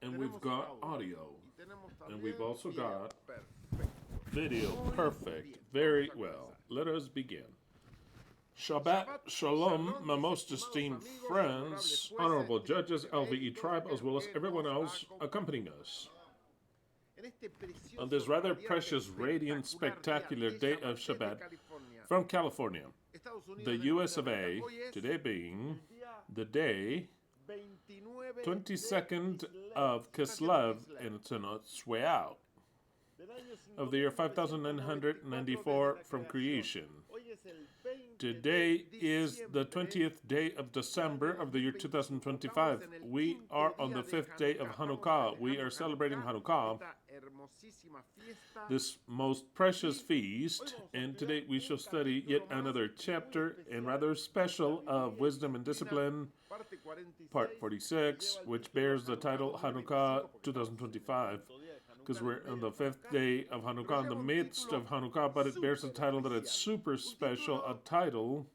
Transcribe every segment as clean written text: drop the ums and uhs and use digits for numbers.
and we've got audio, and we've also got video. Perfect. Very well. Let us begin. Shabbat Shalom, my most esteemed friends, honorable judges, LVE tribe, as well as everyone else accompanying us. On this rather precious, radiant, spectacular day of Shabbat from California, the US of A, today being the day 22nd of Kislev, and it's on its way out, of the year 5994 from creation. Today is the 20th day of December of the year 2025. We are on the 5th day of Hanukkah. We are celebrating Hanukkah, this most precious feast, and today we shall study yet another chapter and rather special of Wisdom and Discipline, part 46, which bears the title Hanukkah 2025. Because we're on the 5th day of Hanukkah, in the midst of Hanukkah, but it bears a title that is super special, a title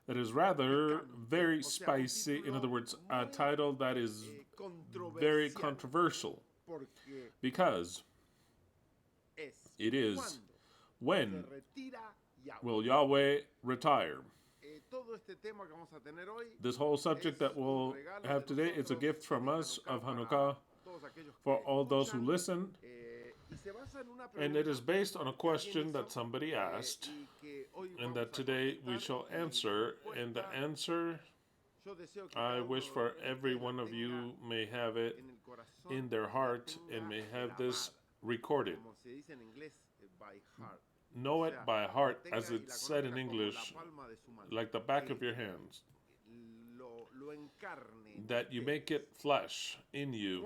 that is rather very spicy. In other words, a title that is very controversial, because it is, when will Yahweh retire? This whole subject that we'll have today is a gift from us of Hanukkah for all those who listen, and it is based on a question that somebody asked, and that today we shall answer. And the answer, I wish for every one of you may have it in their heart and may have this recorded. Know it by heart, as it's said in English, like the back of your hands, that you make it flesh in you.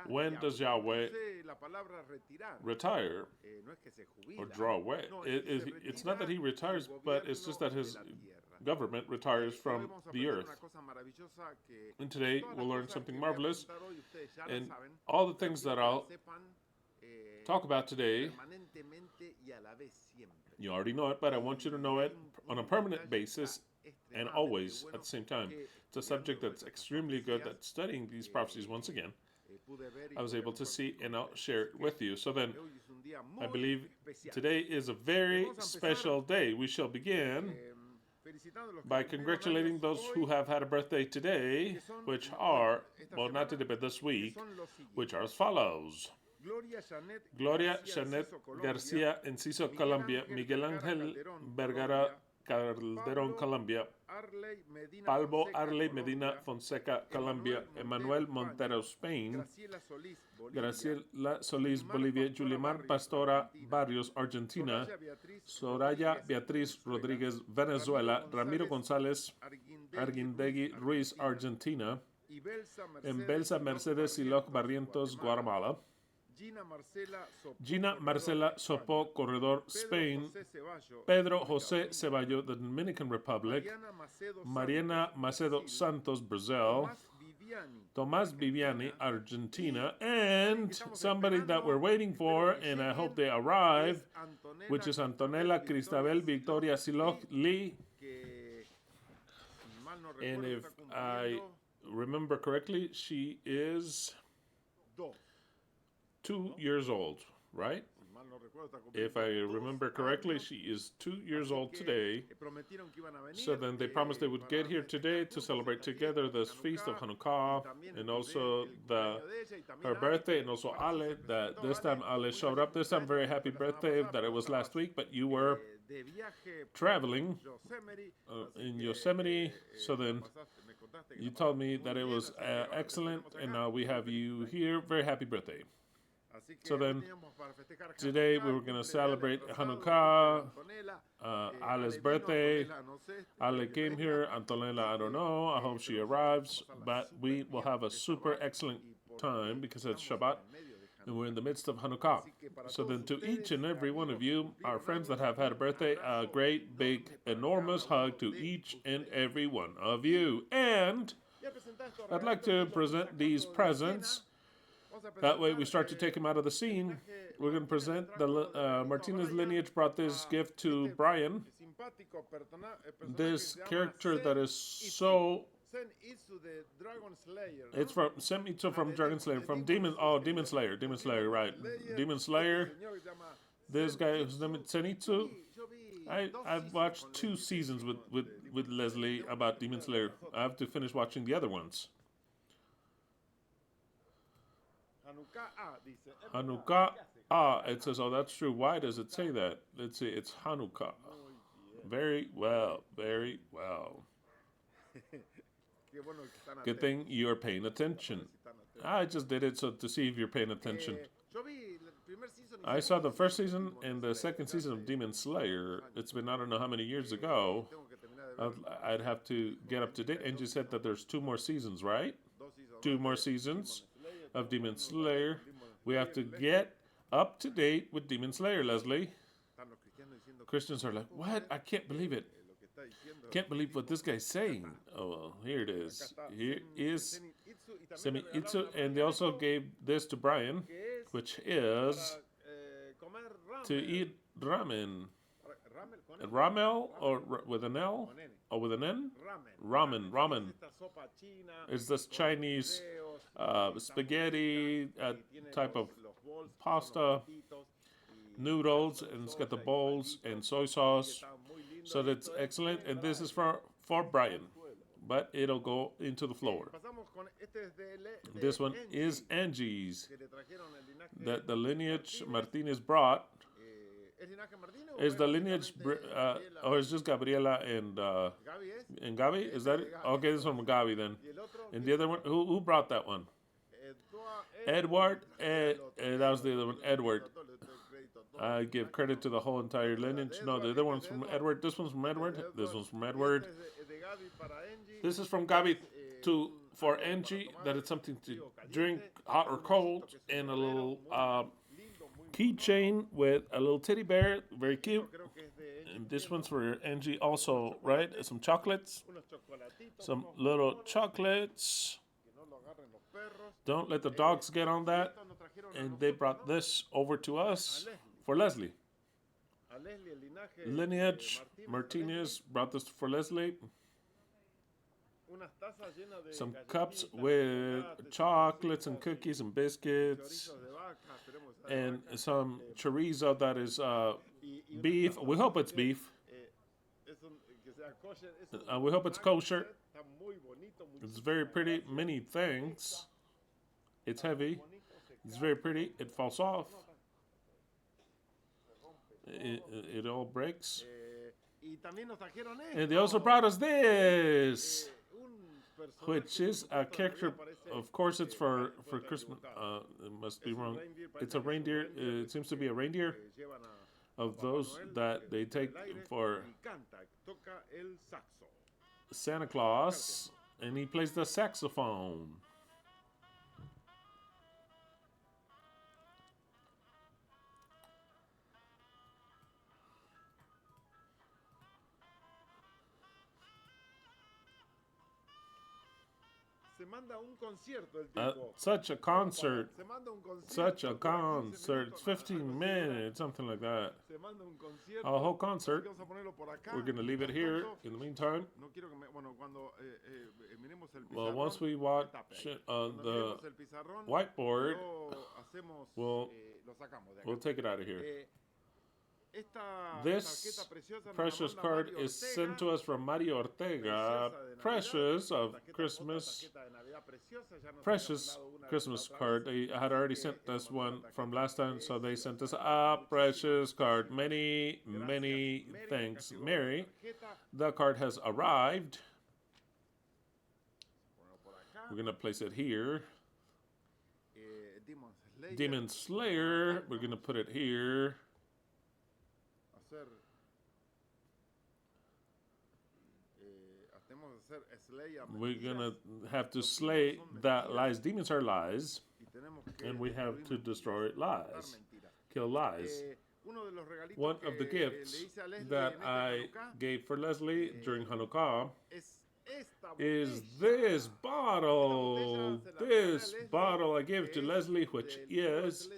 When does Yahweh retire or draw away? It's not that he retires, but it's just that his government retires from the earth. And today we'll learn something marvelous, and all the things that I'll talk about today, you already know it, but I want you to know it on a permanent basis and always at the same time. It's a subject that's extremely good, that's studying these prophecies once again. I was able to see, and I'll share it with you. So then, I believe today is a very special day. We shall begin by congratulating those who have had a birthday today, which are, well, not today, but this week, which are as follows: Gloria Janet Garcia Enciso, Colombia; Miguel Ángel Vergara Calderón, Colombia; Palbo Arley Medina Fonseca, Colombia; Emanuel Montero, Spain; Graciela Solís, Bolivia; Julimar Pastora Barrios, Argentina; Soraya Beatriz Rodríguez, Venezuela; Ramiro González Arguindegui Ruiz, Argentina; Embelsa Mercedes Siloc Barrientos, Guatemala; Gina Marcela Sopo Corredor, Spain; Pedro José Ceballo, the Dominican Republic; Mariana Macedo Santos, Brazil; Tomás Viviani, Argentina; and somebody that we're waiting for, and I hope they arrive, which is Antonella Cristabel Victoria Siloc Lee. And if I remember correctly, she is 2 years old, right? If I remember correctly, she is 2 years old today. So then they promised they would get here today to celebrate together this feast of Hanukkah, and also her birthday, and also Ale, that this time Ale showed up. This time, very happy birthday, that it was last week, but you were traveling in Yosemite. So then you told me that it was excellent, and now we have you here. Very happy birthday. So then, today we were going to celebrate Hanukkah, Ale's birthday. Ale came here, Antonella, I don't know, I hope she arrives, but we will have a super excellent time because it's Shabbat, and we're in the midst of Hanukkah. So then to each and every one of you, our friends that have had a birthday, a great, big, enormous hug to each and every one of you. And I'd like to present these presents. That way we start to take him out of the scene. We're going to present the Martinez lineage brought this gift to Brian. This character that is so It's from Zenitsu from Dragon Slayer, from Demon Slayer, right? Demon Slayer. This guy who's named Zenitsu. I've watched 2 seasons with Leslie about Demon Slayer. I have to finish watching the other ones. Hanukkah. It says, oh, that's true. Why does it say that? Let's see, it's Hanukkah. Very well, very well. Good thing you're paying attention. I just did it to see if you're paying attention. I saw the first season and the second season of Demon Slayer. It's been I don't know how many years ago. I'd have to get up to date. And you said that there's 2 more seasons, right? 2 more seasons of Demon Slayer. We have to get up to date with Demon Slayer, Leslie. Christians are like, what? I can't believe it. Can't believe what this guy's saying. Oh, well, here it is. Here is Semi-Itsu, and they also gave this to Brian, which is to eat ramen. Ramel or with an L or with an N? Ramen. It's this Chinese spaghetti type of pasta, noodles, and it's got the bowls and soy sauce. So that's excellent. And this is for Brian, but it'll go into the floor. This one is Angie's that the lineage Martinez brought. Is the lineage, or is just Gabriela and Gabi? Is that it? Okay, this one from Gabi then. And the other one, who brought that one? Edward. That was the other one, Edward. I give credit to the whole entire lineage. No, the other one's from Edward. This one's from Edward. This one's from Edward. This is from Gabi for Angie. That it's something to drink, hot or cold, and a little keychain with a little teddy bear, very cute. And this one's for Angie also, right? Some chocolates, some little chocolates. Don't let the dogs get on that. And they brought this over to us for Leslie. Lineage Martinez brought this for Leslie. Some cups with chocolates and cookies and biscuits. And some chorizo that is beef. We hope it's beef. We hope it's kosher. It's very pretty. Many things. It's heavy. It's very pretty. It falls off. It all breaks. And they also brought us this, which is a character. Of course, it's for Christmas. It must be wrong. It's a reindeer. It seems to be a reindeer of those that they take for Santa Claus, and he plays the saxophone. Such a concert. It's 15 minutes, something like that. A whole concert. We're going to leave it here in the meantime. Well, once we watch the whiteboard, we'll take it out of here. This precious card is sent to us from Mario Ortega. Precious Christmas card. They had already sent us one from last time, so they sent us a precious card. Many thanks, Mary. The card has arrived. We're going to place it here. Demon Slayer. We're going to put it here. We're gonna have to slay that lies. Demons are lies, and we have to destroy lies, kill lies. One of the gifts that I gave for Leslie during Hanukkah is this bottle. This bottle I gave to Leslie, which is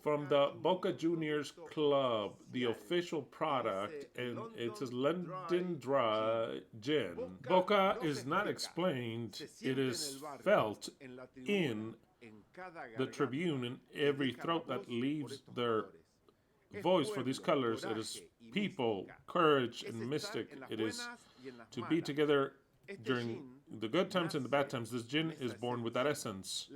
from the Boca Juniors Club, the official product, and it says London Dry Gin. Boca is not explained, it is felt in the tribune, in every throat that leaves their voice for these colors. It is people, courage, and mystic. It is to be together during the good times and the bad times. This gin is born with that essence.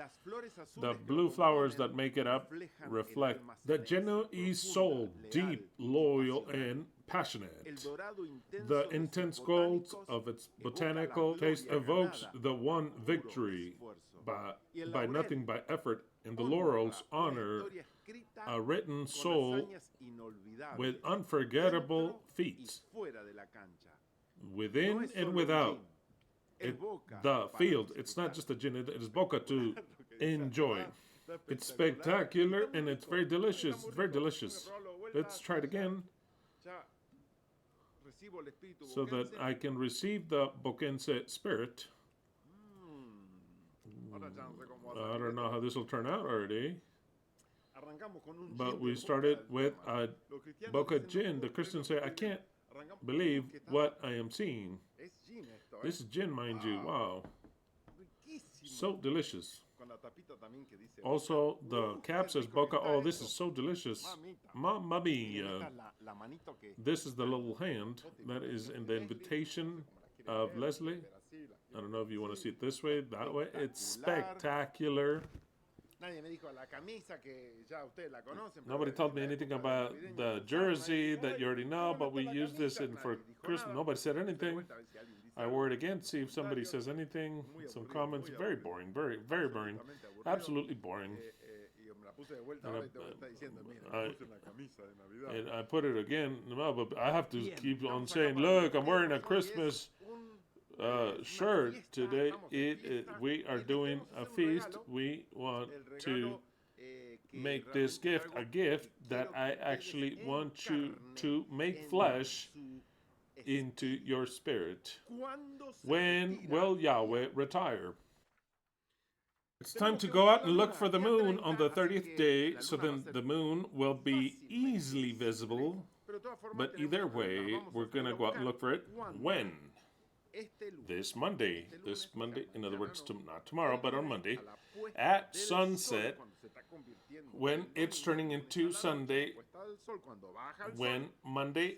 The blue flowers that make it up reflect that genuine soul, deep, loyal, and passionate. The intense gold of its botanical taste evokes the one victory by nothing by effort, and the laurels honor a written soul with unforgettable feats within and without. The field, it's not just a gin, it is Boca to enjoy. It's spectacular and it's very delicious, very delicious. Let's try it again so that I can receive the Boquense spirit. I don't know how this will turn out already, but we started with a Boca gin. The Christians say, I can't believe what I am seeing. This is gin, mind you. Wow. So delicious. Also, the cap says Boca. Oh, this is so delicious. Mamma mia. This is the little hand that is in the invitation of Leslie. I don't know if you want to see it this way, that way. It's spectacular. Nobody told me anything about the jersey that you already know, but we use this for Christmas. Nobody said anything. I wore it again, see if somebody says anything. Some comments. Very boring. Very, very boring. Absolutely boring. And I put it again. No, but I have to keep on saying, look, I'm wearing a Christmas shirt today. We are doing a feast. We want to make this gift a gift that I actually want you to make flesh into your spirit. When will Yahweh retire? It's time to go out and look for the moon on the 30th day, so then the moon will be easily visible. But either way, we're going to go out and look for it. When? This Monday, in other words, not tomorrow, but on Monday, at sunset, when it's turning into Sunday, when Monday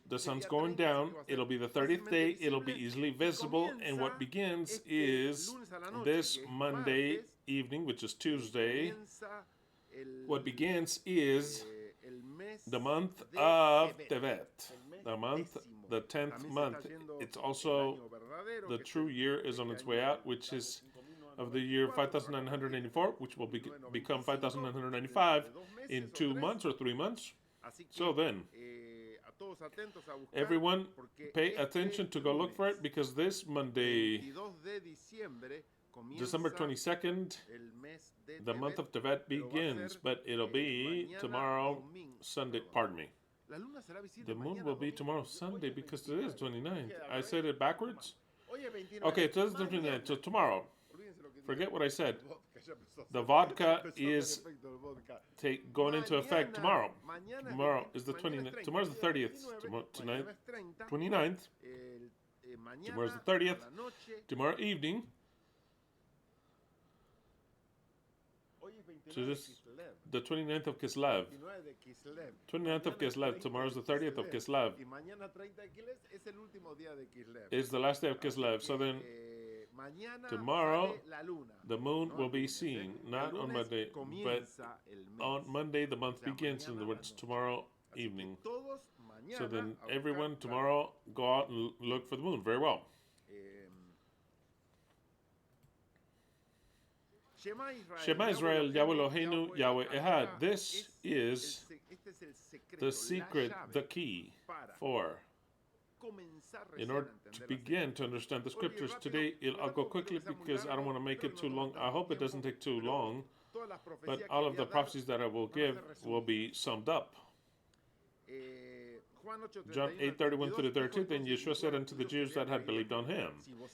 the sun's going down, it'll be the 30th day, it'll be easily visible, and what begins is this Monday evening, which is Tuesday, what begins is the month of Tevet, the 10th month. It's also the true year is on its way out, which is of the year 5984, which will become 5995 in 2 months or 3 months. So then, everyone pay attention to go look for it, because this Monday, December 22nd, the month of Tevet begins, but it'll be tomorrow, Sunday, pardon me. The moon will be tomorrow, Sunday, because today is 29th. I said it backwards? Okay, so it's the 29th, so tomorrow. Forget what I said. The vodka is going into effect tomorrow. Tomorrow is the 29th. Tomorrow's the 30th. Tonight, 29th. Tomorrow's the 30th. Tomorrow evening. So this the 29th of Kislev. 29th of Kislev. Tomorrow's the 30th of Kislev. It's the last day of Kislev. So then, tomorrow, the moon will be seen. Not on Monday, but on Monday the month begins, in other words, tomorrow evening. So then, everyone tomorrow go out and look for the moon. Very well. Shema Israel, YHWH Eloheinu, YHWH Ekhad. This is the secret, the key for, in order to begin to understand the scriptures today. I'll go quickly because I don't want to make it too long. I hope it doesn't take too long, but all of the prophecies that I will give will be summed up. John 8:31 through 32, then Yeshua said unto the Jews that had believed on him,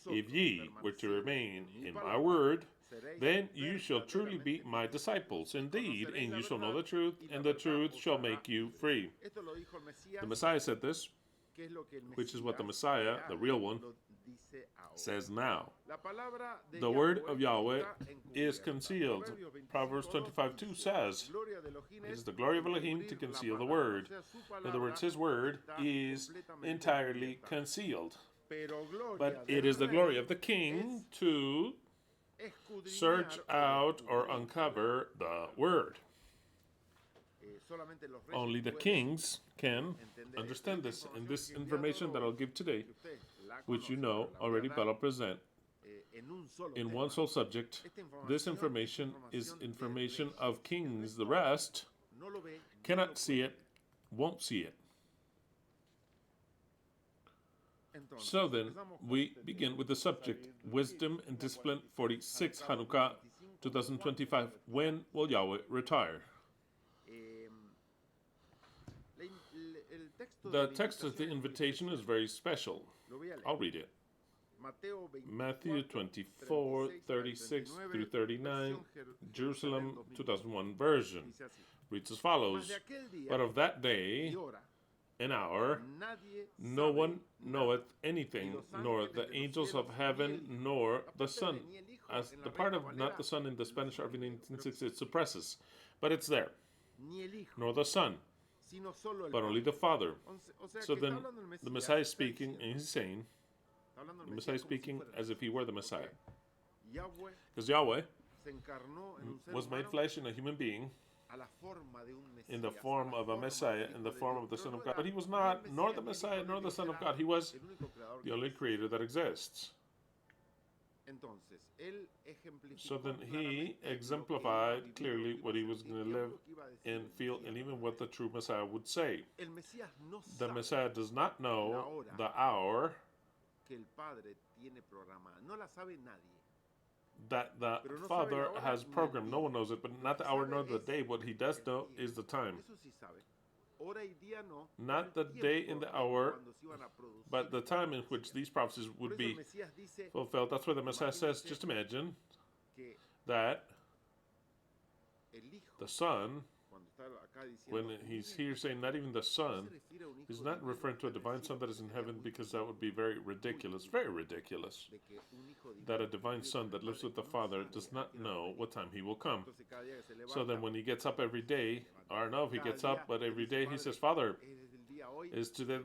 if ye were to remain in my word, then you shall truly be my disciples indeed, and you shall know the truth, and the truth shall make you free. The Messiah said this, which is what the Messiah, the real one, says now. The word of Yahweh is concealed. Proverbs 25:2 says, it is the glory of Elohim to conceal the word. In other words, his word is entirely concealed. But it is the glory of the king to search out or uncover the word. Only the kings can understand this. And this information that I'll give today, which you know already, but I'll present in one sole subject, this information is information of kings. The rest cannot see it, won't see it. So then, we begin with the subject, Wisdom and Discipline 46, Hanukkah 2025. When will Yahweh retire? The text of the invitation is very special. I'll read it. Matthew 24:36 through 39, Jerusalem 2001 version. Reads as follows, but of that day and hour no one knoweth anything, nor the angels of heaven, nor the Son. As the part of not the Son in the Spanish RV 1960, it suppresses, but it's there. Nor the Son, but only the Father. So then the Messiah is speaking, and he's saying, the Messiah is speaking as if he were the Messiah. Because Yahweh was made flesh in a human being, in the form of a Messiah, in the form of the Son of God. But he was not nor the Messiah nor the Son of God. He was the only creator that exists. So then he exemplified clearly what he was going to live and feel, and even what the true Messiah would say. The Messiah does not know the hour that the Father has programmed. No one knows it, but not the hour nor the day. What he does know is the time. Not the day and the hour, but the time in which these prophecies would be fulfilled. That's why the Messiah says, just imagine that the Son, when he's here saying not even the Son, he's not referring to a divine Son that is in heaven, because that would be very ridiculous, that a divine Son that lives with the Father does not know what time he will come. So then when he gets up every day, or no, if he gets up, but every day he says, Father, is today,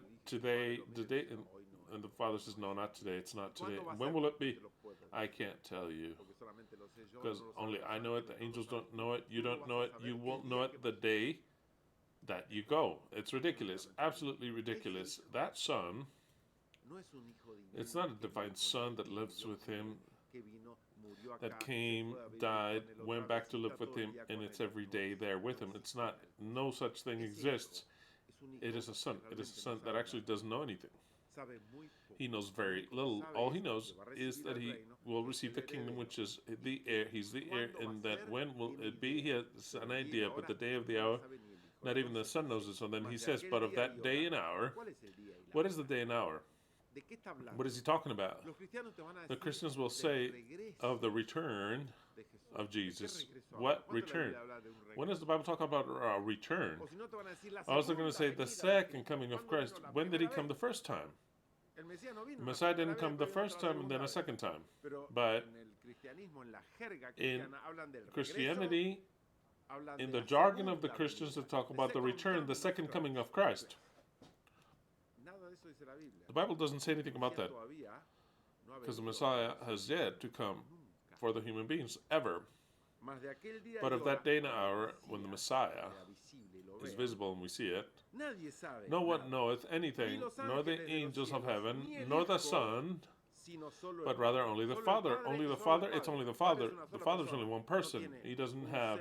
and the Father says, no, not today, it's not today. When will it be? I can't tell you, because only I know it, the angels don't know it, you don't know it, you won't know it the day that you go. It's ridiculous, absolutely ridiculous. That Son, it's not a divine Son that lives with him, that came, died, went back to live with him, and it's every day there with him. It's not, no such thing exists. It is a Son. It is a Son that actually doesn't know anything. He knows very little. All he knows is that he will receive the kingdom, which is the heir. He's the heir, and that when will it be? He has an idea, but the day of the hour, not even the Son knows it. So then he says, but of that day and hour, what is the day and hour? What is he talking about? The Christians will say of the return of Jesus. What return? When does the Bible talk about a return? Also going to say the second coming of Christ. When did he come the first time? The Messiah didn't come the first time and then a second time. But in Christianity, in the jargon of the Christians, they talk about the return, the second coming of Christ. The Bible doesn't say anything about that, because the Messiah has yet to come for the human beings, ever. But of that day and hour, when the Messiah is visible and we see it, no one knoweth anything, nor the angels of heaven, nor the Son, but rather only the Father. Only the Father, it's only the Father. The Father is only one person. He doesn't have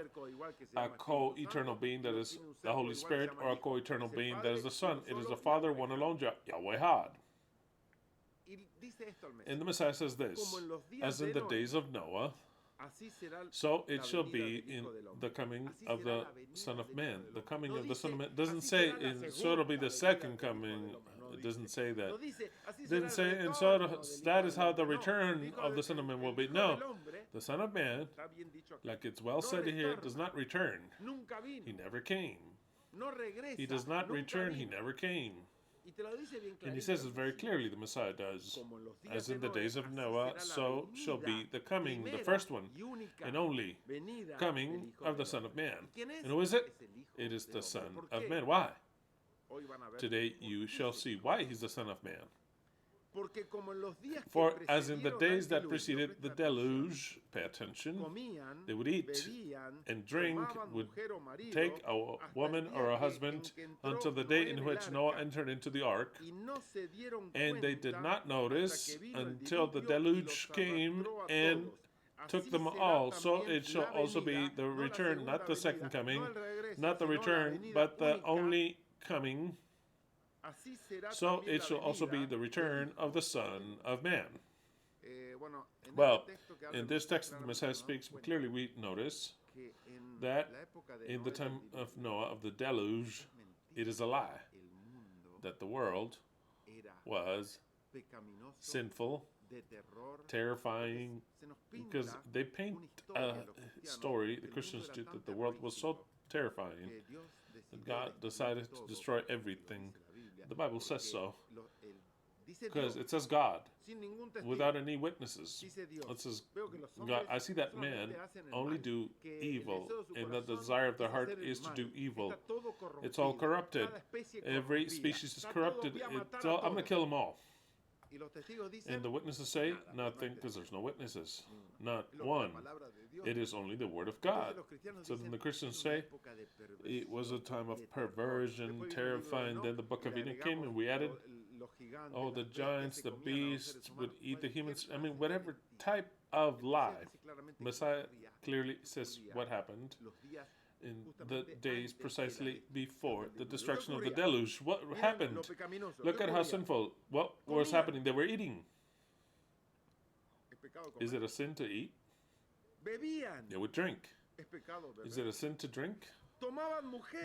a co-eternal being that is the Holy Spirit, or a co-eternal being that is the Son. It is the Father, one alone, YHWH Ekhad. And the Messiah says this, as in the days of Noah, So it shall be in the coming of the Son of Man. The coming of the Son of Man doesn't say, so it'll be the second coming. It doesn't say that. It didn't say, and so that is how the return of the Son of Man will be. No, the Son of Man, like it's well said here, does not return. He never came. He does not return. He never came. And he says it very clearly, the Messiah does. As in the days of Noah, so shall be the coming, the first one, and only coming of the Son of Man. And who is it? It is the Son of Man. Why? Today you shall see why he's the Son of Man. For as in the days that preceded the deluge, pay attention, they would eat and drink, would take a woman or a husband until the day in which Noah entered into the ark. And they did not notice until the deluge came and took them all. So it shall also be the return, not the second coming, not the return, but the only coming. So it shall also be the return of the Son of Man. Well, in this text the Messiah speaks clearly, we notice that in the time of Noah, of the deluge, it is a lie that the world was sinful, terrifying, because they paint a story, the Christians did, that the world was so terrifying that God decided to destroy everything. The Bible says so, because it says God, without any witnesses. It says, God, I see that men only do evil, and the desire of their heart is to do evil. It's all corrupted. Every species is corrupted. I'm going to kill them all. And the witnesses say nothing, because there's no witnesses. Not one. It is only the Word of God. So then the Christians say it was a time of perversion, terrifying. Then the Book of Eden came, and we added, oh, the giants, the beasts would eat the humans. I mean, whatever type of lie. Messiah clearly says what happened in the days precisely before the destruction of the deluge. What happened? Look at how sinful. What was happening? They were eating. Is it a sin to eat? They would drink. Is it a sin to drink?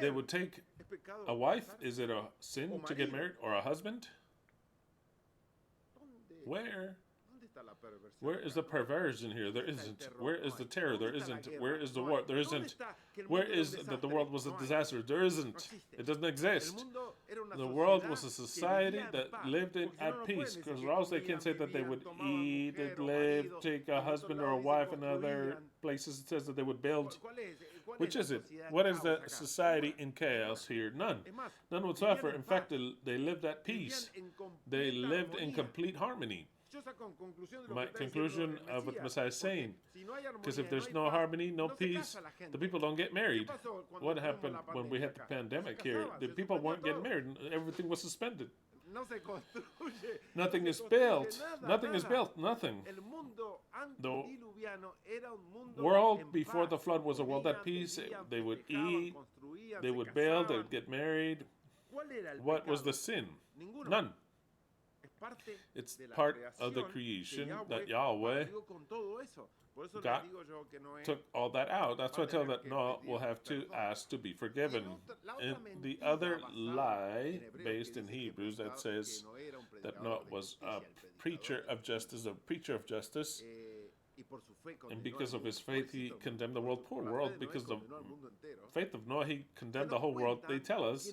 They would take a wife. Is it a sin to get married, or a husband? Where? Where is the perversion here? There isn't. Where is the terror? There isn't. Where is the war? There isn't. Where is that the world was a disaster? There isn't. It doesn't exist. The world was a society that lived at peace, because or else they can't say that they would eat and live, take a husband or a wife. In other places it says that they would build. Which is it? What is the society in chaos here? None. None whatsoever. In fact, they lived at peace. They lived in complete harmony. My conclusion of what the Messiah is saying, because if there's no harmony, no peace, the people don't get married. What happened when we had the pandemic here? The people weren't getting married, and everything was suspended. Nothing is built. Nothing is built. Nothing. The world before the flood was a world at peace. They would eat, they would build, they would get married. What was the sin? None. It's part of the creation that Yahweh took all that out. That's why I tell that Noah will have to ask to be forgiven. And the other lie, based in Hebrews, that says that Noah was a preacher of justice, and because of his faith, he condemned the poor world. Because of the faith of Noah, he condemned the whole world. They tell us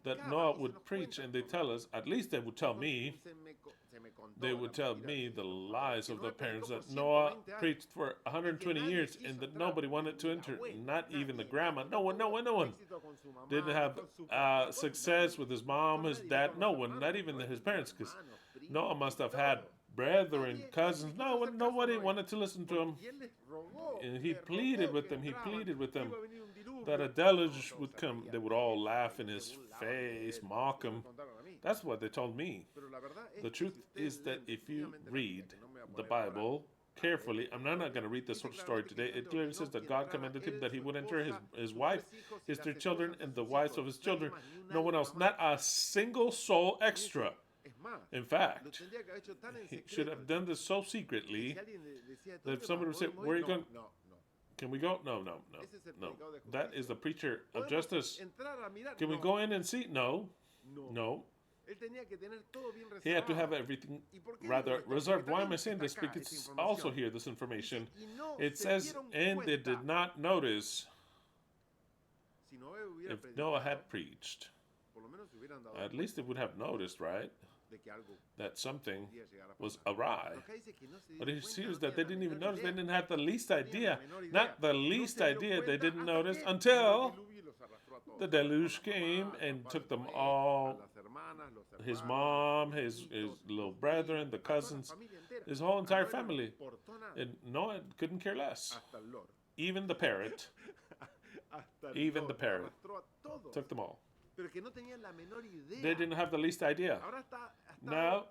that Noah would preach, and they tell us, at least they would tell me, the lies of the parents, that Noah preached for 120 years and that nobody wanted to enter, not even the grandma. No one didn't have success with his mom, his dad, no one, not even his parents, because Noah must have had brethren, cousins. Nobody wanted to listen to him. And he pleaded with them. That a deluge would come. They would all laugh in his face, mock him. That's what they told me. The truth is that if you read the Bible carefully, I'm not going to read this whole story today. It clearly says that God commanded him that he would enter his wife, his 3 children, and the wives of his children. No one else. Not a single soul extra. In fact, he should have done this so secretly that if somebody would say, where are you going? Can we go? No. That is the preacher of justice. Can we go in and see? No. He had to have everything rather reserved. Why am I saying this? Because also here, this information, it says, and they did not notice if Noah had preached. At least they would have noticed, right? That something was awry. But it seems that they didn't even notice. They didn't have the least idea. Not the least idea they didn't notice until the deluge came and took them all. His mom, his little brethren, the cousins, his whole entire family. And Noah couldn't care less. Even the parrot. Even the parrot. Took them all. They didn't have the least idea. Now,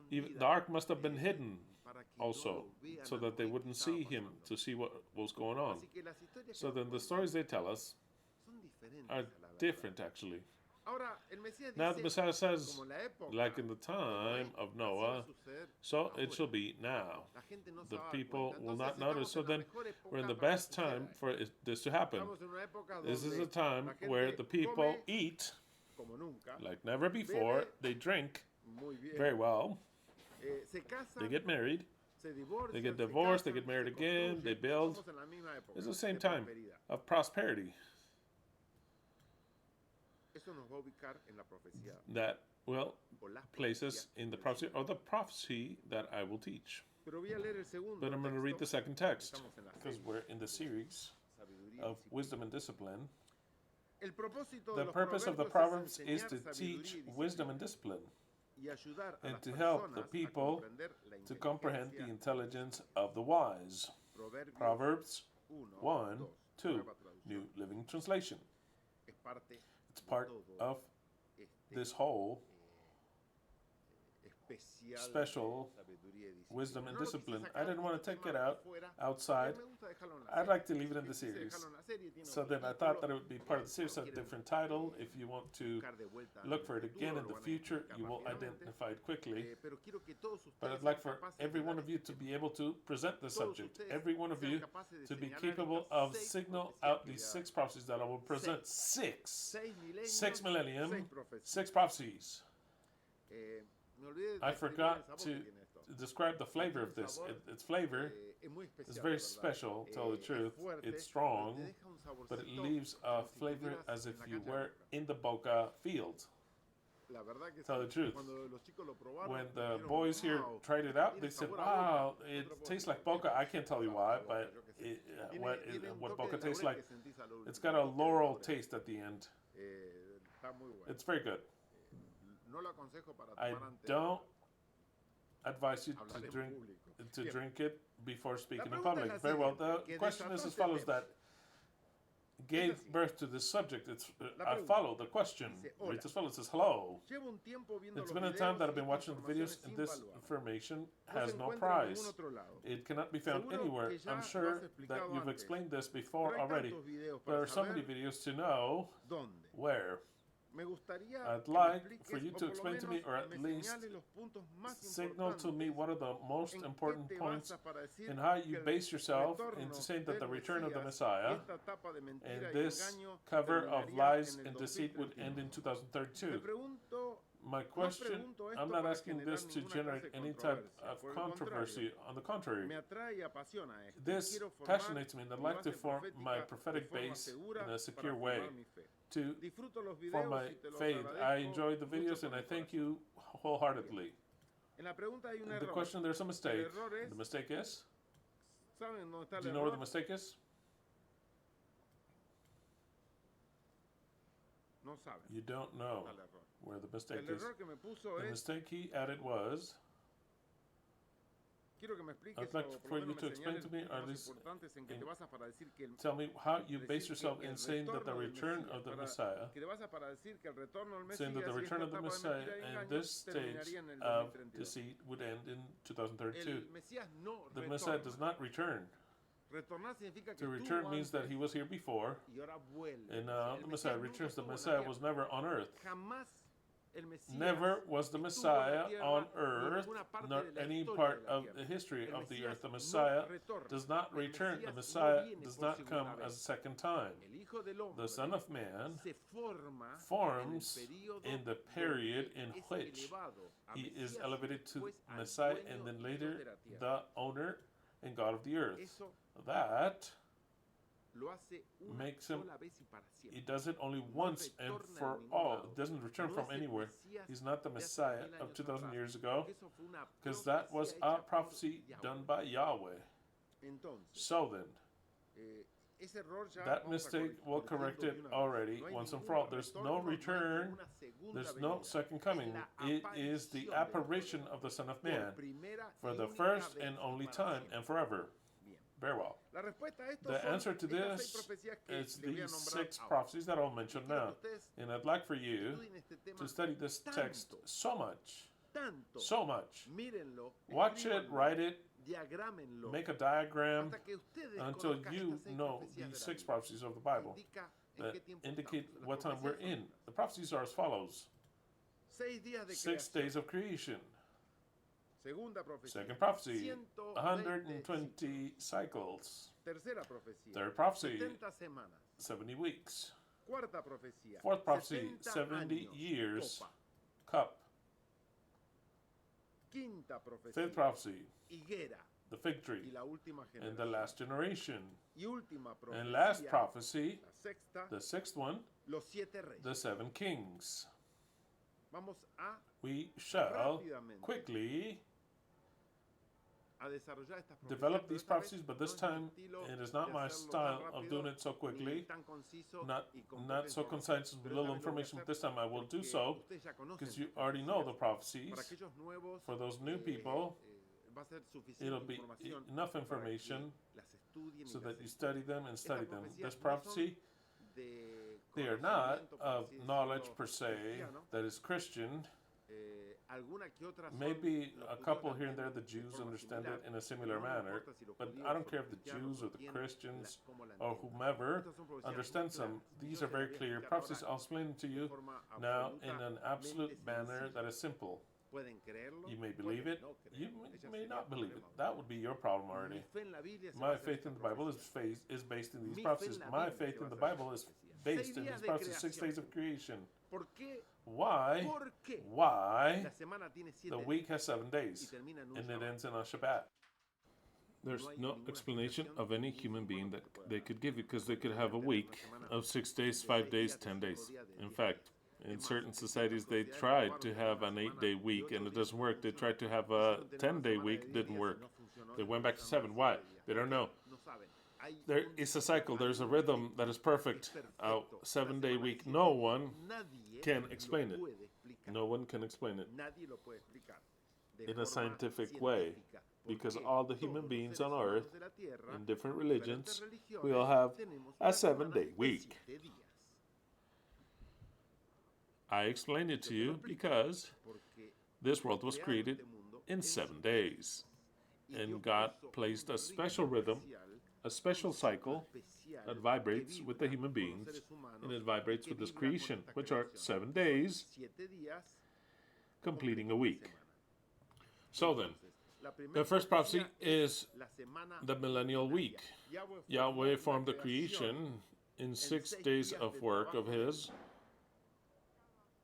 even the ark must have been hidden also, so that they wouldn't see him, to see what was going on. So then the stories they tell us are different, actually. Now the Messiah says, like in the time of Noah, so it shall be now. The people will not notice. So then we're in the best time for this to happen. This is a time where the people eat like never before. They drink very well. They get married. They get divorced. They get married again. They build. It's the same time of prosperity. That will place us in the prophecy, or the prophecy that I will teach. But I'm going to read the second text, because we're in the series of wisdom and discipline. The purpose of the Proverbs is to teach wisdom and discipline, and to help the people to comprehend the intelligence of the wise. Proverbs 1, 2, New Living Translation. It's part of this whole special wisdom and discipline. I didn't want to take it outside. I'd like to leave it in the series. So then I thought that it would be part of the series, a different title. If you want to look for it again in the future, you will identify it quickly. But I'd like for every one of you to be able to present the subject. Every one of you to be capable of signal out these 6 prophecies that I will present. 6 millennium, 6 prophecies. I forgot to describe the flavor of this. Its flavor is very special, to tell the truth. It's strong, but it leaves a flavor as if you were in the Boca field. Tell the truth. When the boys here tried it out, they said, wow, it tastes like Boca. I can't tell you why, but what Boca tastes like, it's got a laurel taste at the end. It's very good. I don't advise you to drink it before speaking in public. Very well. The question is as follows: that gave birth to this subject. I follow the question. Reads as follows: says, hello. It's been a time that I've been watching the videos, and this information has no prize. It cannot be found anywhere. I'm sure that you've explained this before already. There are so many videos to know where. I'd like for you to explain to me, or at least signal to me, what are the most important points in how you base yourself into saying that the return of the Messiah and this cover of lies and deceit would end in 2032. My question, I'm not asking this to generate any type of controversy. On the contrary, this passionates me, and I'd like to form my prophetic base in a secure way. To form my faith. I enjoy the videos, and I thank you wholeheartedly. The question, there's a mistake. The mistake is? Do you know where the mistake is? You don't know where the mistake is. The mistake he added was, I'd like for you to explain to me, or at least tell me how you base yourself in saying that the return of the Messiah, saying that the return of the Messiah and this stage of deceit would end in 2032. The Messiah does not return. To return means that he was here before, and now the Messiah returns. The Messiah was never on earth. never was the Messiah on earth, nor any part of the history of the earth. The Messiah does not return. The Messiah does not come as a second time. The Son of Man forms in the period in which he is elevated to Messiah and then later the owner and God of the earth. That makes him, he does it only once and for all. It doesn't return from anywhere. He's not the Messiah of 2,000 years ago, because that was a prophecy done by Yahweh. So then, that mistake will correct it already once and for all. There's no return. There's no second coming. It is the apparition of the Son of Man for the first and only time and forever. Very well. The answer to this is these 6 prophecies that I'll mention now. And I'd like for you to study this text so much. So much. Watch it, write it, make a diagram until you know these 6 prophecies of the Bible that indicate what time we're in. The prophecies are as follows: 6 days of creation. Second prophecy, 120 cycles. Third prophecy, 70 weeks. Fourth prophecy, 70 years. Cup. Fifth prophecy, the fig tree, and the last generation. And last prophecy, the 6th one, the 7 kings. We shall quickly develop these prophecies, but this time it is not my style of doing it so quickly, not so concise with little information. This time I will do so because you already know the prophecies. For those new people, it'll be enough information so that you study them and study them. This prophecy, they are not of knowledge per se that is Christian. Maybe a couple here and there, the Jews understand it in a similar manner, but I don't care if the Jews or the Christians or whomever understands them. These are very clear prophecies. I'll explain to you now in an absolute manner that is simple. You may believe it, you may not believe it. That would be your problem already. My faith in the Bible is based in these prophecies. My faith in the Bible is based in these prophecies, 6 days of creation. Why the week has 7 days and it ends in a Shabbat? There's no explanation of any human being that they could give you, because they could have a week of 6 days, 5 days, 10 days. In fact, in certain societies, they tried to have an 8-day week and it doesn't work. They tried to have a 10-day week, didn't work. They went back to 7. Why? They don't know. There is a cycle, there's a rhythm that is perfect. A 7-day week, no one can explain it. No one can explain it in a scientific way, because all the human beings on earth in different religions, we all have a 7-day week. I explained it to you because this world was created in 7 days, and God placed a special rhythm, a special cycle that vibrates with the human beings, and it vibrates with this creation, which are 7 days, completing a week. So then, the first prophecy is the millennial week. Yahweh formed the creation in 6 days of work of His,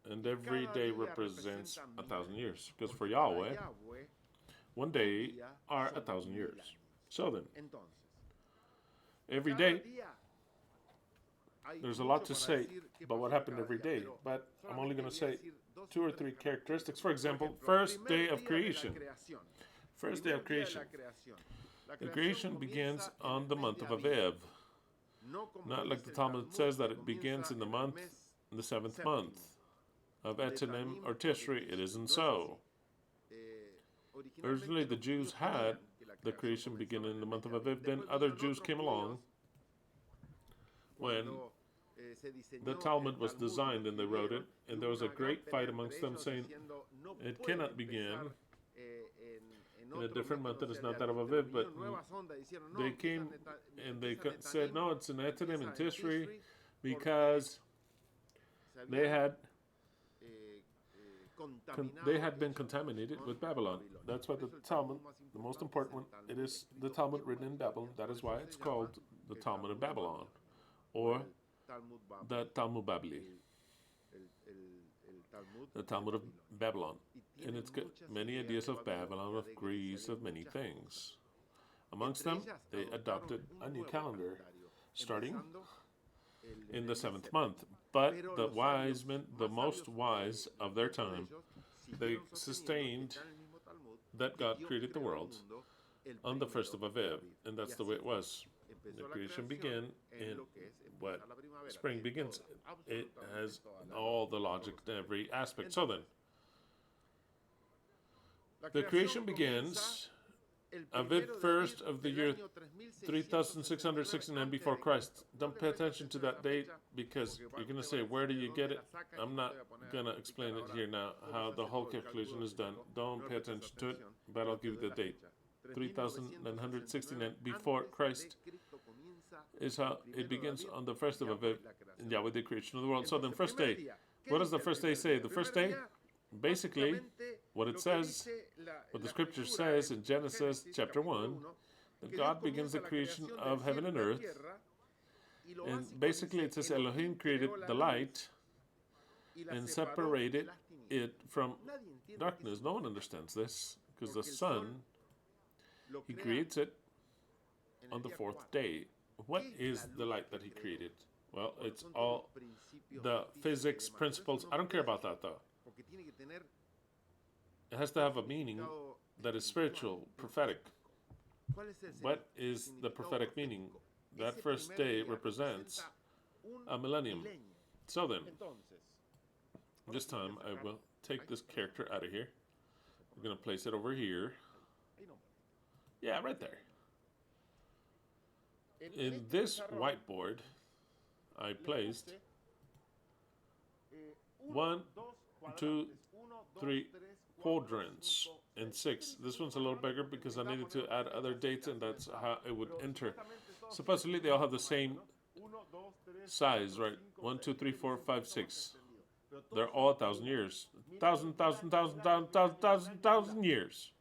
and every day represents 1,000 years, because for Yahweh, 1 day are 1,000 years. So then, every day, there's a lot to say about what happened every day, but I'm only going to say 2 or 3 characteristics. For example, first day of creation. First day of creation. The creation begins on the month of Aviv. Not like the Talmud says that it begins in the 7th month of Etanim or Tishri. It isn't so. Originally, the Jews had the creation begin in the month of Aviv. Then other Jews came along when the Talmud was designed and they wrote it, and there was a great fight amongst them saying it cannot begin in a different month that is not that of Aviv, but they came and they said, no, it's in Etanim and Tishri, because they had they had been contaminated with Babylon. That's why the Talmud, the most important one, it is the Talmud written in Babylon. That is why it's called the Talmud of Babylon, or the Talmud Babli, the Talmud of Babylon. And it's got many ideas of Babylon, of Greece, of many things. Amongst them, they adopted a new calendar, starting in the 7th month. But the wise men, the most wise of their time, they sustained that God created the world on the 1st of Aviv, and that's the way it was. The creation began in what spring begins. It has all the logic in every aspect. So then, the creation begins Aviv 1st of the year 3669 before Christ. Don't pay attention to that date, because you're going to say, where do you get it? I'm not going to explain it here now, how the whole calculation is done. Don't pay attention to it, but I'll give you the date. 3969 before Christ is how it begins on the 1st of Aviv, in Yahweh, the creation of the world. So then, first day. What does the first day say? The first day, basically, what it says, what the scripture says in Genesis chapter 1, that God begins the creation of heaven and earth. And basically it says Elohim created the light and separated it from darkness. No one understands this, because the sun, he creates it on the 4th day. What is the light that he created? Well, it's all the physics principles. I don't care about that, though. It has to have a meaning that is spiritual, prophetic. What is the prophetic meaning? That first day represents a millennium. So then, this time I will take this character out of here. We're going to place it over here. Yeah, right there. In this whiteboard, I placed 1, 2, 3 quadrants and 6. This one's a little bigger because I needed to add other dates, and that's how it would enter. Supposedly they all have the same size, right? 1, 2, 3, 4, 5, 6. They're all 1,000 years. 1,000 years.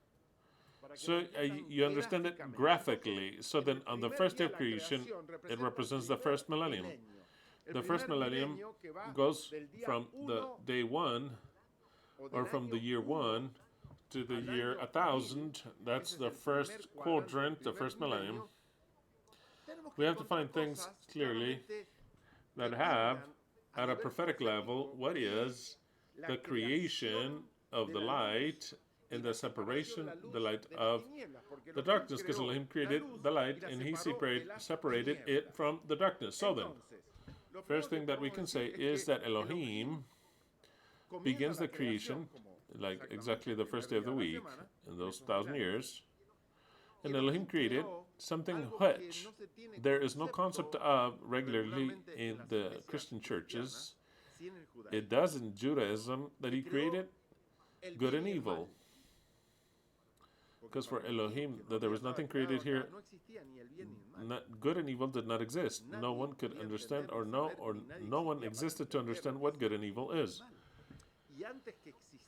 So you understand it graphically. So then on the first day of creation, it represents the first millennium. The first millennium goes from the day 1, or from the year 1 to the year 1,000. That's the first quadrant, the first millennium. We have to find things clearly that have, at a prophetic level, what is the creation of the light and the separation, the light of the darkness, because Elohim created the light and he separated it from the darkness. So then, first thing that we can say is that Elohim begins the creation, like exactly the first day of the week, in those 1,000 years. And Elohim created something which there is no concept of regularly in the Christian churches. It does in Judaism, that he created good and evil. Because for Elohim, that there was nothing created here, good and evil did not exist. No one could understand, or no one existed to understand what good and evil is.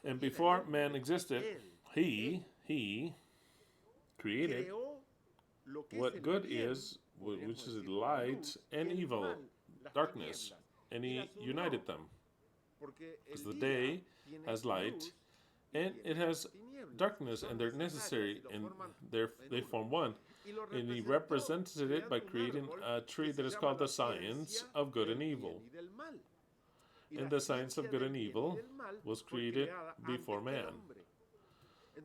And before man existed, he created what good is, which is light, and evil, darkness, and he united them. Because the day has light, and it has darkness, and they're necessary, and they form one. And he represented it by creating a tree that is called the science of good and evil. And the science of good and evil was created before man.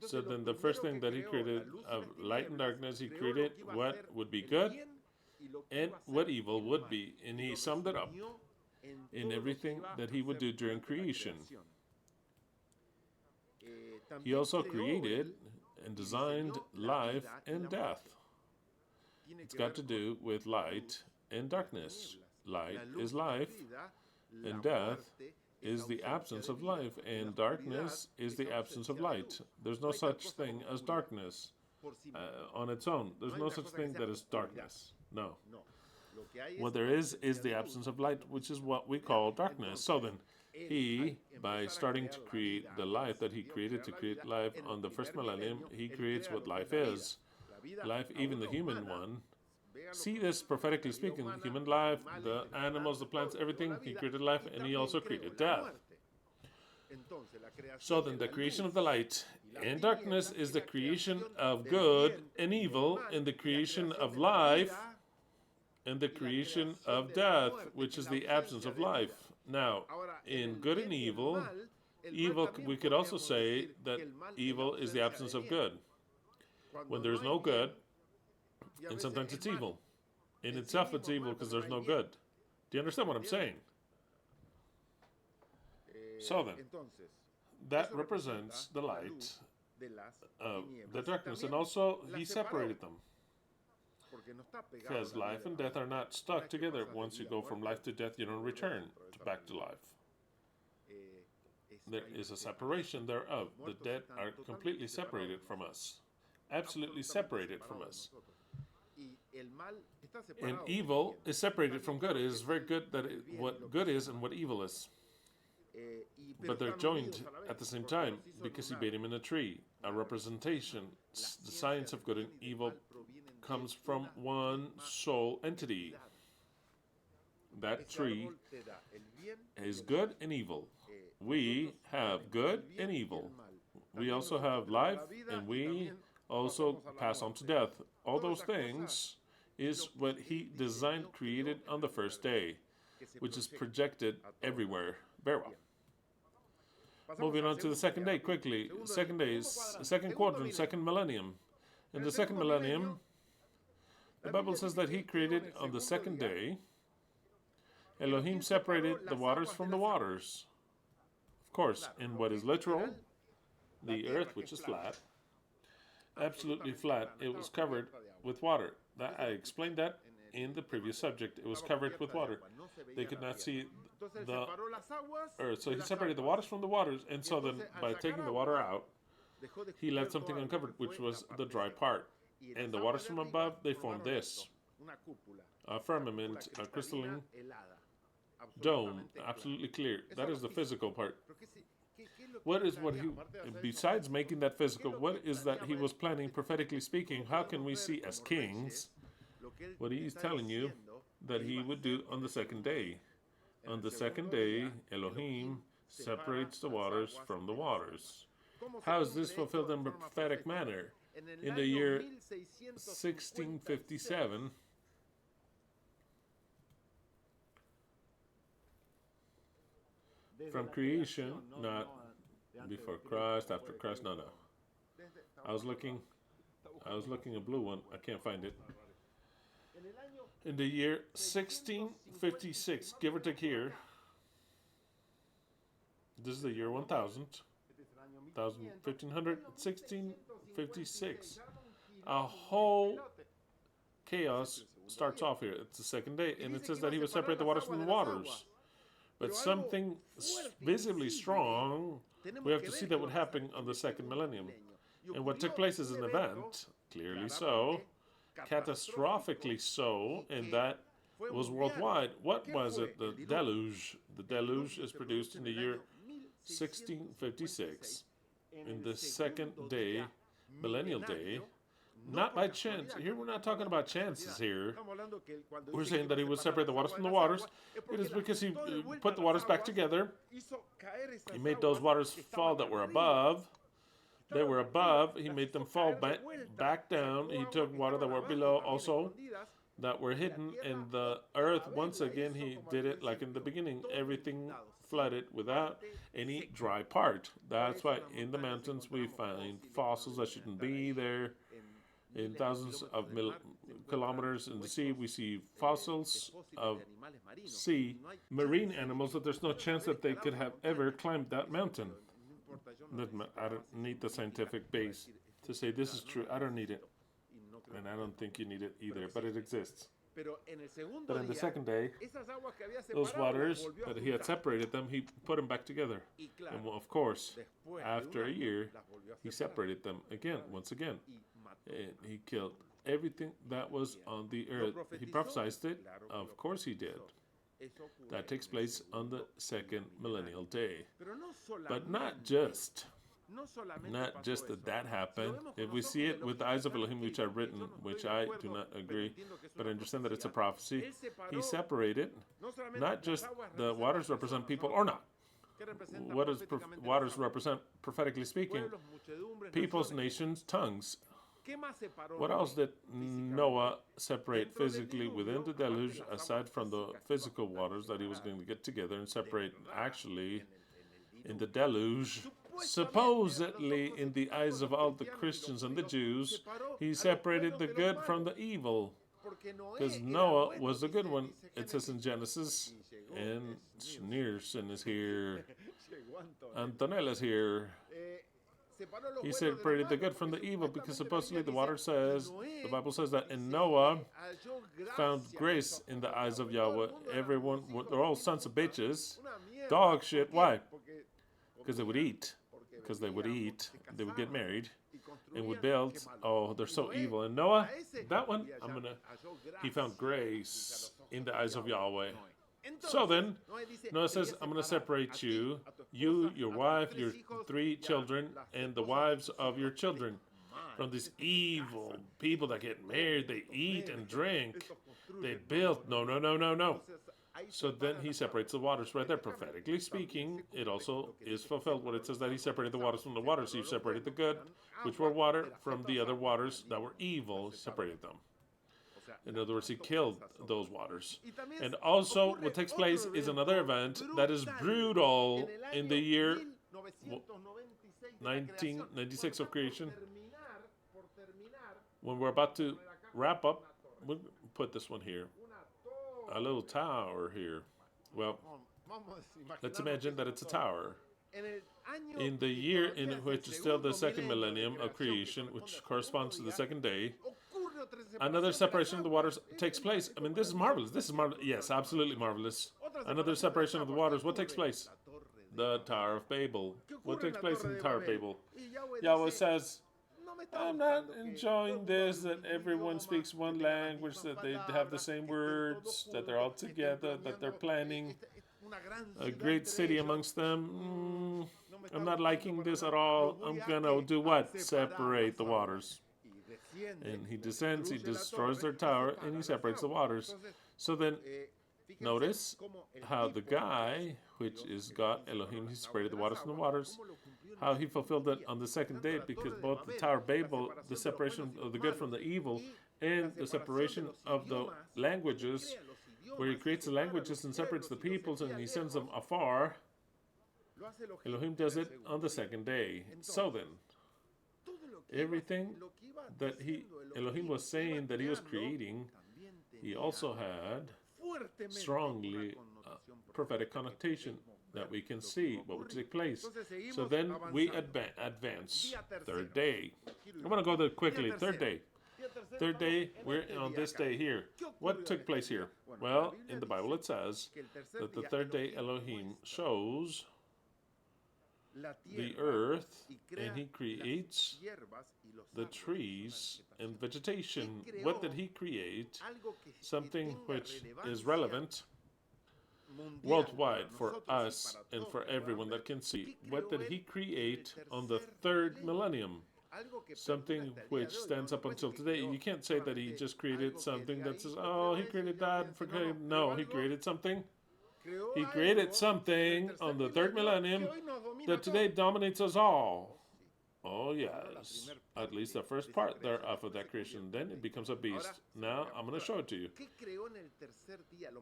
So then the first thing that he created of light and darkness, he created what would be good and what evil would be. And he summed it up in everything that he would do during creation. He also created and designed life and death. It's got to do with light and darkness. Light is life, and death is the absence of life, and darkness is the absence of light. There's no such thing as darkness on its own. There's no such thing that is darkness. No. What there is the absence of light, which is what we call darkness. So then, He, by starting to create the life that he created to create life on the first millennium, he creates what life is. Life, even the human one. See this prophetically speaking, the human life, the animals, the plants, everything, he created life and he also created death. So then the creation of the light and darkness is the creation of good and evil, and the creation of life and the creation of death, which is the absence of life. Now, in good and evil, we could also say that evil is the absence of good. When there's no good, and sometimes it's evil. In itself, it's evil because there's no good. Do you understand what I'm saying? So then, that represents the light of the darkness. And also, he separated them. Because life and death are not stuck together. Once you go from life to death, you don't return back to life. There is a separation thereof. The dead are completely separated from us. Absolutely separated from us. And evil is separated from good. It is very good that what good is and what evil is. But they're joined at the same time because he made him in a tree. A representation, the science of good and evil comes from one sole entity. That tree is good and evil. We have good and evil. We also have life and we also pass on to death. All those things is what he designed, created on the first day, which is projected everywhere. Very well. Moving on to the second day quickly. Second day is second quadrant, second millennium. In the second millennium, the Bible says that he created on the second day. Elohim separated the waters from the waters. Of course, in what is literal, the earth, which is flat, absolutely flat, it was covered with water. I explained that in the previous subject. It was covered with water. They could not see the earth. So he separated the waters from the waters, and so then by taking the water out, he left something uncovered, which was the dry part. And the waters from above, they formed this. A firmament, a crystalline dome, absolutely clear. That is the physical part. What is what he, besides making that physical, what is that he was planning prophetically speaking? How can we see as kings what he is telling you that he would do on the second day? On the second day, Elohim separates the waters from the waters. How is this fulfilled in a prophetic manner? In the year 1657, from creation, not before Christ, after Christ, no. I was looking a blue one, I can't find it. In the year 1656, give or take here, this is the year 1000, 1500, 1656. A whole chaos starts off here. It's the second day, and it says that he would separate the waters from the waters. But something visibly strong, we have to see that would happen on the second millennium. And what took place is an event, clearly so, catastrophically so, and that was worldwide. What was it? The deluge. The deluge is produced in the year 1656, in the second day, millennial day, not by chance. Here we're not talking about chances here. We're saying that he would separate the waters from the waters. It is because he put the waters back together. He made those waters fall that were above. They were above. He made them fall back down. He took water that were below also, that were hidden. And the earth, once again, he did it like in the beginning. Everything flooded without any dry part. That's why in the mountains we find fossils that shouldn't be there. In thousands of kilometers in the sea, we see fossils of marine animals that there's no chance that they could have ever climbed that mountain. I don't need the scientific base to say this is true. I don't need it. And I don't think you need it either, but it exists. But in the second day, those waters that he had separated them, he put them back together. And of course, after a year, he separated them again, once again. And he killed everything that was on the earth. He prophesied it. Of course he did. That takes place on the second millennial day. But not just that happened. If we see it with the eyes of Elohim, which are written, which I do not agree, but I understand that it's a prophecy, he separated, not just the waters represent people or not. What does waters represent, prophetically speaking? Peoples, nations, tongues. What else did Noah separate physically within the deluge, aside from the physical waters that he was going to get together and separate actually in the deluge? Supposedly, in the eyes of all the Christians and the Jews, he separated the good from the evil. Because Noah was the good one, it says in Genesis, and Schneerson is here, Antonella's here. He separated the good from the evil because supposedly the Bible says that in Noah found grace in the eyes of Yahweh. Everyone, they're all sons of bitches, dog shit. Why? Because they would eat. Because they would eat, they would get married, and would build. Oh, they're so evil. And Noah, that one, he found grace in the eyes of Yahweh. So then, Noah says, I'm going to separate you, your wife, your 3 children, and the wives of your children from these evil people that get married, they eat and drink, they build. No. So then he separates the waters right there. Prophetically speaking, it also is fulfilled what it says that he separated the waters from the waters. He separated the good, which were water, from the other waters that were evil. He separated them. In other words, he killed those waters. And also, what takes place is another event that is brutal in the year 1996 of creation. When we're about to wrap up, we'll put this one here. A little tower here. Well, let's imagine that it's a tower. In the year in which is still the second millennium of creation, which corresponds to the second day, another separation of the waters takes place. I mean, this is marvelous. This is marvelous. Yes, absolutely marvelous. Another separation of the waters. What takes place? The Tower of Babel. What takes place in the Tower of Babel? Yahweh says, I'm not enjoying this, that everyone speaks one language, that they have the same words, that they're all together, that they're planning a great city amongst them. I'm not liking this at all. I'm going to do what? Separate the waters. And he descends, he destroys their tower, and he separates the waters. So then, notice how the guy, which is God, Elohim, he separated the waters from the waters, how he fulfilled that on the second day, because both the Tower of Babel, the separation of the good from the evil, and the separation of the languages, where he creates the languages and separates the peoples and he sends them afar, Elohim does it on the second day. So then, everything that Elohim was saying that he was creating, he also had strongly prophetic connotation that we can see what would take place. So then we advance. Third day. I'm going to go there quickly. Third day. Third day, we're on this day here. What took place here? Well, in the Bible it says that the third day Elohim shows the earth, and he creates the trees and vegetation. What did he create? Something which is relevant worldwide for us and for everyone that can see. What did he create on the third millennium? Something which stands up until today. You can't say that he just created something that says, oh, he created that. No, he created something. He created something on the third millennium that today dominates us all. Oh, yes. At least the first part thereof of that creation. Then it becomes a beast. Now, I'm going to show it to you.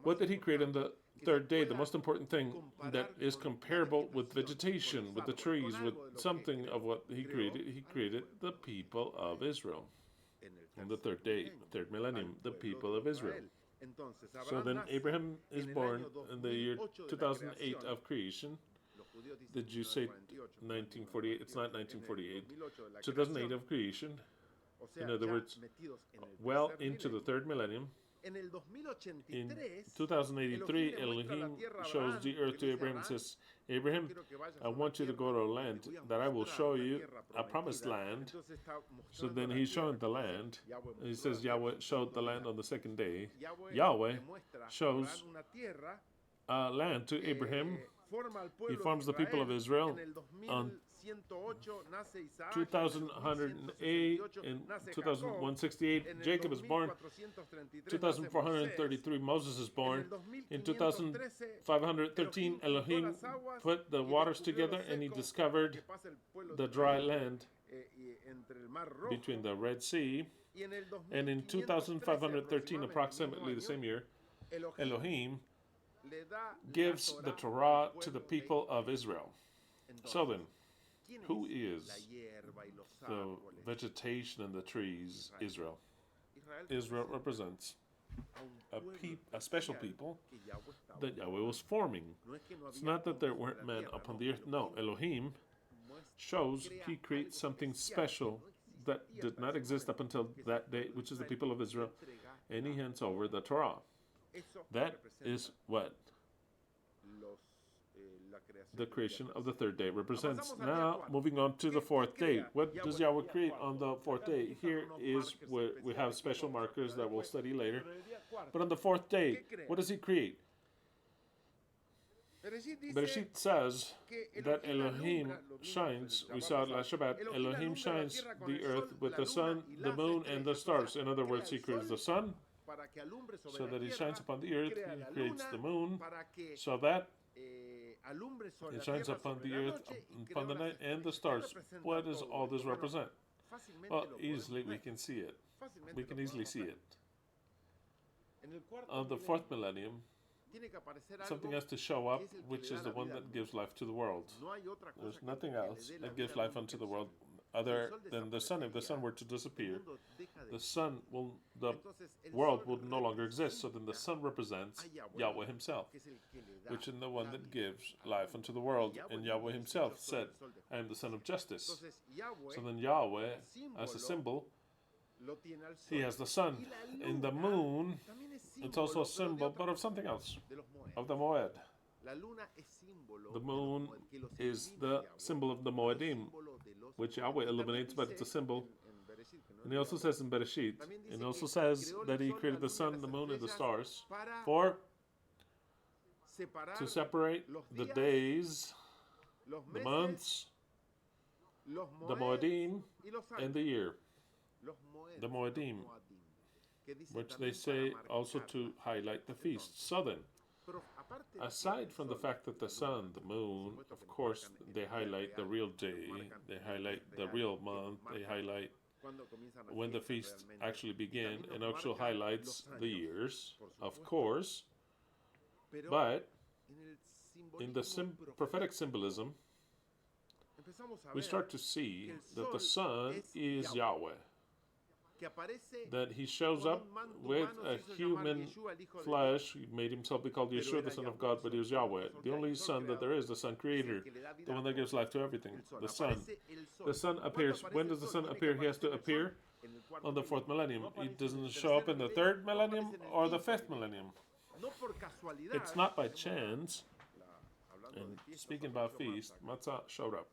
What did he create on the third day? The most important thing that is comparable with vegetation, with the trees, with something of what he created the people of Israel. On the third day, third millennium, the people of Israel. So then Abraham is born in the year 2008 of creation. The Jews say 1948. It's not 1948. 2008 of creation. In other words, well into the third millennium. In 2083, Elohim shows the earth to Abraham and says, Abraham, I want you to go to a land that I will show you, a promised land. So then he's showing the land. And he says Yahweh showed the land on the second day. Yahweh shows land to Abraham. He forms the people of Israel on 2108 and 2168. Jacob is born. 2433 Moses is born. In 2513 Elohim put the waters together and he discovered the dry land between the Red Sea. And in 2513, approximately the same year, Elohim gives the Torah to the people of Israel. So then, who is the vegetation and the trees? Israel. Israel represents a special people that Yahweh was forming. It's not that there weren't men upon the earth. No, Elohim shows he creates something special that did not exist up until that day, which is the people of Israel, and he hands over the Torah. That is what the creation of the third day represents. Now, moving on to the fourth day. What does Yahweh create on the fourth day? Here is where we have special markers that we'll study later. But on the fourth day, what does he create? Bereshit says that Elohim shines, we saw it last Shabbat, Elohim shines the earth with the sun, the moon, and the stars. In other words, he creates the sun so that he shines upon the earth. He creates the moon so that it shines upon the earth, upon the night, and the stars. What does all this represent? Well, easily we can see it. We can easily see it. On the fourth millennium, something has to show up, which is the one that gives life to the world. There's nothing else that gives life unto the world other than the sun. If the sun were to disappear, the world would no longer exist. So then the sun represents Yahweh himself, which is the one that gives life unto the world. And Yahweh himself said, I am the son of justice. So then Yahweh, as a symbol, he has the sun. In the moon, it's also a symbol, but of something else, of the Moed. The moon is the symbol of the Moedim, which Yahweh illuminates, but it's a symbol. And he also says in Bereshit, and he also says that he created the sun, the moon, and the stars to separate the days, the months, the Moedim, and the year. The Moedim, which they say also to highlight the feasts. So then, aside from the fact that the sun, the moon, of course, they highlight the real day, they highlight the real month, they highlight when the feasts actually begin, and also highlights the years, of course. But in the prophetic symbolism, we start to see that the sun is Yahweh. That he shows up with a human flesh. He made himself be called Yeshua, the Son of God, but he was Yahweh. The only Son that there is, the Son Creator, the one that gives life to everything, the Son. The Son appears. When does the Son appear? He has to appear on the fourth millennium. He doesn't show up in the third millennium or the fifth millennium. It's not by chance. And speaking about feast, Matzah showed up.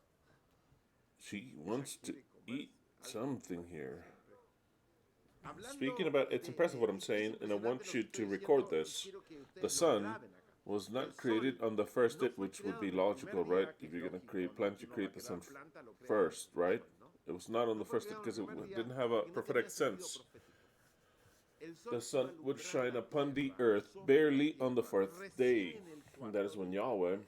She wants to eat something here. Speaking about, it's impressive what I'm saying, and I want you to record this. The sun was not created on the first day, which would be logical, right? If you're going to create plants, you create the sun first, right? It was not on the first day because it didn't have a prophetic sense. The sun would shine upon the earth barely on the fourth day. And that is when Yahweh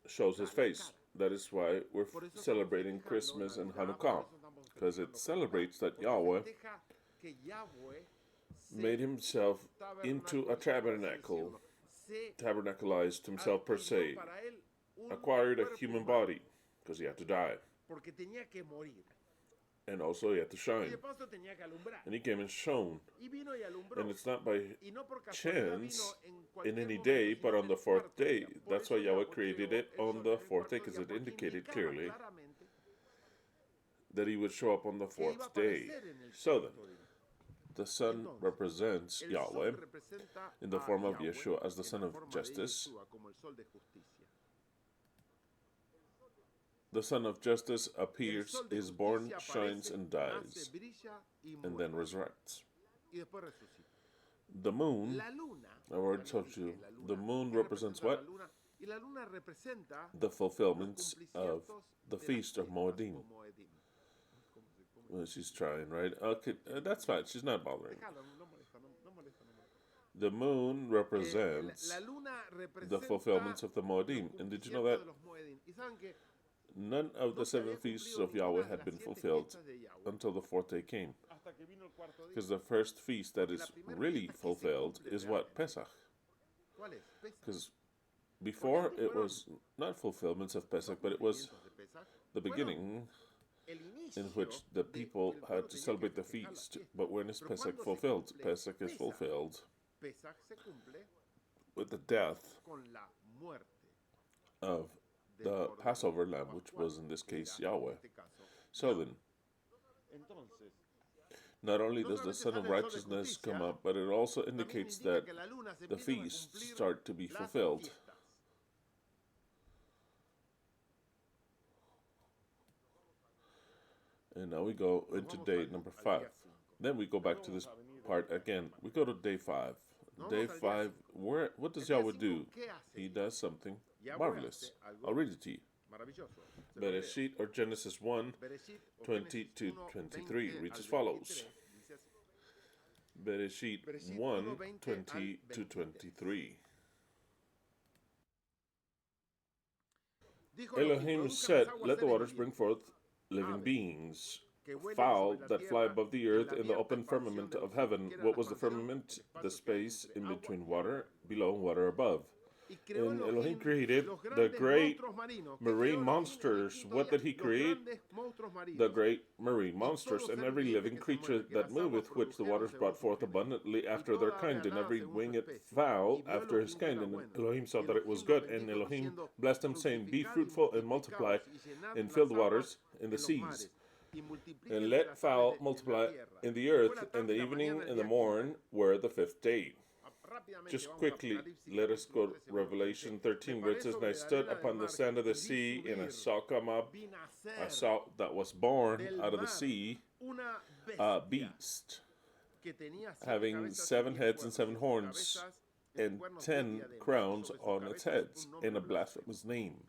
shows his face. That is why we're celebrating Christmas and Hanukkah, because it celebrates that Yahweh made himself into a tabernacle, tabernacleized himself per se, acquired a human body, because he had to die. And also he had to shine. And he came and shone. And it's not by chance in any day, but on the fourth day. That's why Yahweh created it on the fourth day, because it indicated clearly that he would show up on the fourth day. So then, the sun represents Yahweh in the form of Yeshua as the Son of Justice. The Son of Justice appears, is born, shines, and dies, and then resurrects. The moon, I already told you, the moon represents what? The fulfillments of the feast of Moedim. Well, she's trying, right? Okay, that's fine. She's not bothering. The moon represents the fulfillments of the Moedim. And did you know that none of the 7 feasts of Yahweh had been fulfilled until the 4th day came? Because the first feast that is really fulfilled is what? Pesach. Because before it was not fulfillments of Pesach, but it was the beginning in which the people had to celebrate the feast. But when is Pesach fulfilled? Pesach is fulfilled with the death of the Passover lamb, which was in this case Yahweh. So then, not only does the Son of Righteousness come up, but it also indicates that the feasts start to be fulfilled. And now we go into day number 5. Then we go back to this part again. We go to day 5. Day 5, what does Yahweh do? He does something marvelous. I'll read it to you. Bereshit, or Genesis 1, 20 to 23, reads as follows. Bereshit 1, 20 to 23. Elohim said, "Let the waters bring forth living beings, fowl that fly above the earth in the open firmament of heaven." What was the firmament? The space in between water below and water above. And Elohim created the great marine monsters. What did he create? The great marine monsters, and every living creature that moveth, which the waters brought forth abundantly after their kind, and every winged fowl after his kind. And Elohim saw that it was good, and Elohim blessed them, saying, "Be fruitful and multiply, and fill the waters in the seas. And let fowl multiply in the earth." And the evening and the morn were the 5th day. Just quickly, let us go to Revelation 13, where it says, "And I stood upon the sand of the sea, and I saw come up," I saw that was born out of the sea, a beast, having 7 heads and 7 horns, and 10 crowns on its heads, and a blasphemous name.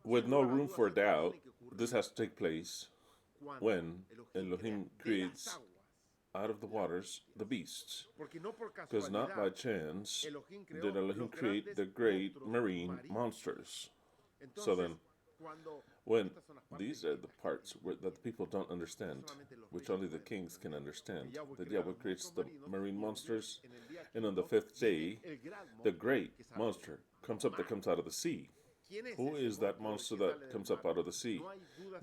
With no room for doubt, this has to take place when Elohim creates out of the waters the beasts. Because not by chance did Elohim create the great marine monsters. So then, when these are the parts that the people don't understand, which only the kings can understand, that Yahweh creates the marine monsters, and on the 5th day, the great monster comes up that comes out of the sea. Who is that monster that comes up out of the sea?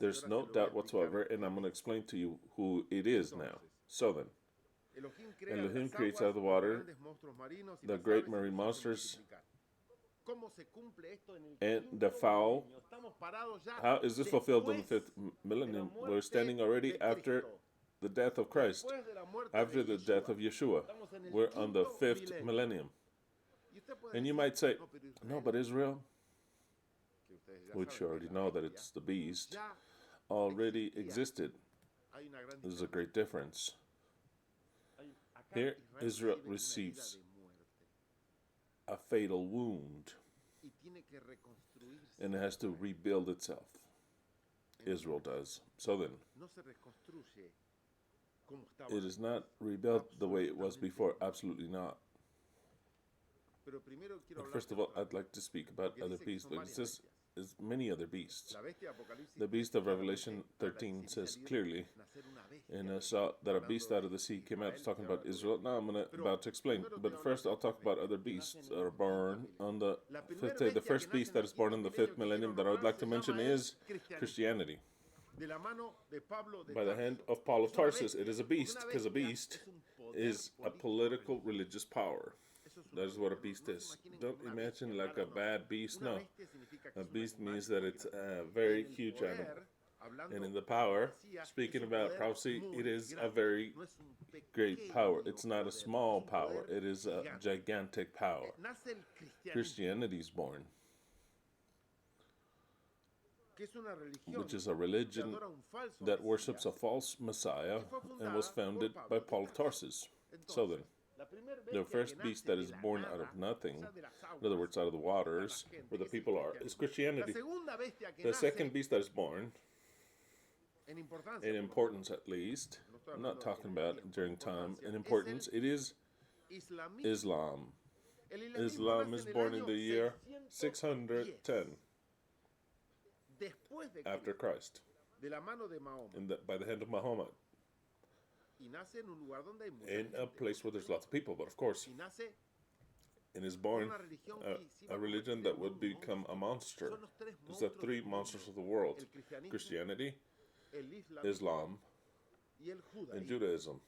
There's no doubt whatsoever, and I'm going to explain to you who it is now. So then, Elohim creates out of the water the great marine monsters and the fowl. How is this fulfilled in the 5th millennium? We're standing already after the death of Christ, after the death of Yeshua. We're on the 5th millennium. And you might say, "No, but Israel," which you already know that it's the beast, already existed. There's a great difference. Here, Israel receives a fatal wound, and it has to rebuild itself. Israel does. So then, it is not rebuilt the way it was before. Absolutely not. But first of all, I'd like to speak about other beasts. But this is many other beasts. The beast of Revelation 13 says clearly, "And I saw that a beast out of the sea came out." It's talking about Israel. Now I'm about to explain. But first I'll talk about other beasts that are born on the 5th day. The first beast that is born in the 5th millennium that I would like to mention is Christianity. By the hand of Paul of Tarsus, it is a beast, because a beast is a political religious power. That is what a beast is. Don't imagine like a bad beast. No. A beast means that it's a very huge animal. And in the power, speaking about prophecy, it is a very great power. It's not a small power, it is a gigantic power. Christianity is born, which is a religion that worships a false Messiah and was founded by Paul of Tarsus. So then, the first beast that is born out of nothing, in other words, out of the waters, where the people are, is Christianity. The second beast that is born, in importance at least, I'm not talking about during time, in importance, it is Islam. Islam is born in the year 610 after Christ, by the hand of Muhammad, in a place where there's lots of people, but of course, and is born a religion that would become a monster. It's the three monsters of the world: Christianity, Islam, and Judaism.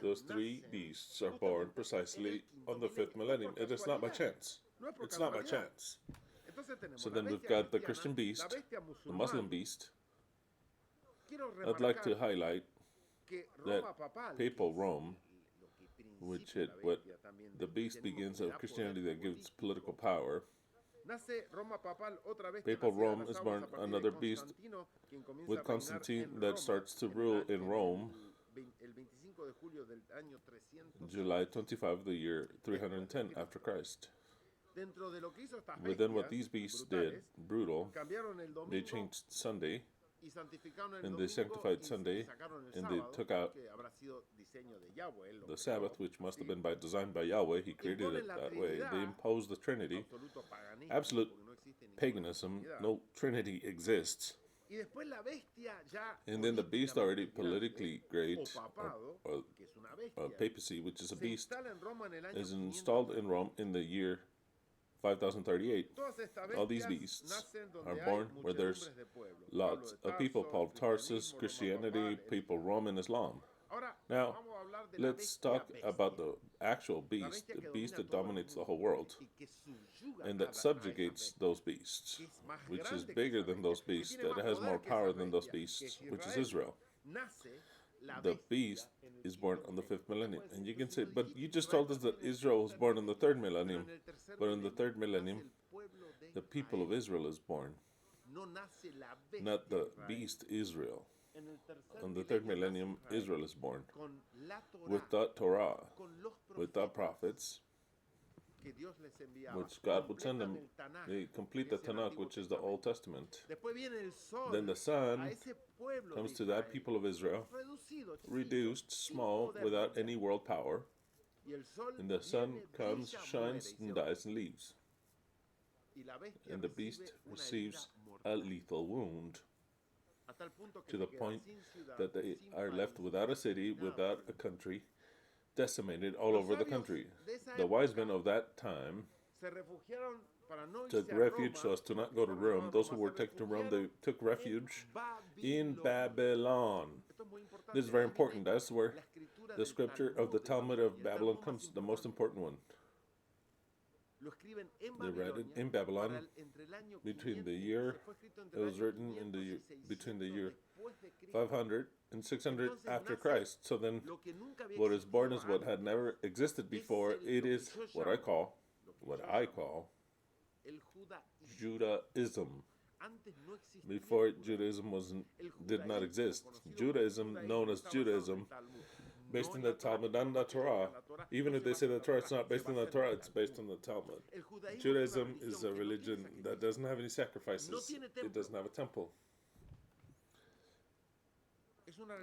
Those three beasts are born precisely on the 5th millennium. It is not by chance. It's not by chance. So then we've got the Christian beast, the Muslim beast. I'd like to highlight that papal Rome, which what the beast begins of Christianity that gives political power. Papal Rome is born another beast with Constantine that starts to rule in Rome July 25 of the year 310 after Christ. Within what these beasts did, brutal, they changed Sunday, and they sanctified Sunday, and they took out the Sabbath, which must have been designed by Yahweh. He created it that way. They imposed the Trinity. Absolute paganism. No Trinity exists. And then the beast, already politically great, or papacy, which is a beast, is installed in Rome in the year 5038. All these beasts are born where there's lots of people. Paul of Tarsus, Christianity, people, Rome, and Islam. Now, let's talk about the actual beast, the beast that dominates the whole world, and that subjugates those beasts, which is bigger than those beasts, that has more power than those beasts, which is Israel. The beast is born on the 5th millennium. And you can say, but you just told us that Israel was born in the 3rd millennium. But in the 3rd millennium, the people of Israel is born, not the beast Israel. On the 3rd millennium, Israel is born with the Torah, with the prophets, which God would send them. They complete the Tanakh, which is the Old Testament. Then the sun comes to that people of Israel, reduced, small, without any world power. And the sun comes, shines, and dies, and leaves. And the beast receives a lethal wound, to the point that they are left without a city, without a country, decimated all over the country. The wise men of that time took refuge so as to not go to Rome. Those who were taken to Rome, they took refuge in Babylon. This is very important. That's where the scripture of the Talmud of Babylon comes, the most important one. They read it in Babylon between the year, it was written in the between the year 500 and 600 after Christ. So then what is born is what had never existed before. It is what I call Judaism. Before Judaism did not exist. Judaism, known as Judaism, based in the Talmud and the Torah. Even if they say the Torah is not based on the Torah, it's based on the Talmud. Judaism is a religion that doesn't have any sacrifices. It doesn't have a temple.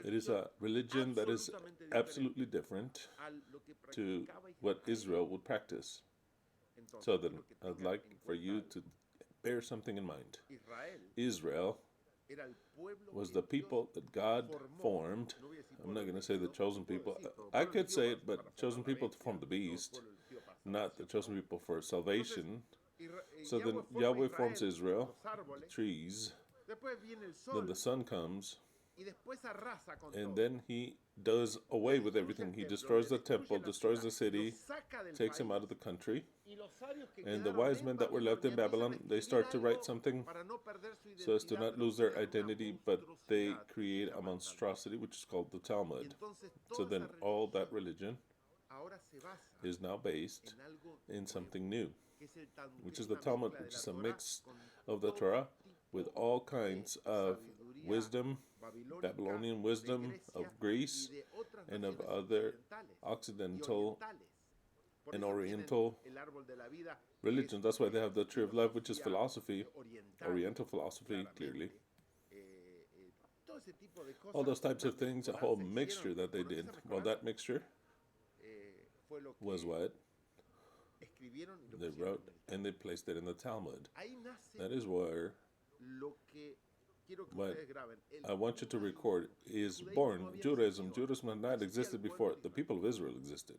It is a religion that is absolutely different to what Israel would practice. So then, I'd like for you to bear something in mind. Israel was the people that God formed. I'm not going to say the chosen people. I could say it, but chosen people to form the beast, not the chosen people for salvation. So then Yahweh forms Israel, the trees. Then the sun comes, And then he does away with everything. He destroys the temple, destroys the city, takes him out of the country. And the wise men that were left in Babylon, they start to write something so as to not lose their identity, but they create a monstrosity which is called the Talmud. So then all that religion is now based in something new, which is the Talmud, which is a mix of the Torah with all kinds of wisdom, Babylonian wisdom, of Greece, and of other Occidental and Oriental religions. That's why they have the tree of life, which is philosophy, Oriental philosophy, clearly. All those types of things, a whole mixture that they did. Well, that mixture was what they wrote, and they placed it in the Talmud. That is where what I want you to record is born. Judaism. Judaism had not existed before. The people of Israel existed.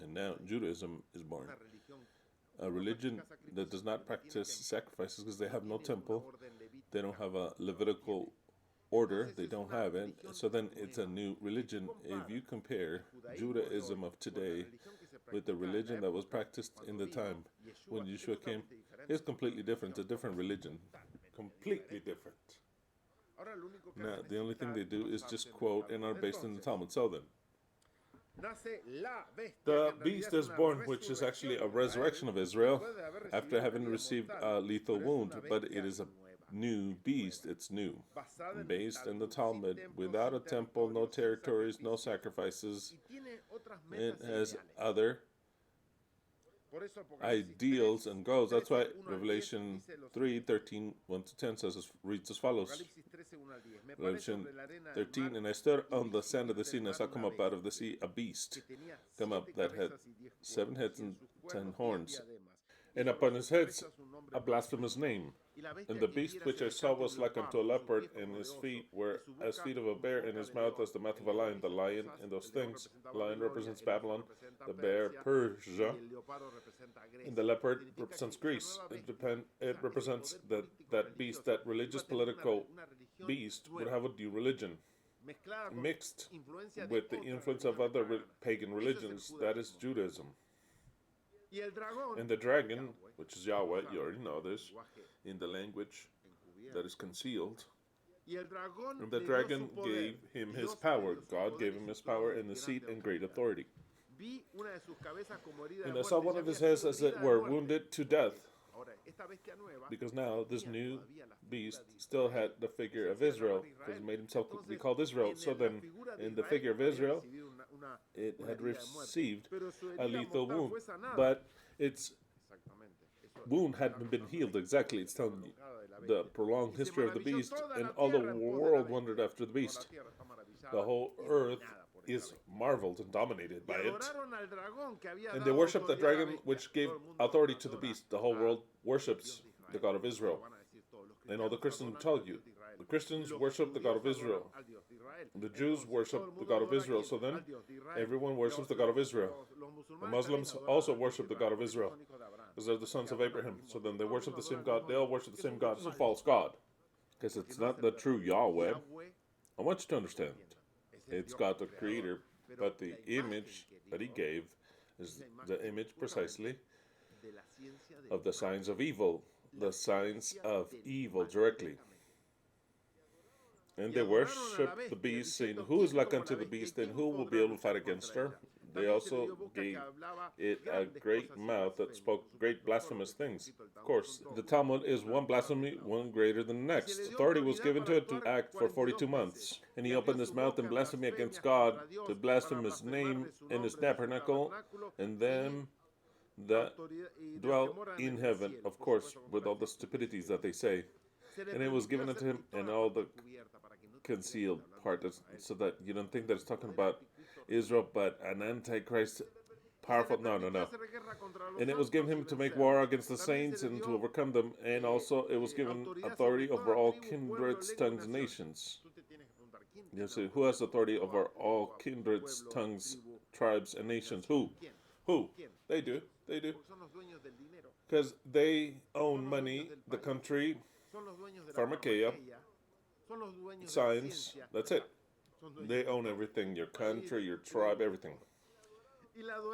And now Judaism is born. A religion that does not practice sacrifices because they have no temple. They don't have a Levitical order. They don't have it. So then it's a new religion. If you compare Judaism of today with the religion that was practiced in the time when Yeshua came, it's completely different. It's a different religion. Completely different. Now, the only thing they do is just quote and are based in the Talmud. So then, the beast is born, which is actually a resurrection of Israel after having received a lethal wound, but it is a new beast. It's new, based in the Talmud, without a temple, no territories, no sacrifices. It has other ideals and goals. That's why Revelation 3:13, 1-10 reads as follows. Revelation 13, and I stood on the sand of the sea, and I saw come up out of the sea a beast, come up that had 7 heads and 10 horns, and upon his heads a blasphemous name. And the beast which I saw was like unto a leopard, and his feet were as feet of a bear, and his mouth as the mouth of a lion. The lion and those things. The lion represents Babylon, the bear Persia, and the leopard represents Greece. It represents that beast, that religious political beast would have a new religion, mixed with the influence of other pagan religions. That is Judaism. And the dragon, which is Yahweh, you already know this, in the language that is concealed. And the dragon gave him his power. God gave him his power and the seat and great authority. And I saw one of his heads as it were wounded to death. Because now this new beast still had the figure of Israel, because it made himself be called Israel. So then, in the figure of Israel, it had received a lethal wound, but its wound hadn't been healed exactly. It's telling you the prolonged history of the beast, and all the world wondered after the beast. The whole earth is marveled and dominated by it. And they worship the dragon, which gave authority to the beast. The whole world worships the God of Israel. And all the Christians will tell you, the Christians worship the God of Israel. The Jews worship the God of Israel. So then, everyone worships the God of Israel. The Muslims also worship the God of Israel, because they're the sons of Abraham. So then they worship the same God. They all worship the same God. It's a false God, because it's not the true Yahweh. I want you to understand. It's God the Creator, but the image that He gave is the image precisely of the signs of evil. The signs of evil directly. And they worship the beast, saying, who is like unto the beast, and who will be able to fight against her? They also gave it a great mouth that spoke great blasphemous things. Of course, the Talmud is one blasphemy, one greater than the next. Authority was given to it to act for 42 months. And he opened his mouth in blasphemy against God, to blaspheme his name and his tabernacle, and them that dwell in heaven, of course, with all the stupidities that they say. And it was given unto him, and all the concealed part, so that you don't think that it's talking about Israel, but an antichrist, powerful. No. And it was given him to make war against the saints and to overcome them. And also it was given authority over all kindreds, tongues, and nations. You see, who has authority over all kindreds, tongues, tribes, and nations? Who? They do. Because they own money, the country, pharmakeia. signs, that's it. They own everything, your country, your tribe, everything.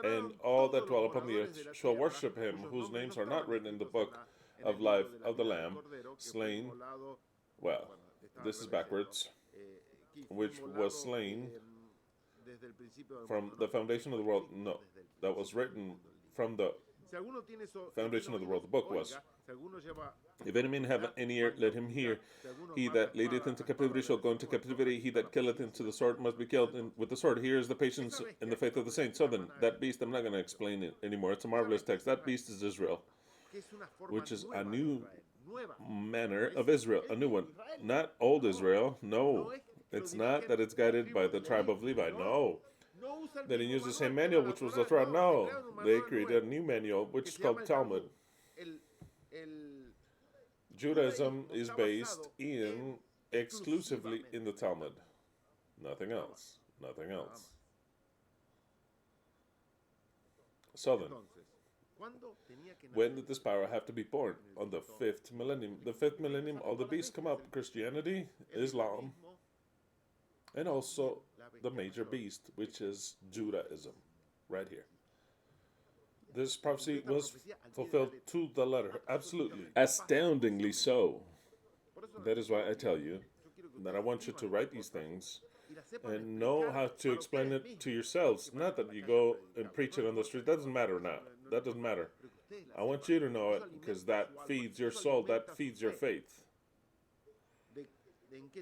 And all that dwell upon the earth shall worship him, whose names are not written in the book of life of the Lamb, slain, well, this is backwards, which was slain from the foundation of the world. No, that was written from the foundation of the world. The book was. If any man have any ear, let him hear. He that leadeth into captivity shall go into captivity. He that killeth into the sword must be killed with the sword. Here is the patience and the faith of the saints. So then, that beast, I'm not going to explain it anymore. It's a marvelous text. That beast is Israel, which is a new manner of Israel, a new one. Not old Israel. No, it's not that it's guided by the tribe of Levi. No. They didn't use the same manual, which was the Torah. No, they created a new manual, which is called Talmud. Judaism is based exclusively in the Talmud. Nothing else. Nothing else. So then, when did this power have to be born? On the 5th millennium. The 5th millennium, all the beasts come up. Christianity, Islam, and also the major beast, which is Judaism, right here. This prophecy was fulfilled to the letter, absolutely, astoundingly so. That is why I tell you that I want you to write these things and know how to explain it to yourselves. Not that you go and preach it on the street. That doesn't matter now. That doesn't matter. I want you to know it because that feeds your soul. That feeds your faith.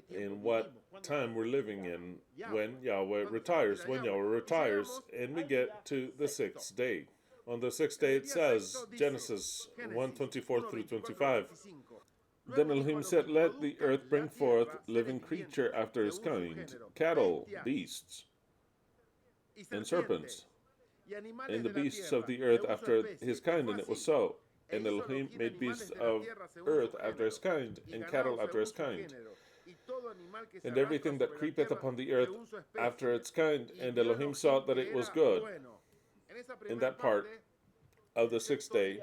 In what time we're living in when Yahweh retires. When Yahweh retires and we get to the 6th day. On the 6th day it says, Genesis 1:24 through 25. Then Elohim said, let the earth bring forth living creature after his kind, cattle, beasts, and serpents, and the beasts of the earth after his kind, and it was so. And Elohim made beasts of earth after his kind, and cattle after his kind, and everything that creepeth upon the earth after its kind. And Elohim saw that it was good. In that part of the 6th day,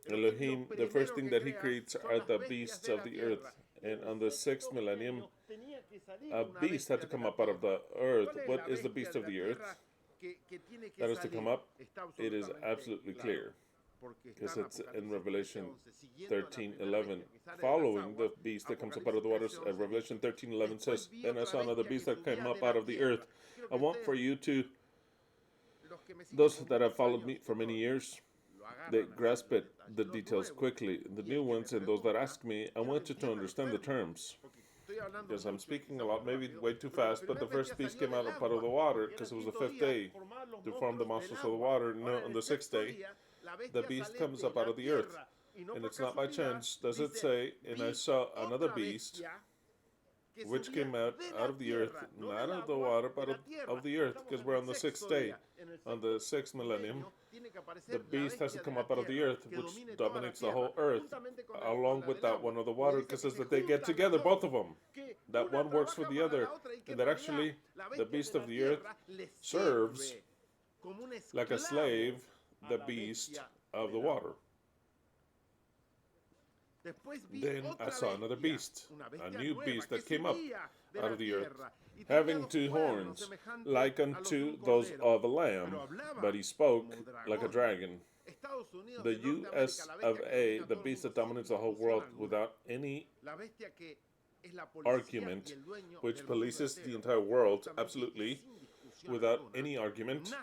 Elohim, the first thing that he creates are the beasts of the earth. And on the 6th millennium, a beast had to come up out of the earth. What is the beast of the earth that is to come up? It is absolutely clear, because it's in Revelation 13:11. Following the beast that comes up out of the waters, Revelation 13:11 says, and I saw another beast that came up out of the earth. I want for you to, those that have followed me for many years, they grasp it, the details quickly. The new ones and those that ask me, I want you to understand the terms. Because I'm speaking a lot, maybe way too fast, but the first beast came out of the water because it was the 5th day to form the monsters of the water. No, on the 6th day, the beast comes up out of the earth. And it's not by chance, does it say, and I saw another beast which came out of the earth, not out of the water, but of the earth, because we're on the 6th day, on the 6th millennium. The beast has to come up out of the earth, which dominates the whole earth, along with that one of the water, because it says that they get together, both of them. That one works for the other, and that actually the beast of the earth serves like a slave the beast of the water. Then I saw another beast, a new beast that came up out of the earth, having 2 horns, like unto those of a lamb, but he spoke like a dragon. The US of A, the beast that dominates the whole world without any argument, which polices the entire world, absolutely, without any argument,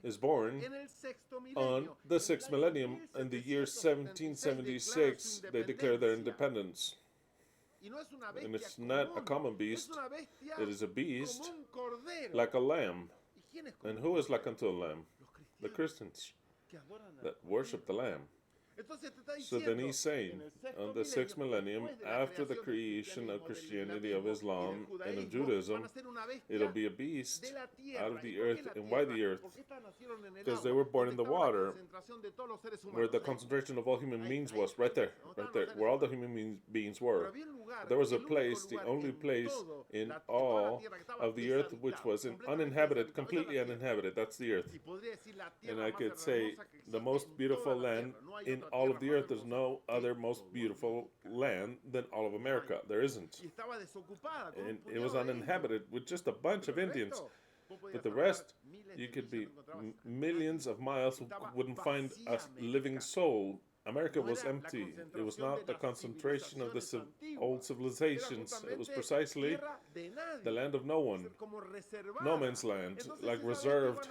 is born on the 6th millennium. In the year 1776, they declare their independence. And it's not a common beast, it is a beast like a lamb. And who is like unto a lamb? The Christians that worship the lamb. So then he's saying, on the 6th millennium, after the creation of Christianity, of Islam, and of Judaism, it'll be a beast out of the earth. And why the earth? Because they were born in the water, where the concentration of all human beings was, right there, where all the human beings were. There was a place, the only place in all of the earth which was uninhabited, completely uninhabited. That's the earth. And I could say the most beautiful land in all of the earth. There's no other most beautiful land than all of America. There isn't. And it was uninhabited with just a bunch of Indians. But the rest, you could be millions of miles, wouldn't find a living soul. America was empty. It was not the concentration of the old civilizations. It was precisely the land of no one, no man's land, like reserved,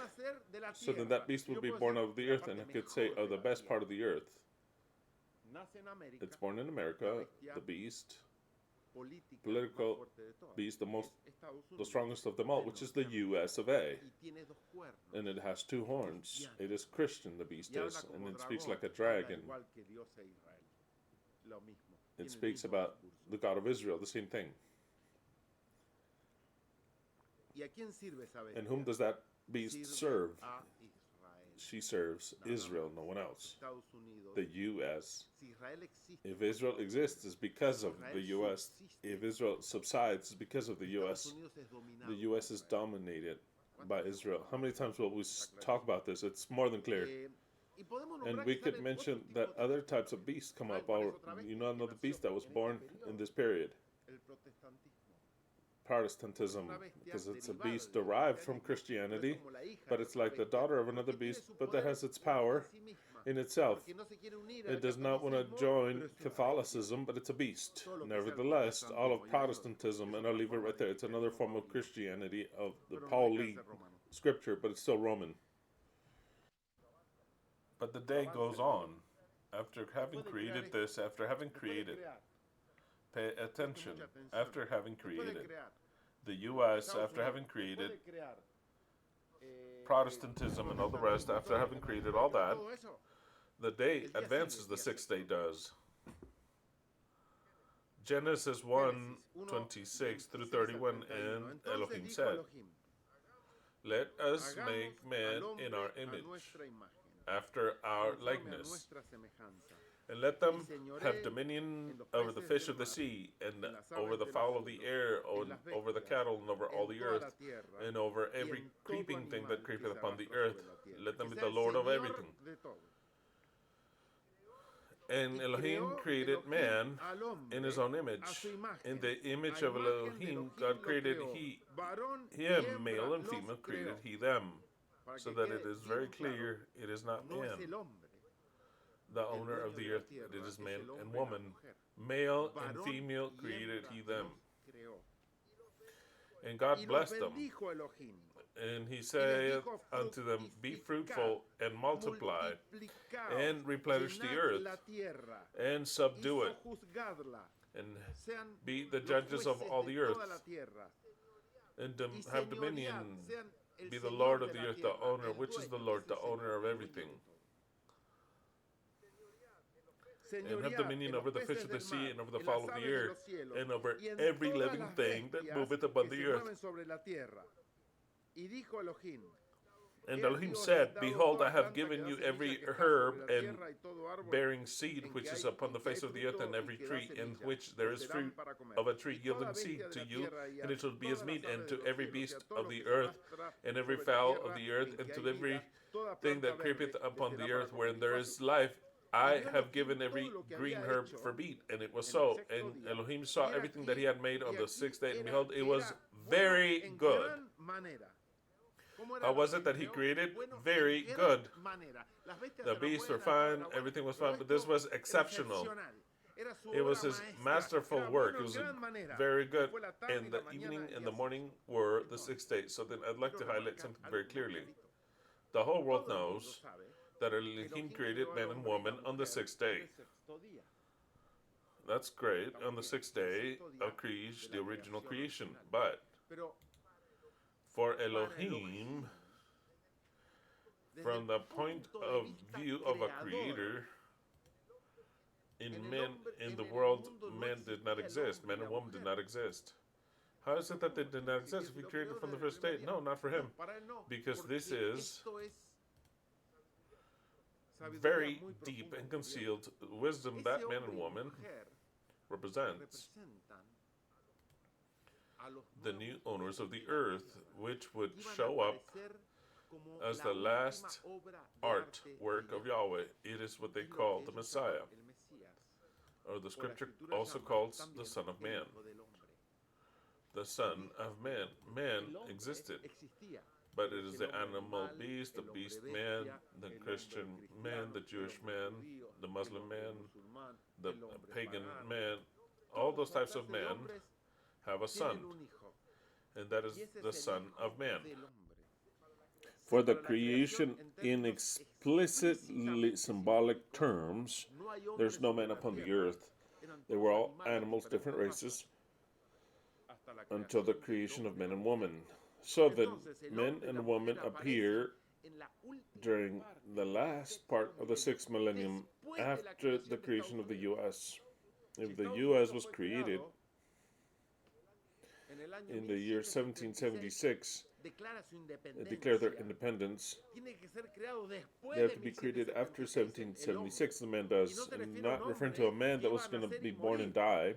so that that beast would be born out of the earth, and I could say, the best part of the earth. It's born in America, the beast, political beast, the strongest of them all, which is the US of A. And it has two horns. It is Christian, the beast is, and it speaks like a dragon. It speaks about the God of Israel, the same thing. And whom does that beast serve? She serves Israel, no one else. The U.S. If Israel exists, it's because of the U.S. If Israel subsides, it's because of the U.S. The U.S. is dominated by Israel. How many times will we talk about this? It's more than clear. And we could mention that other types of beasts come up. Another beast that was born in this period. Protestantism, because it's a beast derived from Christianity, but it's like the daughter of another beast, but that has its power in itself. It does not want to join Catholicism, but it's a beast. Nevertheless, all of Protestantism, and I'll leave it right there, it's another form of Christianity, of the Pauline scripture, but it's still Roman. But the day goes on. After having created this, after having created, pay attention, after having created the U.S., after having created Protestantism and all the rest, after having created all that, the day advances, the sixth day does. Genesis 1:26 through 31, and Elohim said, "Let us make man in our image, after our likeness, and let them have dominion over the fish of the sea, and over the fowl of the air, and over the cattle, and over all the earth, and over every creeping thing that creepeth upon the earth. Let them be the Lord of everything." And Elohim created man in his own image. In the image of Elohim, God created him, male and female created he them. So that it is very clear, it is not man, the owner of the earth, but it is man and woman. Male and female created he them. And God blessed them. And he said unto them, "Be fruitful and multiply, and replenish the earth, and subdue it, and be the judges of all the earth, and have dominion, be the Lord of the earth, the owner." Which is the Lord, the owner of everything. "And have dominion over the fish of the sea, and over the fowl of the air, and over every living thing that moveth upon the earth." And Elohim said, "Behold, I have given you every herb and bearing seed which is upon the face of the earth, and every tree in which there is fruit of a tree yielding seed to you, and it shall be as meat, and to every beast of the earth, and every fowl of the earth, and to every thing that creepeth upon the earth, wherein there is life, I have given every green herb for meat." And it was so. And Elohim saw everything that he had made on the sixth day, and behold, it was very good. How was it that he created? Very good. The beasts were fine, everything was fine, but this was exceptional. It was his masterful work. It was very good. And the evening and the morning were the sixth day. So then I'd like to highlight something very clearly. The whole world knows that Elohim created man and woman on the sixth day. That's great, on the sixth day of creation, the original creation. But for Elohim, from the point of view of a creator, in the world, men did not exist. Man and woman did not exist. How is it that they did not exist if he created from the first day? No, not for him. Because this is very deep and concealed wisdom that man and woman represents the new owners of the earth, which would show up as the last art work of Yahweh. It is what they call the Messiah, or the scripture also calls the Son of Man. The Son of Man. Man existed, but it is the animal beast, the beast man, the Christian man, the Jewish man, the Muslim man, the pagan man. All those types of men have a son, and that is the Son of Man. For the creation, in explicitly symbolic terms, there's no man upon the earth. They were all animals, different races, until the creation of man and woman. So then, men and women appear during the last part of the 6th millennium after the creation of the U.S. If the U.S. was created in the year 1776, they declare their independence. They have to be created after 1776, the man does. And not referring to a man that was going to be born and die,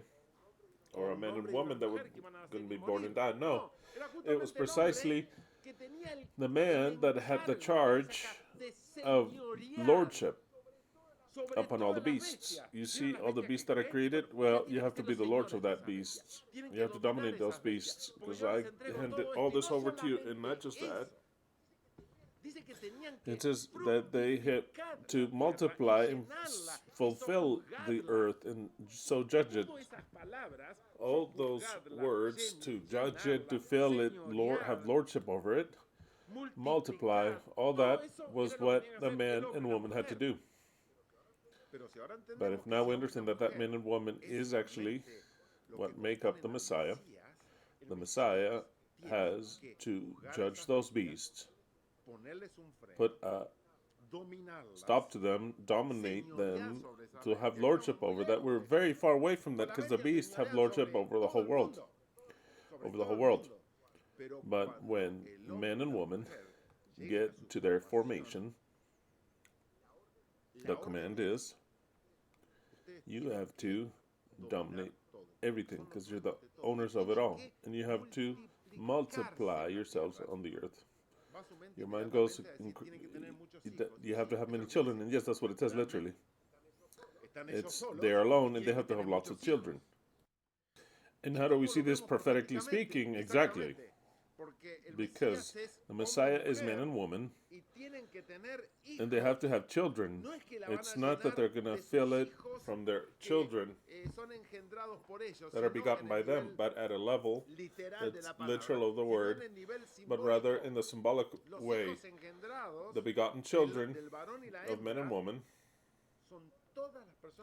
or a man and woman that were going to be born and die. No, it was precisely the man that had the charge of lordship upon all the beasts. You see all the beasts that I created? Well, you have to be the lords of that beast. You have to dominate those beasts, because I handed all this over to you. And not just that, it says that they had to multiply and fulfill the earth and so judge it. All those words, to judge it, to fill it, have lordship over it, multiply, all that was what the man and woman had to do. But if now we understand that that man and woman is actually what make up the Messiah has to judge those beasts, put a stop to them, dominate them, to have lordship over that. We're very far away from that, because the beasts have lordship over the whole world. But when man and woman get to their formation, the command is, you have to dominate everything, because you're the owners of it all. And you have to multiply yourselves on the earth. Your mind goes, you have to have many children. And yes, that's what it says literally. They're alone and they have to have lots of children. And how do we see this prophetically speaking? Exactly. Because the Messiah is man and woman, and they have to have children. It's not that they're going to fill it from their children that are begotten by them, but at a level that's literal of the word, but rather in the symbolic way. The begotten children of men and woman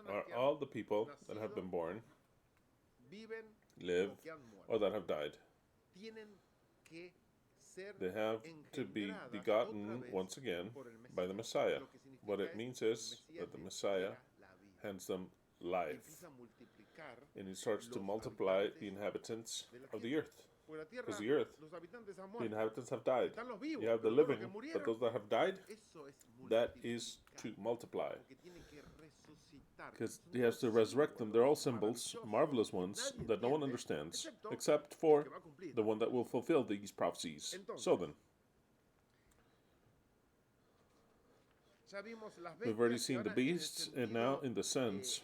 are all the people that have been born, live, or that have died. They have to be begotten once again by the Messiah. What it means is that the Messiah hands them life, and he starts to multiply the inhabitants of the earth. Because the earth, the inhabitants have died. You have the living, but those that have died, that is to multiply. Because he has to resurrect them. They're all symbols, marvelous ones, that no one understands, except for the one that will fulfill these prophecies. So then, we've already seen the beasts, and now in the sense,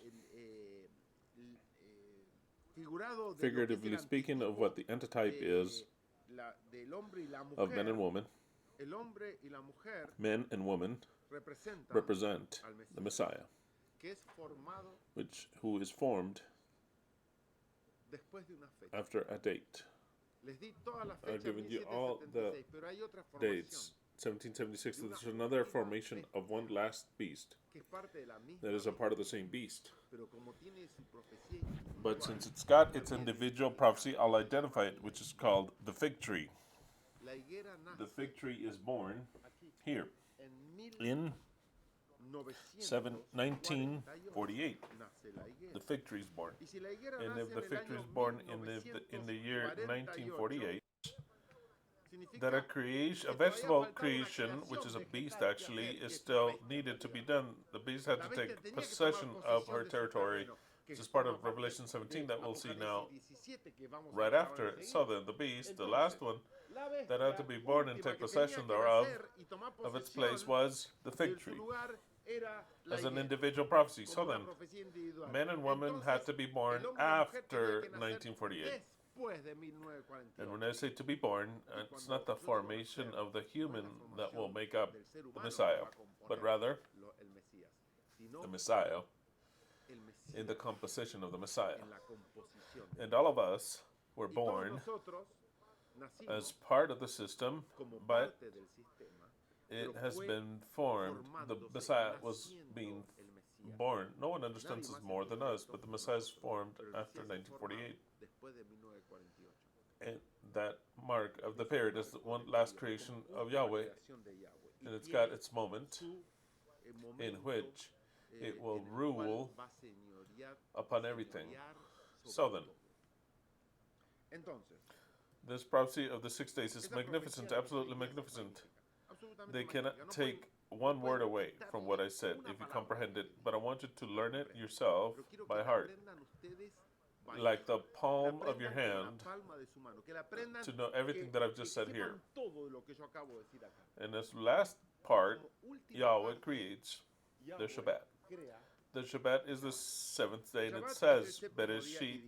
figuratively speaking, of what the antitype is of men and women. Men and women represent the Messiah, who is formed after a date. I've given you all the dates. 1776, there's another formation of one last beast that is a part of the same beast. But since it's got its individual prophecy, I'll identify it, which is called the fig tree. The fig tree is born here in 1948. The fig tree is born. And if the fig tree is born in the year 1948, that a vegetable creation, which is a beast actually, is still needed to be done. The beast had to take possession of her territory, which is part of Revelation 17 that we'll see now right after. So then the beast, the last one, that had to be born and take possession thereof of its place was the fig tree, as an individual prophecy. So then, men and women had to be born after 1948. And when I say to be born, it's not the formation of the human that will make up the Messiah, but rather the Messiah in the composition of the Messiah. And all of us were born as part of the system, but it has been formed. The Messiah was being born. No one understands this more than us, but the Messiah is formed after 1948. And that mark of the period is the one last creation of Yahweh, and it's got its moment in which it will rule upon everything. So then, this prophecy of the 6 days is magnificent, absolutely magnificent. They cannot take one word away from what I said if you comprehend it, but I want you to learn it yourself by heart, like the palm of your hand, to know everything that I've just said here. And this last part, Yahweh creates the Shabbat. The Shabbat is the 7th day, and it says, Bereshit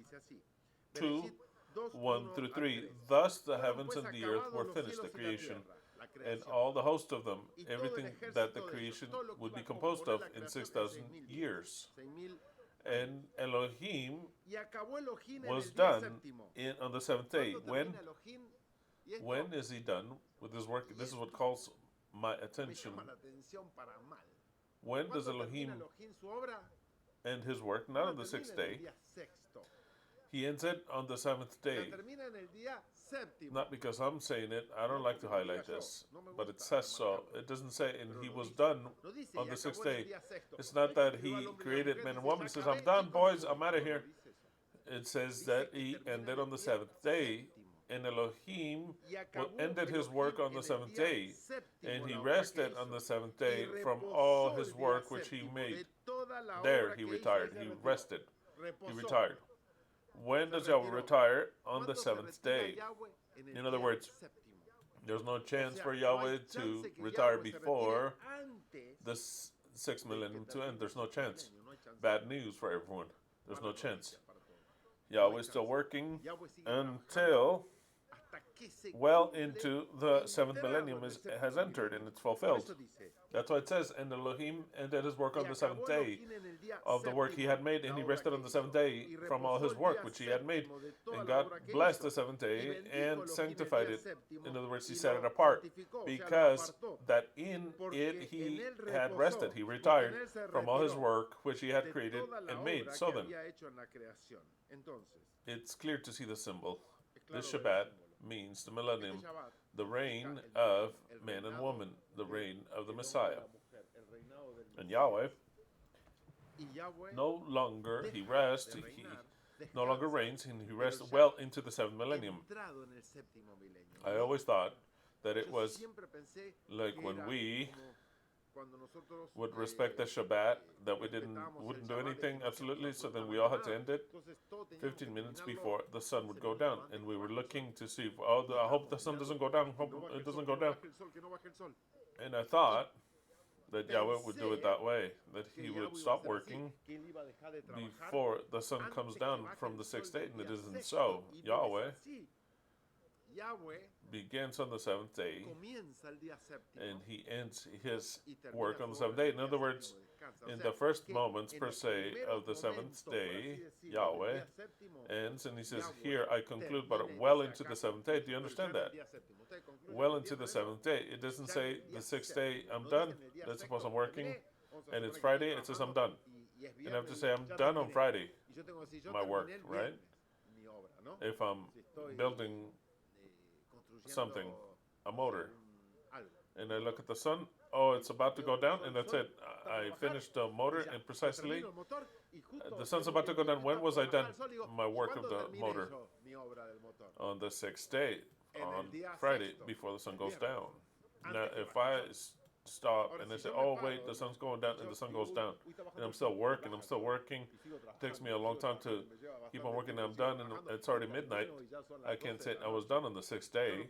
2, 1 through 3. Thus the heavens and the earth were finished, the creation, and all the host of them, everything that the creation would be composed of in 6,000 years. And Elohim was done on the 7th day. When is he done with his work? This is what calls my attention. When does Elohim end his work? Not on the 6th day. He ends it on the 7th day. Not because I'm saying it, I don't like to highlight this, but it says so. It doesn't say, and he was done on the 6th day. It's not that he created men and women. It says, I'm done, boys, I'm out of here. It says that he ended on the 7th day, and Elohim ended his work on the 7th day, and he rested on the 7th day from all his work which he made. There he retired. He rested. He retired. When does Yahweh retire? On the 7th day. In other words, there's no chance for Yahweh to retire before the 6th millennium to end. There's no chance. Bad news for everyone. There's no chance. Yahweh is still working until well into the 7th millennium has entered and it's fulfilled. That's why it says, and Elohim ended his work on the 7th day of the work he had made, and he rested on the 7th day from all his work which he had made. And God blessed the 7th day and sanctified it. In other words, he set it apart, because that in it he had rested. He retired from all his work which he had created and made. So then, it's clear to see the symbol. This Shabbat means the millennium, the reign of man and woman, the reign of the Messiah. And Yahweh no longer he rests, he no longer reigns, and he rests well into the 7th millennium. I always thought that it was like when we would respect the Shabbat, that we wouldn't do anything, absolutely, so then we all had to end it 15 minutes before the sun would go down, and we were looking to see, I hope the sun doesn't go down, hope it doesn't go down. And I thought that Yahweh would do it that way, that he would stop working before the sun comes down from the 6th day, and it isn't so. Yahweh begins on the 7th day, and he ends his work on the 7th day. In other words, in the first moments, per se, of the 7th day, Yahweh ends, and he says, here I conclude, but well into the 7th day. Do you understand that? Well into the 7th day. It doesn't say the 6th day, I'm done. Let's suppose I'm working, and it's Friday, it says I'm done. And I have to say, I'm done on Friday, my work, right? If I'm building something, a motor, and I look at the sun, oh, it's about to go down, and that's it. I finished the motor, and precisely the sun's about to go down. When was I done my work of the motor? On the 6th day, on Friday, before the sun goes down. Now, if I stop, and I say, oh wait, the sun's going down, and the sun goes down, and I'm still working. It takes me a long time to keep on working. I'm done, and it's already midnight. I can't say I was done on the sixth day.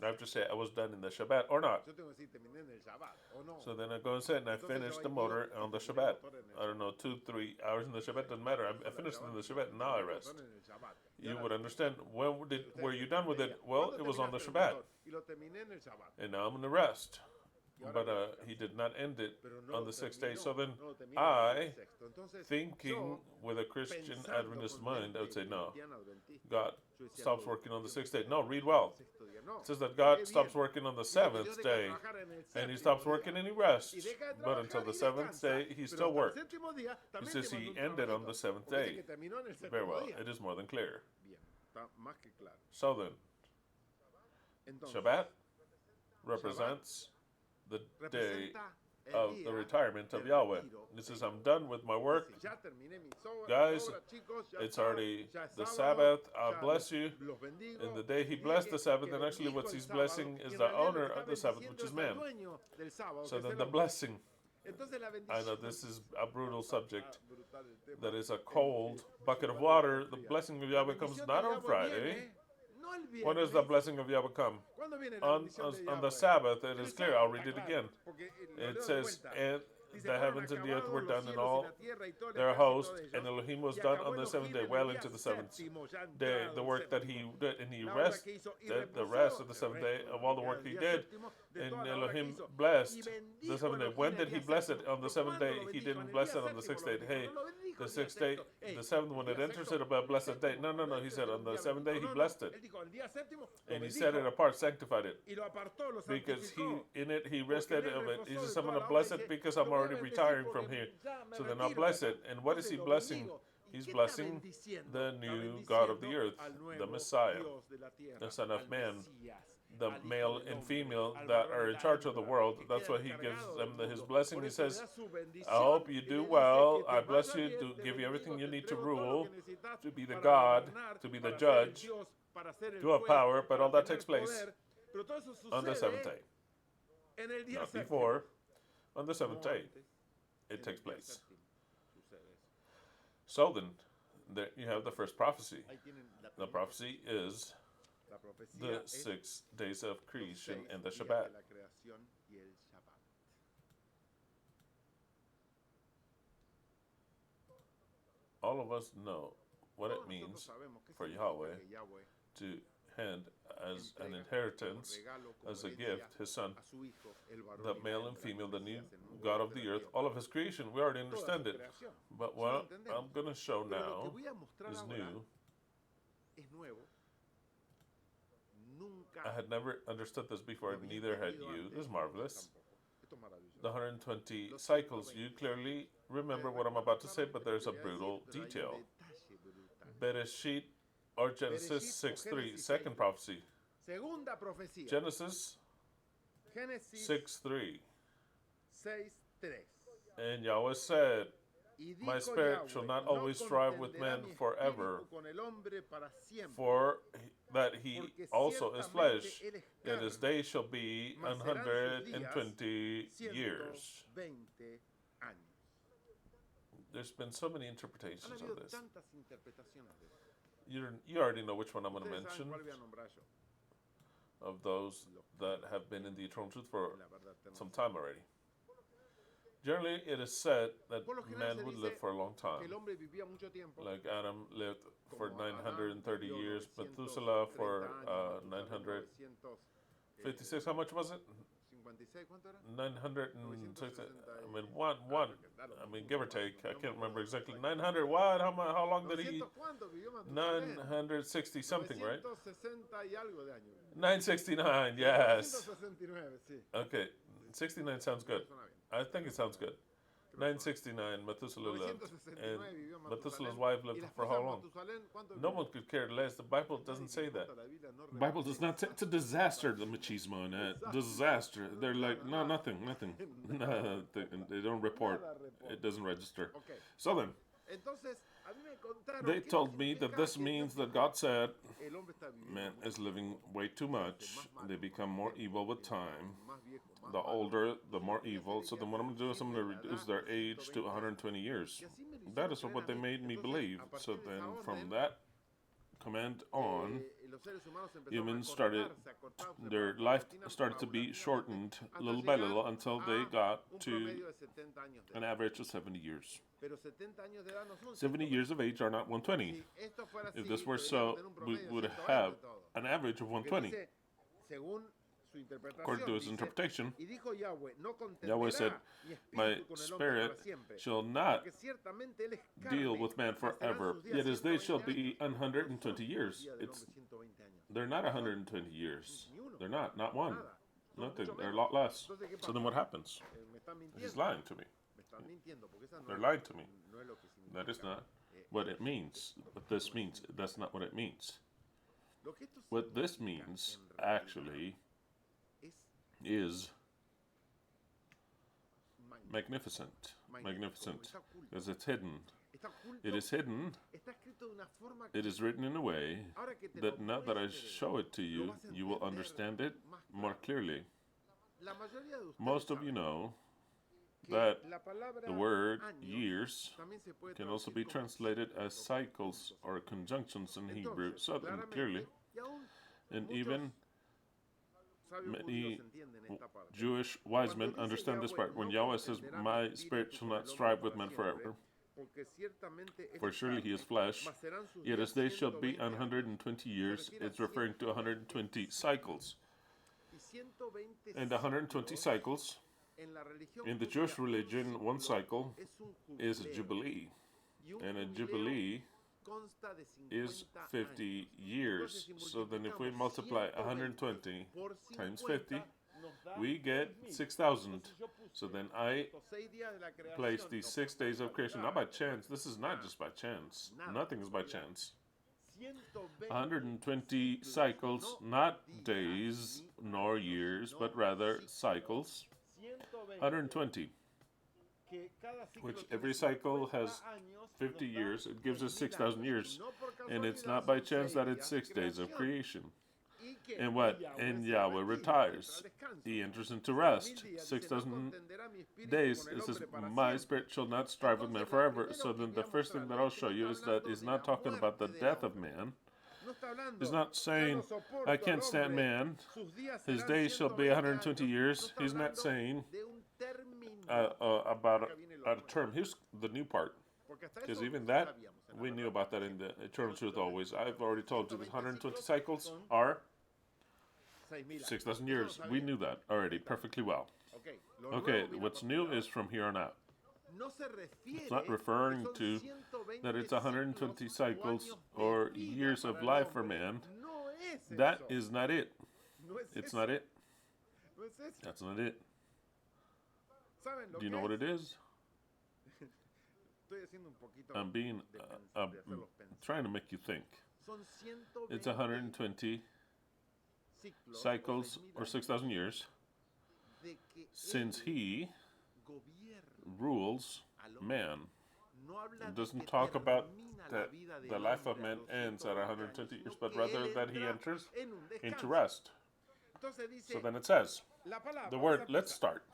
I have to say I was done in the Shabbat or not. So then I go and say, and I finish the motor on the Shabbat. I don't know, 2-3 hours in the Shabbat, doesn't matter. I finished in the Shabbat, and now I rest. You would understand. When were you done with it? Well, it was on the Shabbat, and now I'm in the rest. But he did not end it on the sixth day. So then I, thinking with a Christian Adventist mind, I would say, no, God stops working on the sixth day. No, read well. It says that God stops working on the seventh day, and he stops working and he rests. But until the seventh day, he still worked. He says he ended on the seventh day. Very well. It is more than clear. So then, Shabbat represents the day of the retirement of Yahweh. He says, I'm done with my work. Guys, it's already the Sabbath. I bless you. And the day he blessed the Sabbath, and actually what he's blessing is the owner of the Sabbath, which is man. So then the blessing. I know this is a brutal subject. That is a cold bucket of water. The blessing of Yahweh comes not on Friday. When does the blessing of Yahweh come? On the Sabbath. It is clear. I'll read it again. It says, and the heavens and the earth were done, and all their host, and Elohim was done on the seventh day, well into the seventh day, the work that he did, and he rested the rest of the seventh day of all the work he did, and Elohim blessed the seventh day. When did he bless it? On the seventh day. He didn't bless it on the sixth day. Hey, the sixth day, the seventh one, it enters it about blessed day. No. He said on the seventh day he blessed it. And he set it apart, sanctified it. Because he rested of it. He says, I'm going to bless it because I'm already retiring from here. So then I'll bless it. And what is he blessing? He's blessing the new God of the earth, the Messiah, the Son of Man, the male and female that are in charge of the world. That's why he gives them his blessing. He says, I hope you do well. I bless you to give you everything you need to rule, to be the God, to be the judge, to have power. But all that takes place on the seventh day. Not before. On the seventh day, it takes place. So then, there you have the first prophecy. The prophecy is the 6 days of creation and the Shabbat. All of us know what it means for Yahweh to hand as an inheritance, as a gift, his son, the male and female, the new God of the earth, all of his creation. We already understand it. But what I'm going to show now is new. I had never understood this before, neither had you. This is marvelous. The 120 cycles, you clearly remember what I'm about to say, but there's a brutal detail. Bereshit, or Genesis 6:3, second prophecy. Genesis 6:3. And Yahweh said, my spirit shall not always strive with men forever, for that he also is flesh, and his days shall be 120 years. There's been so many interpretations of this. You already know which one I'm going to mention, of those that have been in the eternal truth for some time already. Generally, it is said that man would live for a long time. Like Adam lived for 930 years, Methuselah for 956. How much was it? 906. I mean, one. I mean, give or take. I can't remember exactly. 900 what? How long did he? 960 something, right? 969. Yes. Okay. 69 sounds good. I think it sounds good. 969, Methuselah lived. And Methuselah's wife lived for how long? No one could care less. The Bible doesn't say that. The Bible does not say. It's a disaster, the machismo, and disaster. They're like, no, nothing. No, they don't report. It doesn't register. So then, They told me that this means that God said man is living way too much. They become more evil with time. The older, the more evil. So then what I'm going to do is I'm going to reduce their age to 120 years. That is what they made me believe. So then from that command on, humans their life started to be shortened little by little until they got to an average of 70 years. 70 years of age are not 120. If this were so, we would have an average of 120. According to his interpretation, Yahweh said, my spirit shall not deal with man forever, yet his days shall be 120 years. They're not 120 years. They're not one. Nothing. They're a lot less. So then what happens? He's lying to me. They're lying to me. That is not what it means. What this means, that's not what it means. What this means, actually, is magnificent. Magnificent. Because it's hidden. It is hidden. It is written in a way that now that I show it to you, you will understand it more clearly. Most of you know that the word years can also be translated as cycles or conjunctions in Hebrew, so clearly. And even many Jewish wise men understand this part. When Yahweh says, my spirit shall not strive with men forever, for surely he is flesh, yet his days shall be 120 years, it's referring to 120 cycles. And 120 cycles, in the Jewish religion, one cycle is a jubilee. And a jubilee is 50 years. So then if we multiply 120 times 50, we get 6,000. So then I place these 6 days of creation, not by chance. This is not just by chance. Nothing is by chance. 120 cycles, not days nor years, but rather cycles. 120, which every cycle has 50 years. It gives us 6,000 years. And it's not by chance that it's 6 days of creation. And what? And Yahweh retires. He enters into rest. 6,000 days. It says, my spirit shall not strive with man forever. So then the first thing that I'll show you is that he's not talking about the death of man. He's not saying, I can't stand man. His days shall be 120 years. He's not saying about a term. Here's the new part. Because even that, we knew about that in the eternal truth always. I've already told you that 120 cycles are 6,000 years. We knew that already perfectly well. Okay, what's new is from here on out. It's not referring to that it's 120 cycles or years of life for man. That is not it. It's not it. That's not it. Do you know what it is? I'm trying to make you think. It's 120 cycles or 6,000 years since he rules man. It doesn't talk about that the life of man ends at 120 years, but rather that he enters into rest. So then it says, the word, let's start.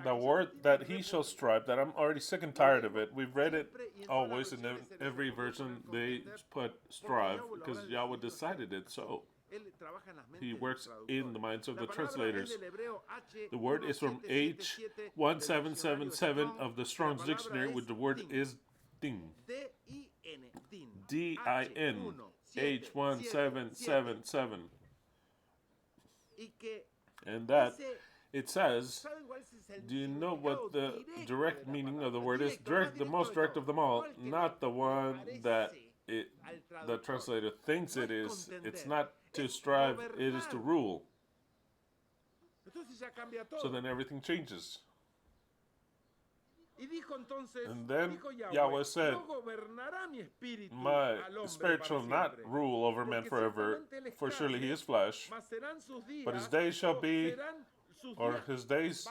The word that he shall strive, that I'm already sick and tired of it. We've read it always in every version they put strive because Yahweh decided it so. He works in the minds of the translators. The word is from H1777 of the Strong's Dictionary, with the word is din. D-I-N. H1777. And that, it says, do you know what the direct meaning of the word is? Direct, the most direct of them all, not the one that the translator thinks it is. It's not to strive, it is to rule. So then everything changes. And then Yahweh said, my spirit shall not rule over men forever, for surely he is flesh, but his days shall be, or his days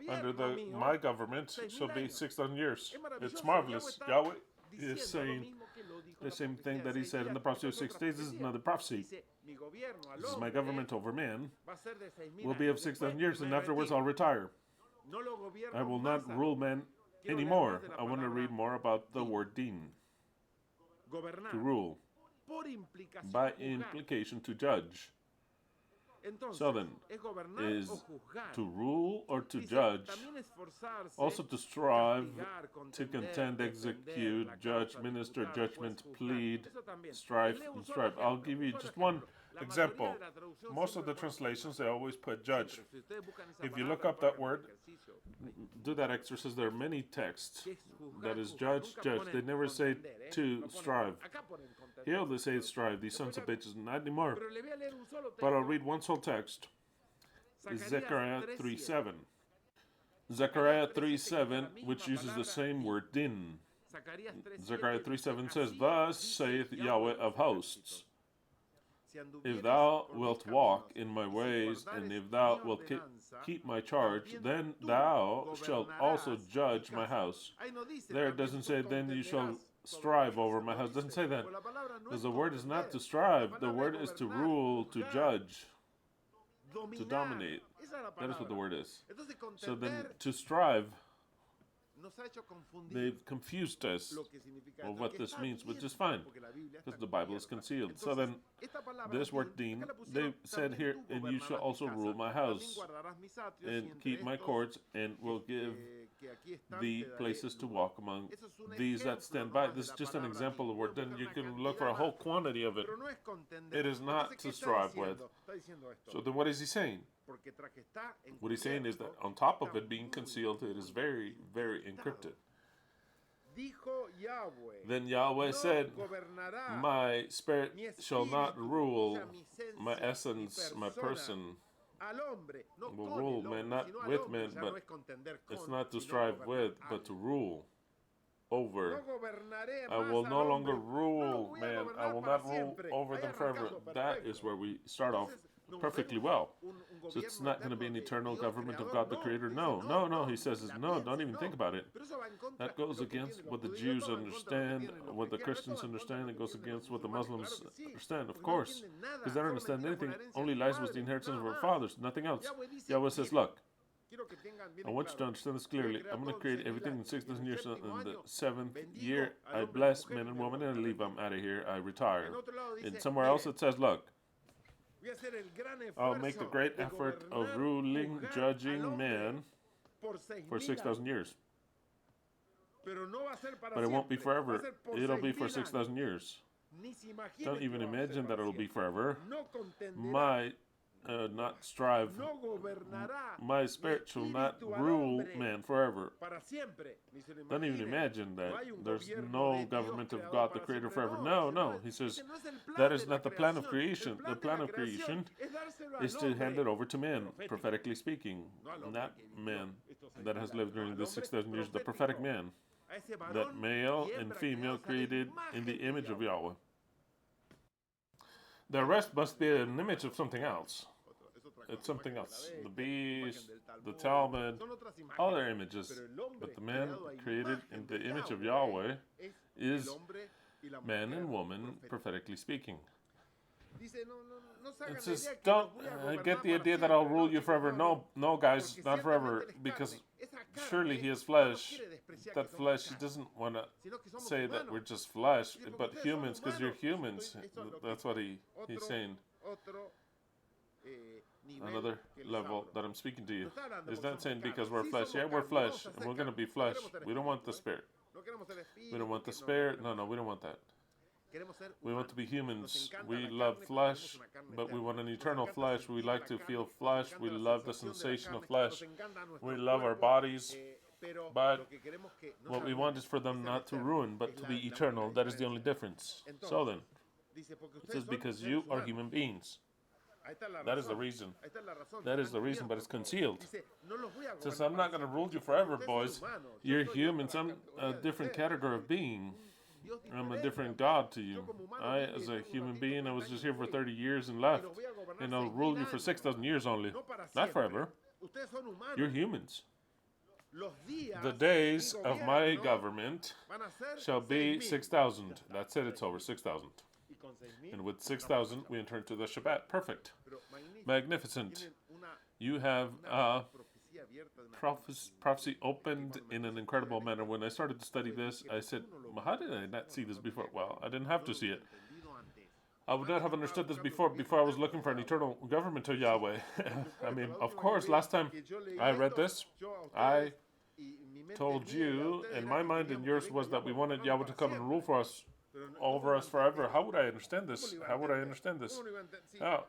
under my government shall be 6,000 years. It's marvelous. Yahweh is saying the same thing that he said in the prophecy of 6 days. This is another prophecy. This is my government over man will be of 6,000 years, and afterwards I'll retire. I will not rule man anymore. I want to read more about the word din. To rule. By implication, to judge. So then, is to rule or to judge, also to strive, to contend, execute, judge, minister, judgment, plead, strive, and strive. I'll give you just one example. Most of the translations, they always put judge. If you look up that word, do that exercise, there are many texts that is judge, judge. They never say to strive. Here they say strive, these sons of bitches, not anymore. But I'll read one sole text. It's Zechariah 3:7. Zechariah 3:7, which uses the same word din. Zechariah 3:7 says, "Thus saith Yahweh of hosts, if thou wilt walk in my ways, and if thou wilt keep my charge, then thou shalt also judge my house." There it doesn't say, then you shall strive over my house. It doesn't say that. Because the word is not to strive. The word is to rule, to judge, to dominate. That is what the word is. So then, to strive, they've confused us of what this means, which is fine, because the Bible is concealed. So then, this word din, they said here, and you shall also rule my house, and keep my courts, and will give the places to walk among these that stand by. This is just an example of word din. You can look for a whole quantity of it. It is not to strive with. So then what is he saying? What he's saying is that on top of it being concealed, it is very, very encrypted. Then Yahweh said, my spirit shall not rule, my essence, my person will rule man, not with men, but it's not to strive with, but to rule over. I will no longer rule man. I will not rule over them forever. That is where we start off perfectly well. So it's not going to be an eternal government of God the Creator. No, he says, no, don't even think about it. That goes against what the Jews understand, what the Christians understand. It goes against what the Muslims understand, of course. Because they don't understand anything. Only lies was the inheritance of our fathers, nothing else. Yahweh says, look, I want you to understand this clearly. I'm going to create everything in 6,000 years. In the 7th year, I bless men and women, and I leave them out of here. I retire. And somewhere else it says, look, I'll make the great effort of ruling, judging man for 6,000 years. But it won't be forever. It'll be for 6,000 years. Don't even imagine that it'll be forever. My not strive. My spirit shall not rule man forever. Don't even imagine that. There's no government of God the Creator forever. No. He says that is not the plan of creation. The plan of creation is to hand it over to man, prophetically speaking. Not man that has lived during the 6,000 years. The prophetic man. That male and female created in the image of Yahweh. The rest must be an image of something else. It's something else. The beast, the Talmud, other images. But the man created in the image of Yahweh is man and woman, prophetically speaking. It says, don't get the idea that I'll rule you forever. No, guys, not forever. Because surely he is flesh. That flesh, he doesn't want to say that we're just flesh, but humans, because you're humans. That's what he's saying. Another level that I'm speaking to you. Is not saying because we're flesh. Yeah, we're flesh, and we're going to be flesh. We don't want the spirit. We don't want the spirit. No, we don't want that. We want to be humans. We love flesh, but we want an eternal flesh. We like to feel flesh. We love the sensation of flesh. We love our bodies. But what we want is for them not to ruin, but to be eternal. That is the only difference. So then, it says because you are human beings. That is the reason. That is the reason, but it's concealed. It says, I'm not going to rule you forever, boys. You're humans. I'm a different category of being. I'm a different God to you. I, as a human being, I was just here for 30 years and left. And I'll rule you for 6,000 years only. Not forever. You're humans. The days of my government shall be 6,000. That's it, it's over 6,000. And with 6,000, we enter into the Shabbat. Perfect. Magnificent. You have prophecy opened in an incredible manner. When I started to study this, I said, well, how did I not see this before? Well, I didn't have to see it. I would not have understood this before I was looking for an eternal government of Yahweh. I mean, of course, last time I read this, I told you, and my mind and yours was that we wanted Yahweh to come and rule for us, over us forever. How would I understand this? How would I understand this? How?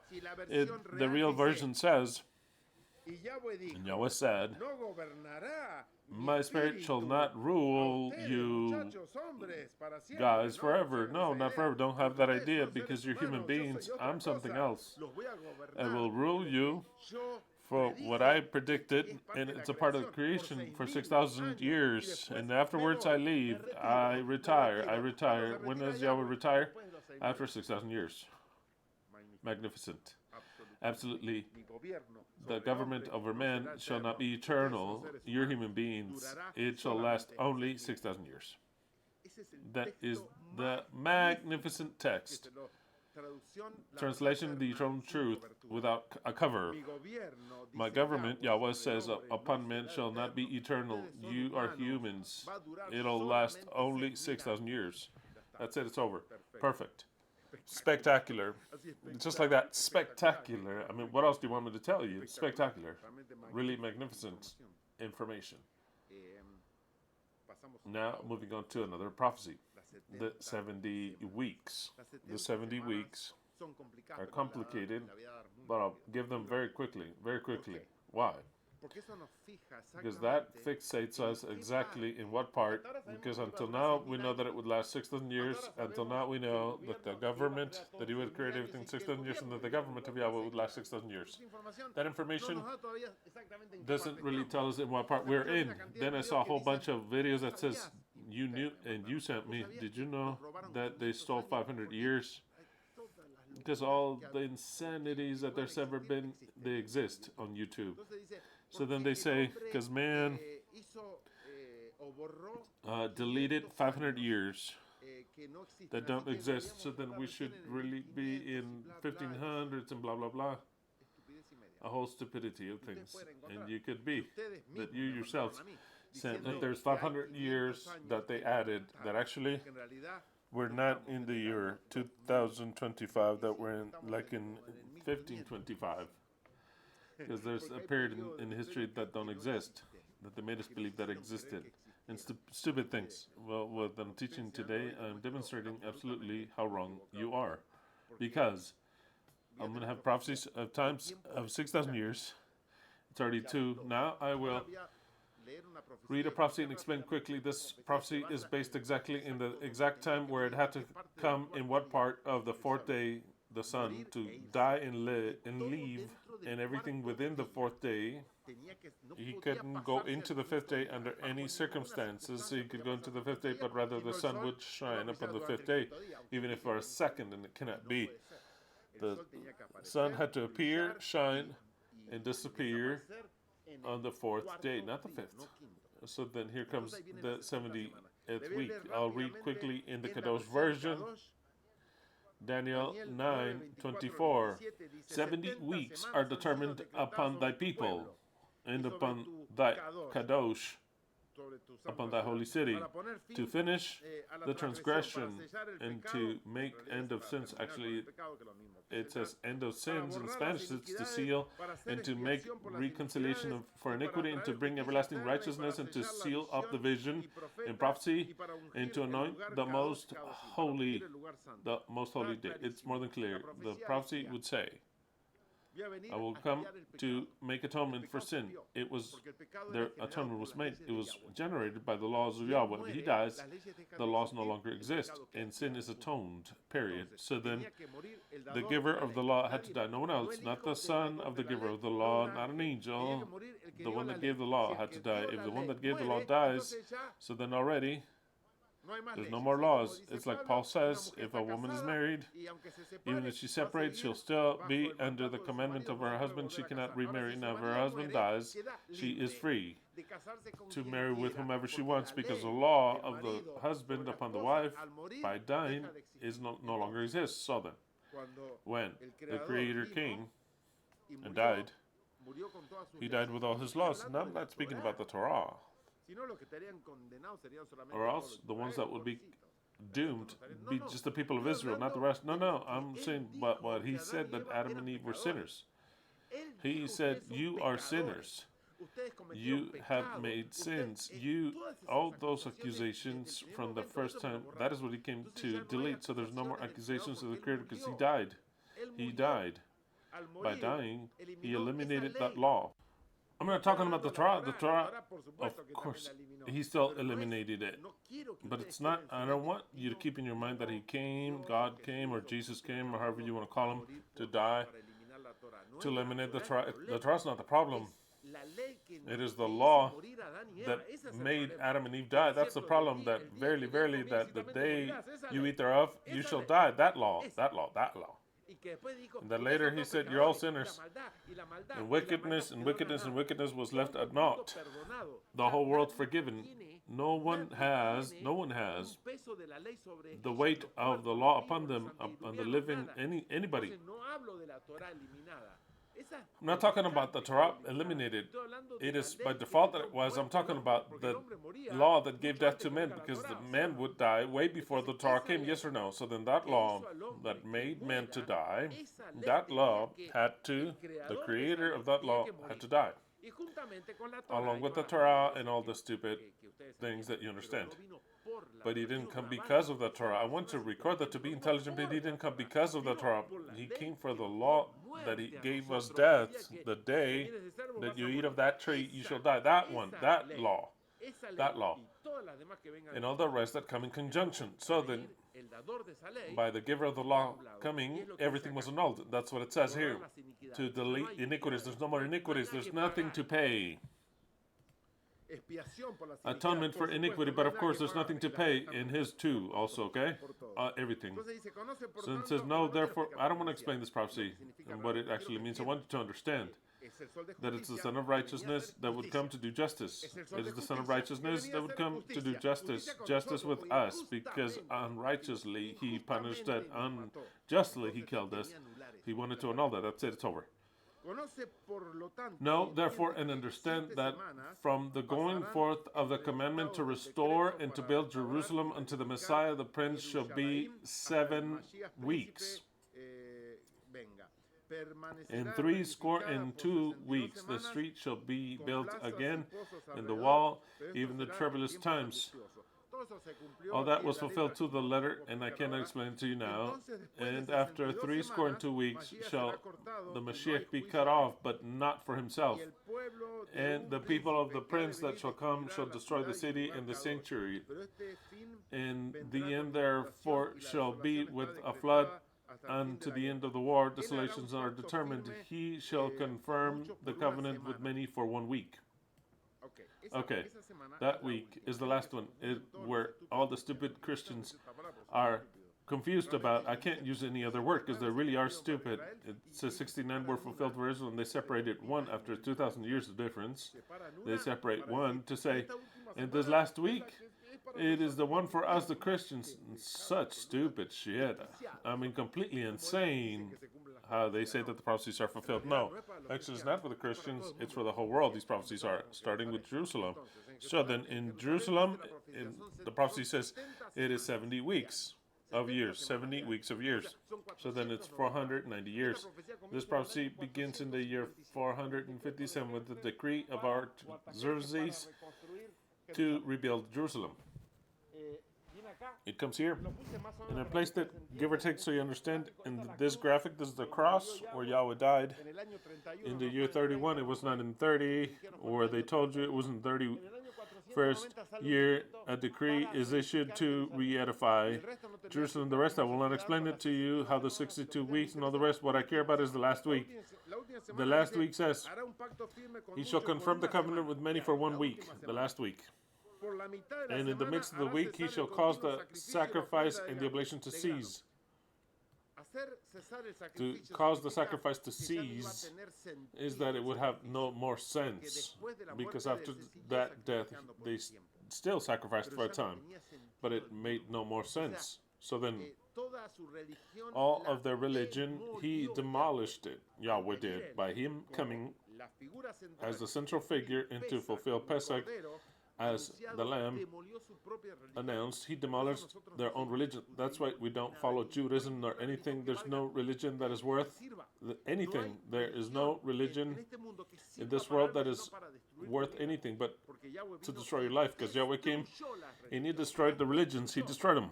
The real version says, and Yahweh said, my spirit shall not rule you guys forever. No, not forever. Don't have that idea because you're human beings. I'm something else. I will rule you for what I predicted, and it's a part of creation for 6,000 years. And afterwards I leave. I retire. I retire. When does Yahweh retire? After 6,000 years. Magnificent. Absolutely. The government over man shall not be eternal. You're human beings. It shall last only 6,000 years. That is the magnificent text. Translation, the eternal truth without a cover. My government, Yahweh says, upon men shall not be eternal. You are humans. It'll last only 6,000 years. That's it. It's over. Perfect. Spectacular. Just like that. Spectacular. I mean, what else do you want me to tell you? Spectacular. Really magnificent information. Now, moving on to another prophecy. The 70 weeks. The 70 weeks are complicated, but I'll give them very quickly. Very quickly. Why? Because that fixates us exactly in what part. Because until now, we know that it would last 6,000 years. Until now, we know that the government, that He would create everything 6,000 years, and that the government of Yahweh would last 6,000 years. That information doesn't really tell us in what part we're in. Then I saw a whole bunch of videos that says, you knew, and you sent me, did you know that they stole 500 years? Because all the insanities that there's ever been, they exist on YouTube. So then they say, because man deleted 500 years that don't exist, so then we should really be in 1500s and blah, blah, blah. A whole stupidity of things. And you could be, that you yourselves said that there's 500 years that they added that actually we're not in the year 2025, that we're in, like in 1525. Because there's a period in history that don't exist, that they made us believe that existed. And stupid things. Well, what I'm teaching today, I'm demonstrating absolutely how wrong you are. Because I'm going to have prophecies of times of 6,000 years. It's already 2. Now I will read a prophecy and explain quickly. This prophecy is based exactly in the exact time where it had to come in what part of the 4th day, the sun, to die and leave, and everything within the 4th day. He couldn't go into the 5th day under any circumstances. He could go into the 5th day, but rather the sun would shine upon the 5th day, even if for a second, and it cannot be. The sun had to appear, shine, and disappear on the 4th day, not the 5th. So then here comes the 70th week. I'll read quickly in the Kadosh version. Daniel 9:24. 70 weeks are determined upon thy people and upon thy Kadosh, upon thy holy city, to finish the transgression and to make end of sins. Actually, it says end of sins in Spanish. It's to seal and to make reconciliation for iniquity and to bring everlasting righteousness and to seal up the vision and prophecy and to anoint the most holy day. It's more than clear. The prophecy would say, I will come to make atonement for sin. It was, their atonement was made. It was generated by the laws of Yahweh. When He dies, the laws no longer exist, and sin is atoned, period. So then, the giver of the law had to die. No one else, not the son of the giver of the law, not an angel. The one that gave the law had to die. If the one that gave the law dies, so then already, there's no more laws. It's like Paul says, if a woman is married, even if she separates, she'll still be under the commandment of her husband. She cannot remarry. Now, if her husband dies, she is free. to marry with whomever she wants, because the law of the husband upon the wife by dying is no longer exists. So then, when the Creator came and died, he died with all his laws. Now I'm not speaking about the Torah, or else the ones that would be doomed be just the people of Israel, not the rest. No, I'm saying what he said, that Adam and Eve were sinners. He said, you are sinners. You have made sins. All those accusations from the first time, that is what he came to delete. So there's no more accusations of the Creator, because he died. He died. By dying, he eliminated that law. I'm not talking about the Torah. The Torah, of course, he still eliminated it. But it's not, I don't want you to keep in your mind that he came, God came, or Jesus came, or however you want to call him, to die, to eliminate the Torah. The Torah's not the problem. It is the law that made Adam and Eve die. That's the problem, that verily, verily, that the day you eat thereof, you shall die. That law. And then later he said, you're all sinners. And wickedness was left at naught. The whole world forgiven. No one has the weight of the law upon them, upon the living, anybody. I'm not talking about the Torah eliminated. It is by default that it was. I'm talking about the law that gave death to men, because the men would die way before the Torah came, yes or no? So then that law that made men to die, that law had to, the Creator of that law had to die. Along with the Torah and all the stupid things that you understand. But he didn't come because of the Torah. I want to record that to be intelligent, but he didn't come because of the Torah. He came for the law that he gave us death. The day that you eat of that tree, you shall die. That one, that law. And all the rest that come in conjunction. So then, by the giver of the law coming, everything was annulled. That's what it says here. To delete iniquities. There's no more iniquities. There's nothing to pay. Atonement for iniquity, but of course there's nothing to pay in his too also, okay? Everything. So it says, no, therefore, I don't want to explain this prophecy and what it actually means. I want you to understand that it's the Son of Righteousness that would come to do justice. It is the Son of Righteousness that would come to do justice with us, because unrighteously he punished that, unjustly he killed us. He wanted to annul that. That's it, it's over. Know, therefore, and understand that from the going forth of the commandment to restore and to build Jerusalem unto the Messiah the Prince shall be 7 weeks. In 62 weeks the street shall be built again, and the wall, even the troublous times. All that was fulfilled to the letter, and I cannot explain it to you now. And after 62 weeks shall the Mashiach be cut off, but not for himself. And the people of the prince that shall come shall destroy the city and the sanctuary. And the end therefore shall be with a flood unto the end of the war. Desolations are determined. He shall confirm the covenant with many for 1 week. Okay, that week is the last one, where all the stupid Christians are confused about. I can't use any other word because they really are stupid. It says 69 were fulfilled for Israel, and they separated one after 2,000 years of difference. They separate one to say, in this last week, it is the one for us, the Christians. Such stupid shit. I mean, completely insane. How they say that the prophecies are fulfilled. No, actually it's not for the Christians, it's for the whole world. These prophecies are starting with Jerusalem. So then in Jerusalem, the prophecy says it is 70 weeks of years, 70 weeks of years. So then it's 490 years. This prophecy begins in the year 457 with the decree of Artaxerxes to rebuild Jerusalem. It comes here, and I placed it, give or take, so you understand. In this graphic, this is the cross where Yahweh died. In the year 31, it was not in 30, or they told you it was in 31st year. A decree is issued to re-edify Jerusalem. The rest, I will not explain it to you, how the 62 weeks and all the rest. What I care about is the last week. The last week says, he shall confirm the covenant with many for 1 week, the last week. And in the midst of the week he shall cause the sacrifice and the oblation to cease. to cause the sacrifice to cease is that it would have no more sense, because after that death they still sacrificed for a time, but it made no more sense. So then all of their religion, he demolished it. Yahweh did, by him coming as the central figure and to fulfill Pesach as the Lamb announced. He demolished their own religion. That's why we don't follow Judaism nor anything. There's no religion that is worth anything. There is no religion in this world that is worth anything but to destroy your life, because Yahweh came and he destroyed the religions. He destroyed them.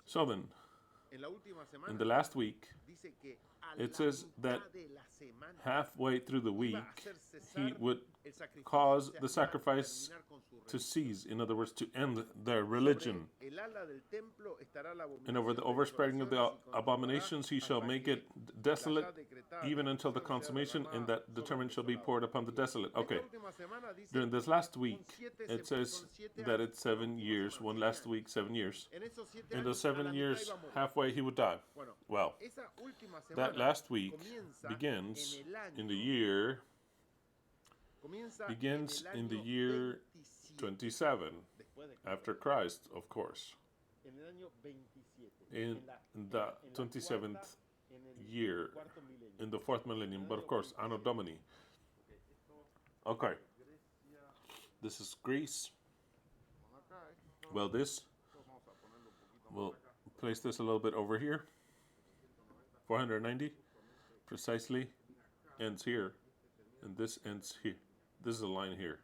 So then, in the last week, it says that halfway through the week, he would cause the sacrifice to cease. In other words, to end their religion. And over the overspreading of the abominations, he shall make it desolate, even until the consummation, and that determined shall be poured upon the desolate. Okay. During this last week, it says that it's 7 years. One last week, 7 years. In the 7 years, halfway, he would die. Well, that last week begins in the year 27 after Christ, of course. In the 27th year, in the 4th millennium, but of course, Anno Domini. Okay. This is Greece. Well, we'll place this a little bit over here. 490 precisely ends here, and this ends here. This is a line here.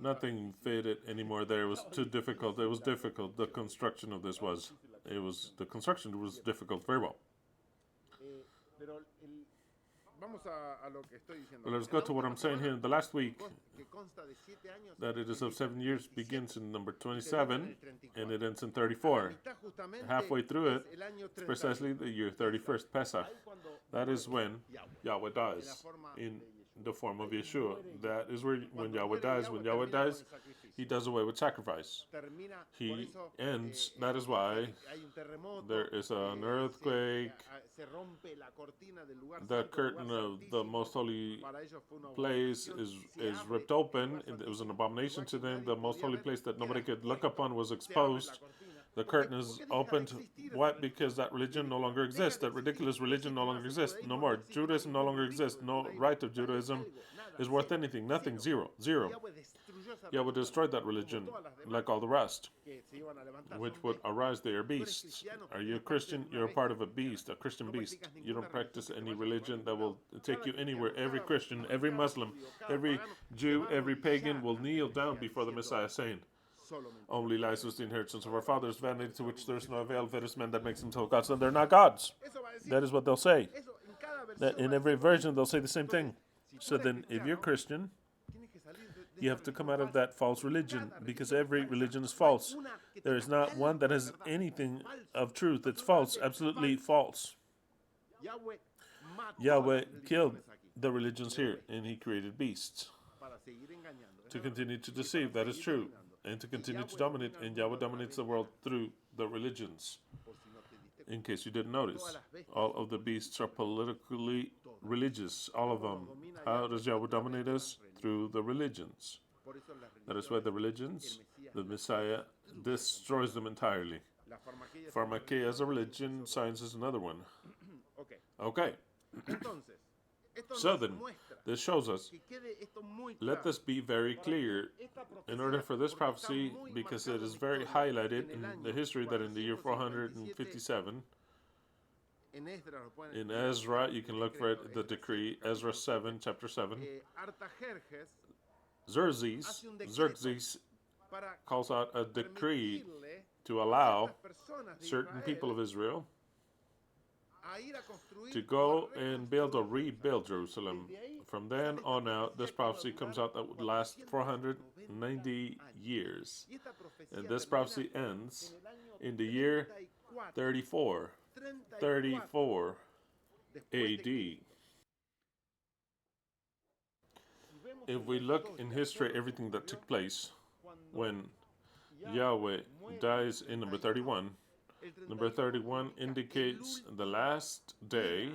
Nothing fitted anymore there. It was too difficult. It was difficult. The construction of this was. The construction was difficult. Very well. But let's go to what I'm saying here. In the last week, that it is of 7 years, begins in number 27, and it ends in 34. Halfway through it, it's precisely the year 31st, Pesach. That is when Yahweh dies, in the form of Yeshua. That is when Yahweh dies. When Yahweh dies, he does away with sacrifice. He ends. That is why there is an earthquake. The curtain of the most holy place is ripped open. It was an abomination to them. The most holy place that nobody could look upon was exposed. The curtain is opened. Why? Because that religion no longer exists. That ridiculous religion no longer exists. No more. Judaism no longer exists. No right of Judaism is worth anything. Nothing. Zero. Zero. Yahweh destroyed that religion like all the rest, which would arise. They are beasts. Are you a Christian? You're a part of a beast, a Christian beast. You don't practice any religion that will take you anywhere. Every Christian, every Muslim, every Jew, every pagan will kneel down before the Messiah, saying, only lies was the inheritance of our fathers, vanity to which there is no avail, fetters men that makes themselves gods, and they're not gods. That is what they'll say. That in every version they'll say the same thing. So then, if you're Christian, you have to come out of that false religion, because every religion is false. There is not one that has anything of truth. It's false, absolutely false. Yahweh killed the religions here, and he created beasts to continue to deceive. That is true. And to continue to dominate, and Yahweh dominates the world through the religions. In case you didn't notice, all of the beasts are politically religious, all of them. How does Yahweh dominate us? Through the religions. That is why the religions, the Messiah destroys them entirely. Pharmakeia is a religion, science is another one. Okay. So then, this shows us, let this be very clear, in order for this prophecy, because it is very highlighted in the history that in the year 457, in Ezra, you can look for it, the decree, Ezra 7, chapter 7, Xerxes calls out a decree to allow certain people of Israel to go and build or rebuild Jerusalem. From then on out, this prophecy comes out that would last 490 years. And this prophecy ends in the year 34 AD. If we look in history, everything that took place when Yahweh dies in number 31. Number 31 indicates the last day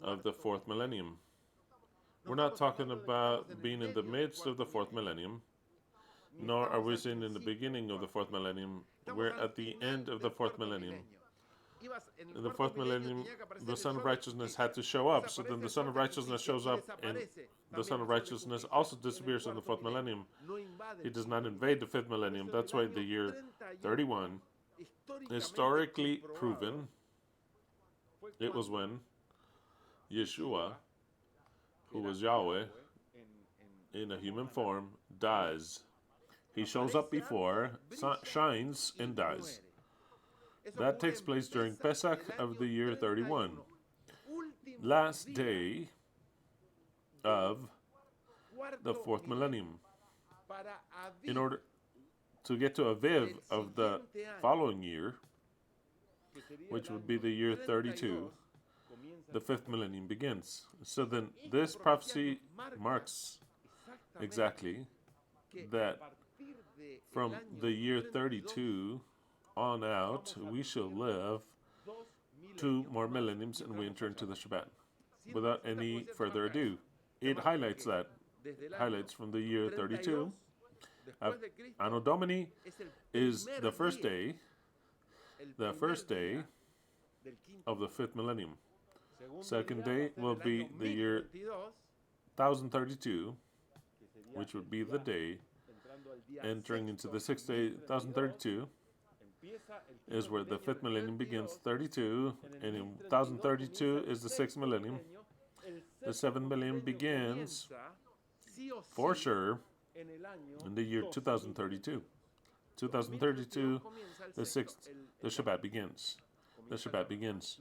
of the fourth millennium. We're not talking about being in the midst of the fourth millennium, nor are we saying in the beginning of the fourth millennium. We're at the end of the fourth millennium. In the fourth millennium, the Son of Righteousness had to show up. So then the Son of Righteousness shows up, and the Son of Righteousness also disappears in the fourth millennium. He does not invade the fifth millennium. That's why the year 31, historically proven, it was when Yeshua, who was Yahweh in a human form, dies. He shows up before, shines, and dies. That takes place during Pesach of the year 31. Last day of the fourth millennium. In order to get to Aviv of the following year, which would be the year 32, the fifth millennium begins. So then this prophecy marks exactly that from the year 32 on out, we shall live 2 more millenniums and we enter into the Shabbat. Without any further ado, it highlights that. Highlights from the year 32. Anno Domini is the first day of the fifth millennium. Second day will be the year 1032, which would be the day entering into the sixth day. 1032 is where the fifth millennium begins, 32, and in 1032 is the sixth millennium. The seventh millennium begins, for sure, in the year 2032. 2032, the Shabbat begins. The Shabbat begins.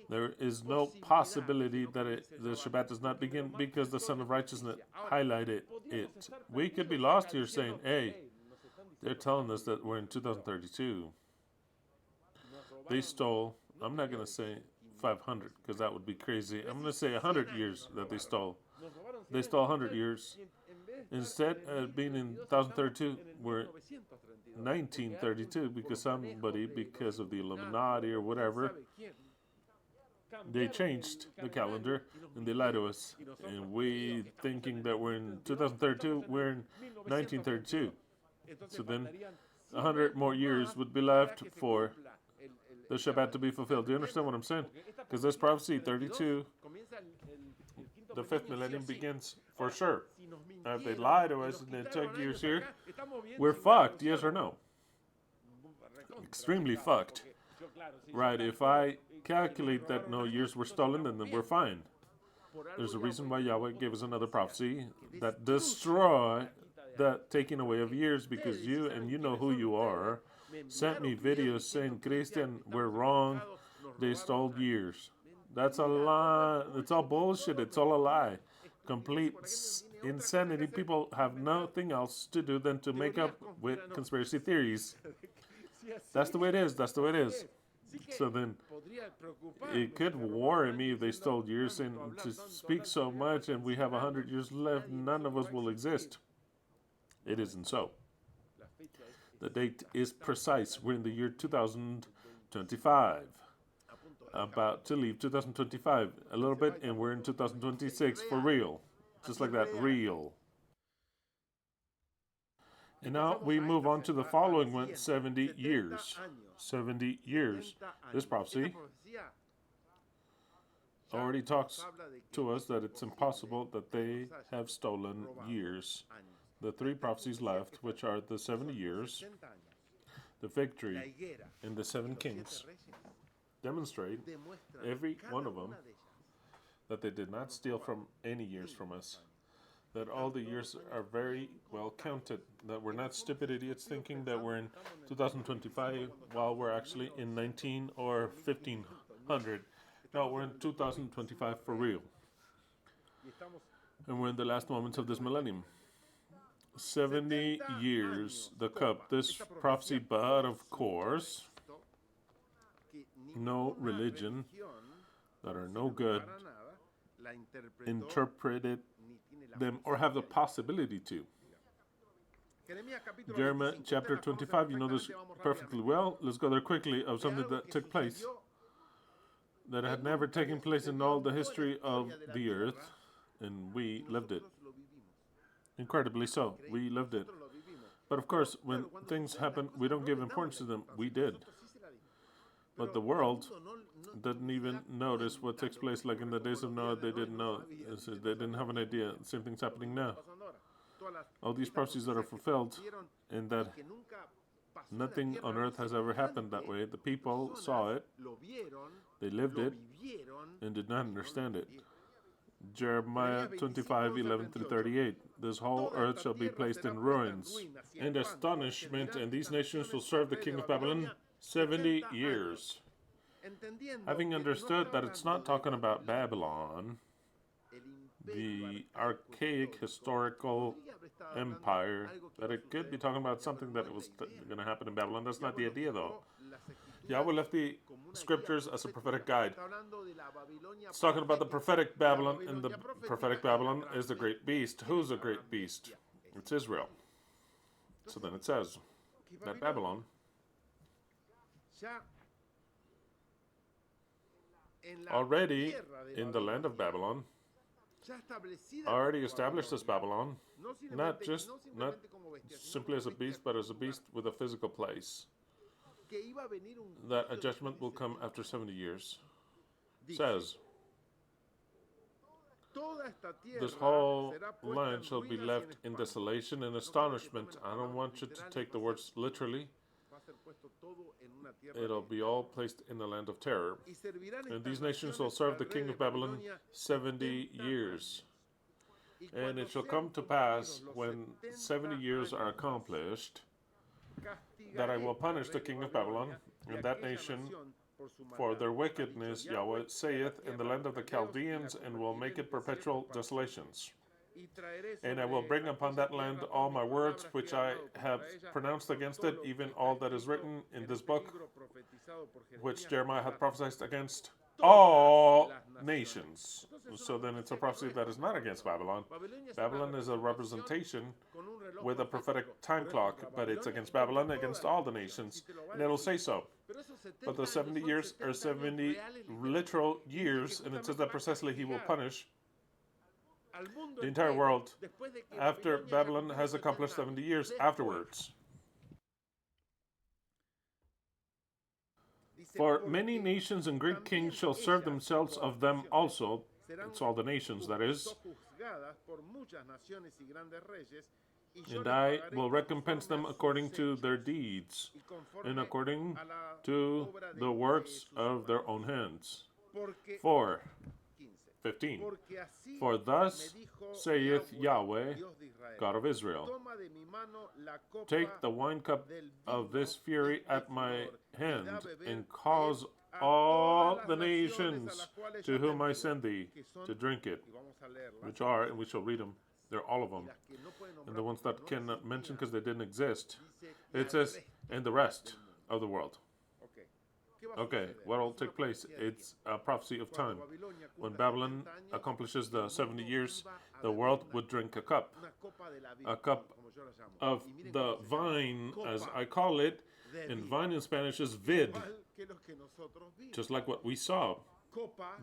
There is no possibility that the Shabbat does not begin because the Son of Righteousness highlighted it. We could be lost here saying, hey, they're telling us that we're in 2032. They stole, I'm not going to say 500 because that would be crazy. I'm going to say 100 years that they stole. They stole 100 years. Instead of being in 1032, we're 1932 because somebody, because of the Illuminati or whatever, they changed the calendar and they lied to us. And we thinking that we're in 2032, we're in 1932. So then 100 more years would be left for the Shabbat to be fulfilled. Do you understand what I'm saying? Because this prophecy, 32, the fifth millennium begins for sure. Now, if they lie to us and they took years here, we're fucked, yes or no? Extremely fucked. Right, if I calculate that no years were stolen, then we're fine. There's a reason why Yahweh gave us another prophecy that destroy the taking away of years, because you, and you know who you are, sent me videos saying, Christian, we're wrong, they stole years. That's a lie. It's all bullshit. It's all a lie. Complete insanity. People have nothing else to do than to make up with conspiracy theories. That's the way it is. That's the way it is. So then, it could worry me if they stole years, and to speak so much and we have 100 years left, none of us will exist. It isn't so. The date is precise. We're in the year 2025. About to leave 2025 a little bit, and we're in 2026 for real. Just like that, real. And now we move on to the following one, 70 years. 70 years. This prophecy already talks to us that it's impossible that they have stolen years. The 3 prophecies left, which are the 70 years, the fig tree, and the 7 kings, demonstrate, every one of them, that they did not steal from any years from us. That all the years are very well counted. That we're not stupid idiots thinking that we're in 2025 while we're actually in 19 or 1500. No, we're in 2025 for real. And we're in the last moments of this millennium. 70 years, the cup, this prophecy, but of course, no religion that are no good interpreted them or have the possibility to. Jeremiah chapter 25, you know this perfectly well. Let's go there quickly, of something that took place that had never taken place in all the history of the earth, and we lived it. Incredibly so. We lived it. But of course, when things happen, we don't give importance to them. We did. But the world didn't even notice what takes place. Like in the days of Noah, they didn't know. They didn't have an idea. The same thing's happening now. All these prophecies that are fulfilled, and that nothing on earth has ever happened that way. The people saw it, they lived it, and did not understand it. Jeremiah 25:11-38. This whole earth shall be placed in ruins and astonishment, and these nations will serve the king of Babylon 70 years. Having understood that it's not talking about Babylon, the archaic historical empire, that it could be talking about something that it was going to happen in Babylon. That's not the idea, though. Yahweh left the scriptures as a prophetic guide. It's talking about the prophetic Babylon, and the prophetic Babylon is the great beast. Who's the great beast? It's Israel. So then it says that Babylon, already in the land of Babylon, already established as Babylon, not simply as a beast, but as a beast with a physical place, that a judgment will come after 70 years, says, this whole land shall be left in desolation and astonishment. I don't want you to take the words literally. It'll be all placed in the land of terror. And these nations will serve the king of Babylon 70 years. And it shall come to pass, when 70 years are accomplished, that I will punish the king of Babylon and that nation for their wickedness, Yahweh saith, in the land of the Chaldeans, and will make it perpetual desolations. And I will bring upon that land all my words which I have pronounced against it, even all that is written in this book, which Jeremiah hath prophesied against all nations. So then it's a prophecy that is not against Babylon. Babylon is a representation with a prophetic time clock, but it's against Babylon, against all the nations, and it'll say so. But the 70 years are 70 literal years, and it says that precisely he will punish the entire world after Babylon has accomplished 70 years afterwards. For many nations and great kings shall serve themselves of them also. It's all the nations, that is. And I will recompense them according to their deeds, and according to the works of their own hands. 15. For thus saith Yahweh, God of Israel, take the wine cup of this fury at my hand, and cause all the nations to whom I send thee to drink it, which are, and we shall read them, they're all of them, and the ones that cannot mention because they didn't exist. It says, and the rest of the world. Okay, what will take place? It's a prophecy of time. When Babylon accomplishes the 70 years, the world would drink a cup of the vine, as I call it, and vine in Spanish is vid, just like what we saw,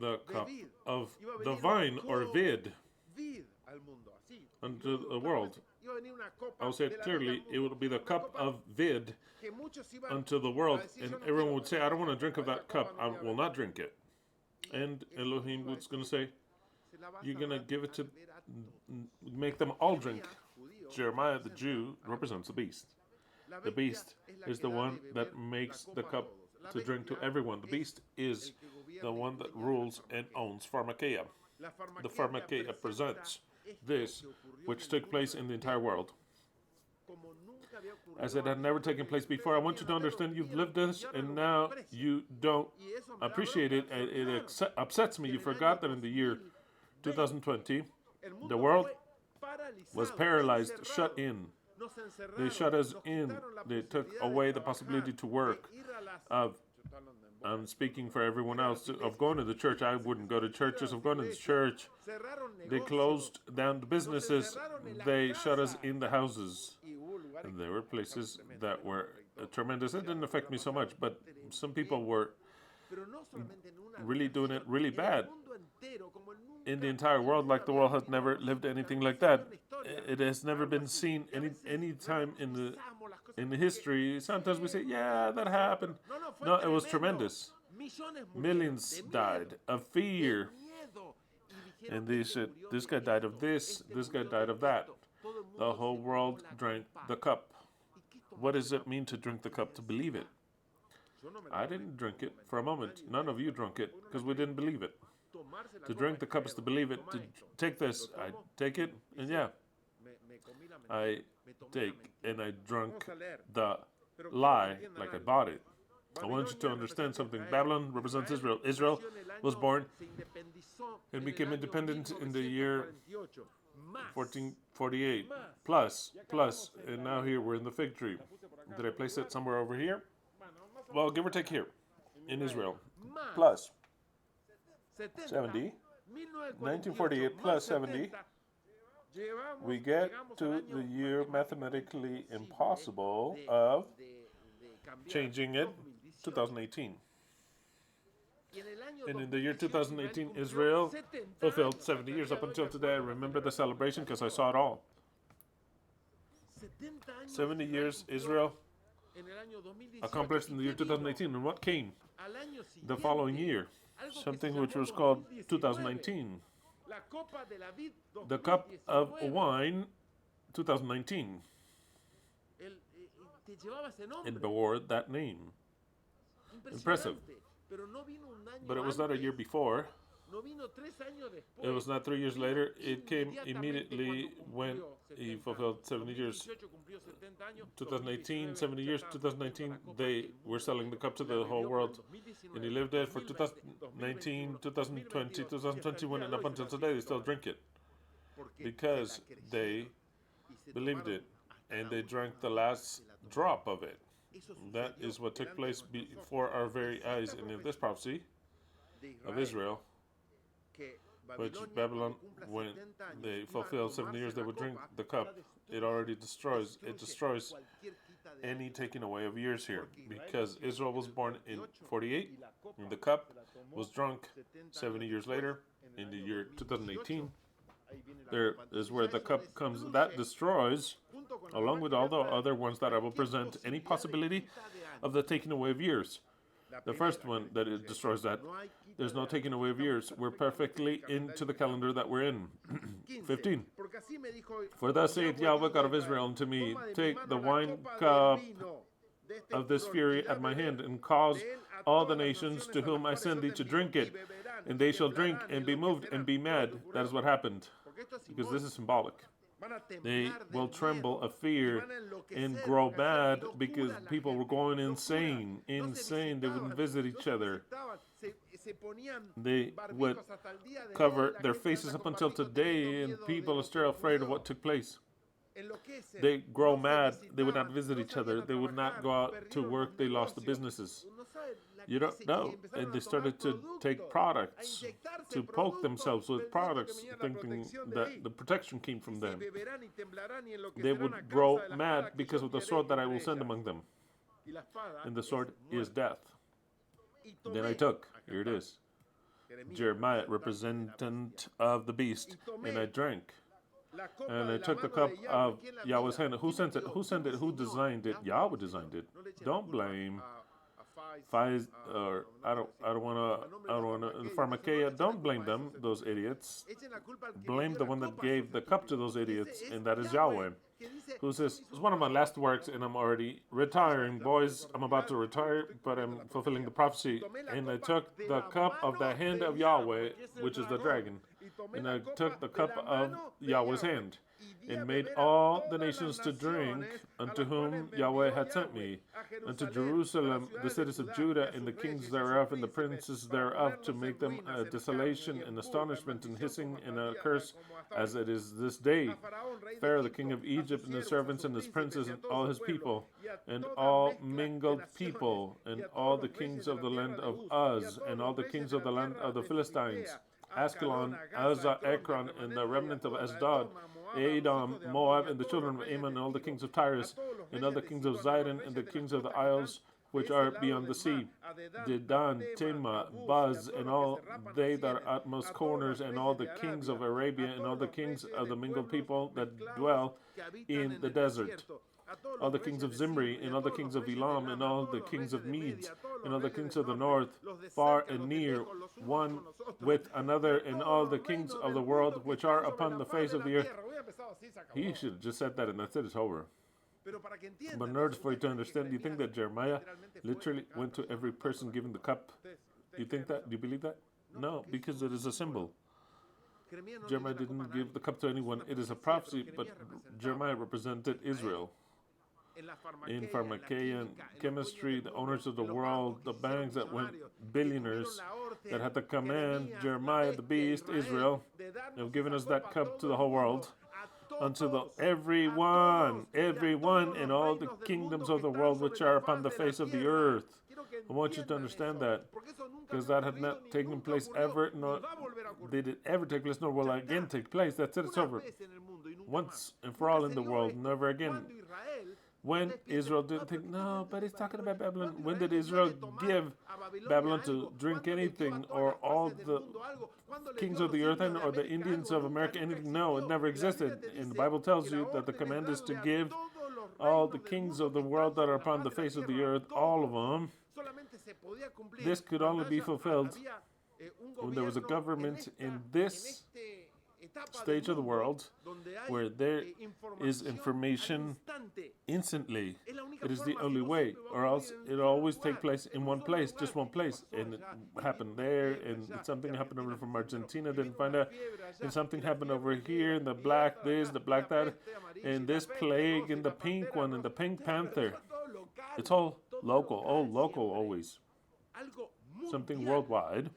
the cup of the vine, or vid, unto the world. I'll say it clearly, it will be the cup of vid unto the world, and everyone would say, I don't want to drink of that cup, I will not drink it. And Elohim was going to say, you're going to give it to, make them all drink. Jeremiah, the Jew, represents the beast. The beast is the one that makes the cup to drink to everyone. The beast is the one that rules and owns pharmakeia. The pharmakeia presents this, which took place in the entire world, as it had never taken place before. I want you to understand you've lived this, and now you don't appreciate it. It upsets me. You forgot that in the year 2020, the world was paralyzed, shut in. They shut us in. They took away the possibility to work. I'm speaking for everyone else, of going to the church. I wouldn't go to churches, of going to the church. They closed down the businesses. They shut us in the houses. There were places that were tremendous. It didn't affect me so much, but some people were really doing it really bad in the entire world, like the world has never lived anything like that. It has never been seen any time in the history. Sometimes we say, yeah, that happened. No, it was tremendous. Millions died of fear. And they said, this guy died of this guy died of that. The whole world drank the cup. What does it mean to drink the cup? To believe it. I didn't drink it for a moment. None of you drank it because we didn't believe it. To drink the cup is to believe it. To take this, I take it, and yeah, I take and I drank the lie like I bought it. I want you to understand something. Babylon represents Israel. Israel was born and became independent in the year 1448. Plus, and now here we're in the fig tree. Did I place it somewhere over here? Well, give or take here, in Israel. Plus 70, 1948 plus 70, we get to the year mathematically impossible of changing it, 2018. And in the year 2018, Israel fulfilled 70 years up until today. I remember the celebration because I saw it all. 70 years Israel accomplished in the year 2018. And what came the following year? Something which was called 2019. The cup of wine 2019. It bore that name. Impressive. But it was not a year before. It was not 3 years later. It came immediately when he fulfilled 70 years. 2018, 70 years, 2019, they were selling the cup to the whole world. And he lived there for 2019, 2020, 2021, and up until today, they still drink it. Because they believed it. And they drank the last drop of it. That is what took place before our very eyes. And in this prophecy of Israel, which Babylon, when they fulfill 70 years, they would drink the cup. It already destroys. It destroys any taking away of years here, because Israel was born in 48, and the cup was drunk 70 years later in the year 2018. There is where the cup comes. That destroys, along with all the other ones that I will present, any possibility of the taking away of years. The first one that it destroys that. There's no taking away of years. We're perfectly into the calendar that we're in. 15. For thus saith Yahweh God of Israel unto me, take the wine cup of this fury at my hand, and cause all the nations to whom I send thee to drink it, and they shall drink and be moved and be mad. That is what happened. Because this is symbolic. They will tremble of fear and grow mad because people were going insane. They wouldn't visit each other. They would cover their faces up until today, and people are still afraid of what took place. They grow mad. They would not visit each other. They would not go out to work. They lost the businesses. You don't know. And they started to take products, to poke themselves with products, thinking that the protection came from them. They would grow mad because of the sword that I will send among them. And the sword is death. Then I took, here it is, Jeremiah, representant of the beast, and I drank. And I took the cup of Yahweh's hand. Who sent it? Who sent it? Who designed it? Yahweh designed it. Don't blame I don't want to pharmakeia. Don't blame them, those idiots. Blame the one that gave the cup to those idiots, and that is Yahweh, who says, it's one of my last works, and I'm already retiring. Boys, I'm about to retire, but I'm fulfilling the prophecy. And I took the cup of the hand of Yahweh, which is the dragon, and I took the cup of Yahweh's hand, and made all the nations to drink unto whom Yahweh had sent me, unto Jerusalem, the cities of Judah, and the kings thereof, and the princes thereof, to make them a desolation and astonishment and hissing and a curse, as it is this day. Pharaoh, the king of Egypt, and his servants, and his princes, and all his people, and all mingled people, and all the kings of the land of Uz, and all the kings of the land of the Philistines, Askelon, Ekron, and the remnant of Ashdod, Edom, Moab, and the children of Ammon, and all the kings of Tyrus, and all the kings of Zidon, and the kings of the isles which are beyond the sea, Dedan, Tema, Buz, and all they that are utmost corners, and all the kings of Arabia, and all the kings of the mingled people that dwell in the desert, all the kings of Zimri, and all the kings of Elam, and all the kings of Medes, and all the kings of the north, far and near, one with another, and all the kings of the world which are upon the face of the earth. He should have just said that, and that's it, it's over. But in order for you to understand, do you think that Jeremiah literally went to every person giving the cup? Do you think that? Do you believe that? No, because it is a symbol. Jeremiah didn't give the cup to anyone. It is a prophecy, but Jeremiah represented Israel. In pharmakeia and chemistry, the owners of the world, the banks that went billionaires, that had the command, Jeremiah, the beast, Israel, have given us that cup to the whole world. Unto everyone in all the kingdoms of the world which are upon the face of the earth. I want you to understand that, because that had not taken place ever, nor did it ever take place, nor will it again take place. That's it, it's over. Once and for all in the world, never again. When Israel didn't think, no, but he's talking about Babylon. When did Israel give Babylon to drink anything, or all the kings of the earth, or the Indians of America anything? No, it never existed. And the Bible tells you that the command is to give all the kings of the world that are upon the face of the earth, all of them. This could only be fulfilled when there was a government in this stage of the world where there is information instantly. It is the only way, or else it'll always take place in one place, just one place. And it happened there, and something happened over from Argentina, didn't find out, and something happened over here, and the black this, the black that, and this plague, and the pink one, and the pink panther. It's all local, always. Something worldwide.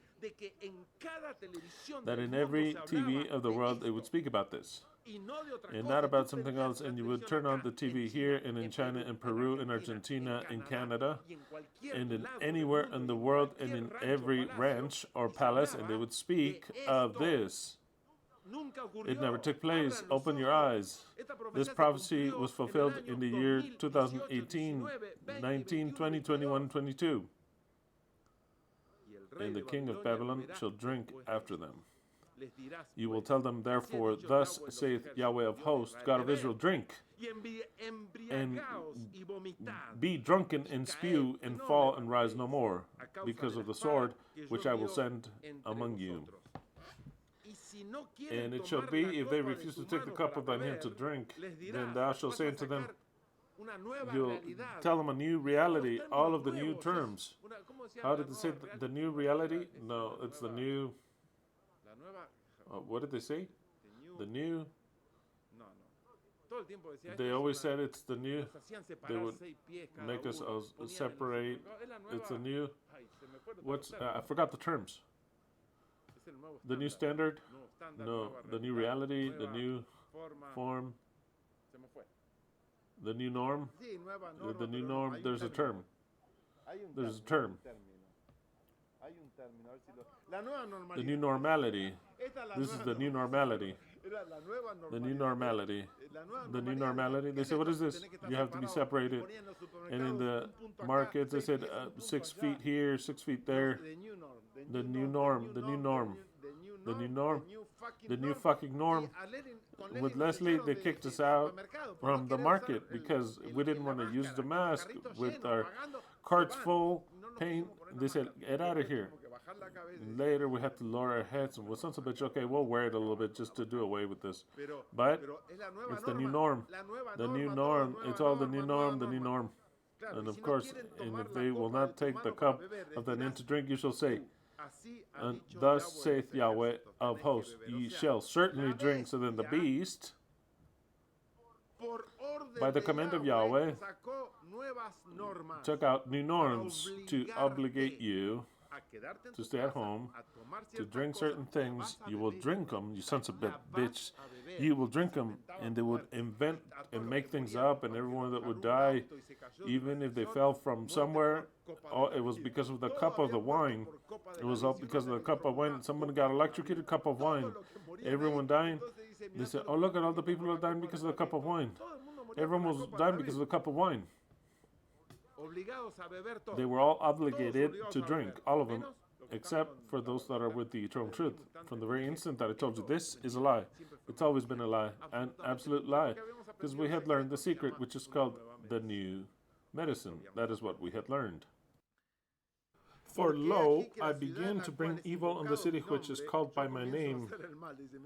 That in every TV of the world they would speak about this, and not about something else. And you would turn on the TV here, and in China, and Peru, and Argentina, and Canada, and in anywhere in the world, and in every ranch or palace, and they would speak of this. It never took place. Open your eyes. This prophecy was fulfilled in the year 2018, 19, 20, 21, 22. And the king of Babylon shall drink after them. You will tell them, therefore, thus saith Yahweh of hosts, God of Israel, drink, and be drunken, and spew, and fall, and rise no more, because of the sword which I will send among you. And it shall be, if they refuse to take the cup of thine hand to drink, then thou shalt say unto them, you'll tell them a new reality, all of the new terms. How did they say the new reality? No, it's the new. What did they say? The new. They always said it's the new. They would make us separate. It's the new. I forgot the terms. The new standard? No, the new reality, the new form. The new norm? The new norm, there's a term. There's a term. The new normality. This is the new normality. The new normality. The new normality. They said, what is this? You have to be separated. And in the markets, they said 6 feet here, 6 feet there. The new norm. The new norm. The new norm. The new fucking norm. With Leslie, they kicked us out from the market because we didn't want to use the mask with our carts full, paint. They said, get out of here. Later, we had to lower our heads and, well, sons of a bitch, okay, we'll wear it a little bit just to do away with this. But it's the new norm. The new norm. It's all the new norm, the new norm. And of course, and if they will not take the cup of the hand to drink, you shall say, and thus saith Yahweh of hosts, ye shall certainly drink. So then the beast, by the command of Yahweh, took out new norms to obligate you to stay at home, to drink certain things. You will drink them, you sons of a bitch. You will drink them, and they would invent and make things up, and everyone that would die, even if they fell from somewhere, it was because of the cup of the wine. It was all because of the cup of wine. Someone got electrocuted, cup of wine. Everyone dying. They said, oh, look at all the people who are dying because of the cup of wine. Everyone was dying because of the cup of wine. They were all obligated to drink, all of them, except for those that are with the eternal truth. From the very instant that I told you, this is a lie. It's always been a lie, an absolute lie. Because we had learned the secret, which is called the new medicine. That is what we had learned. For lo, I begin to bring evil on the city which is called by my name.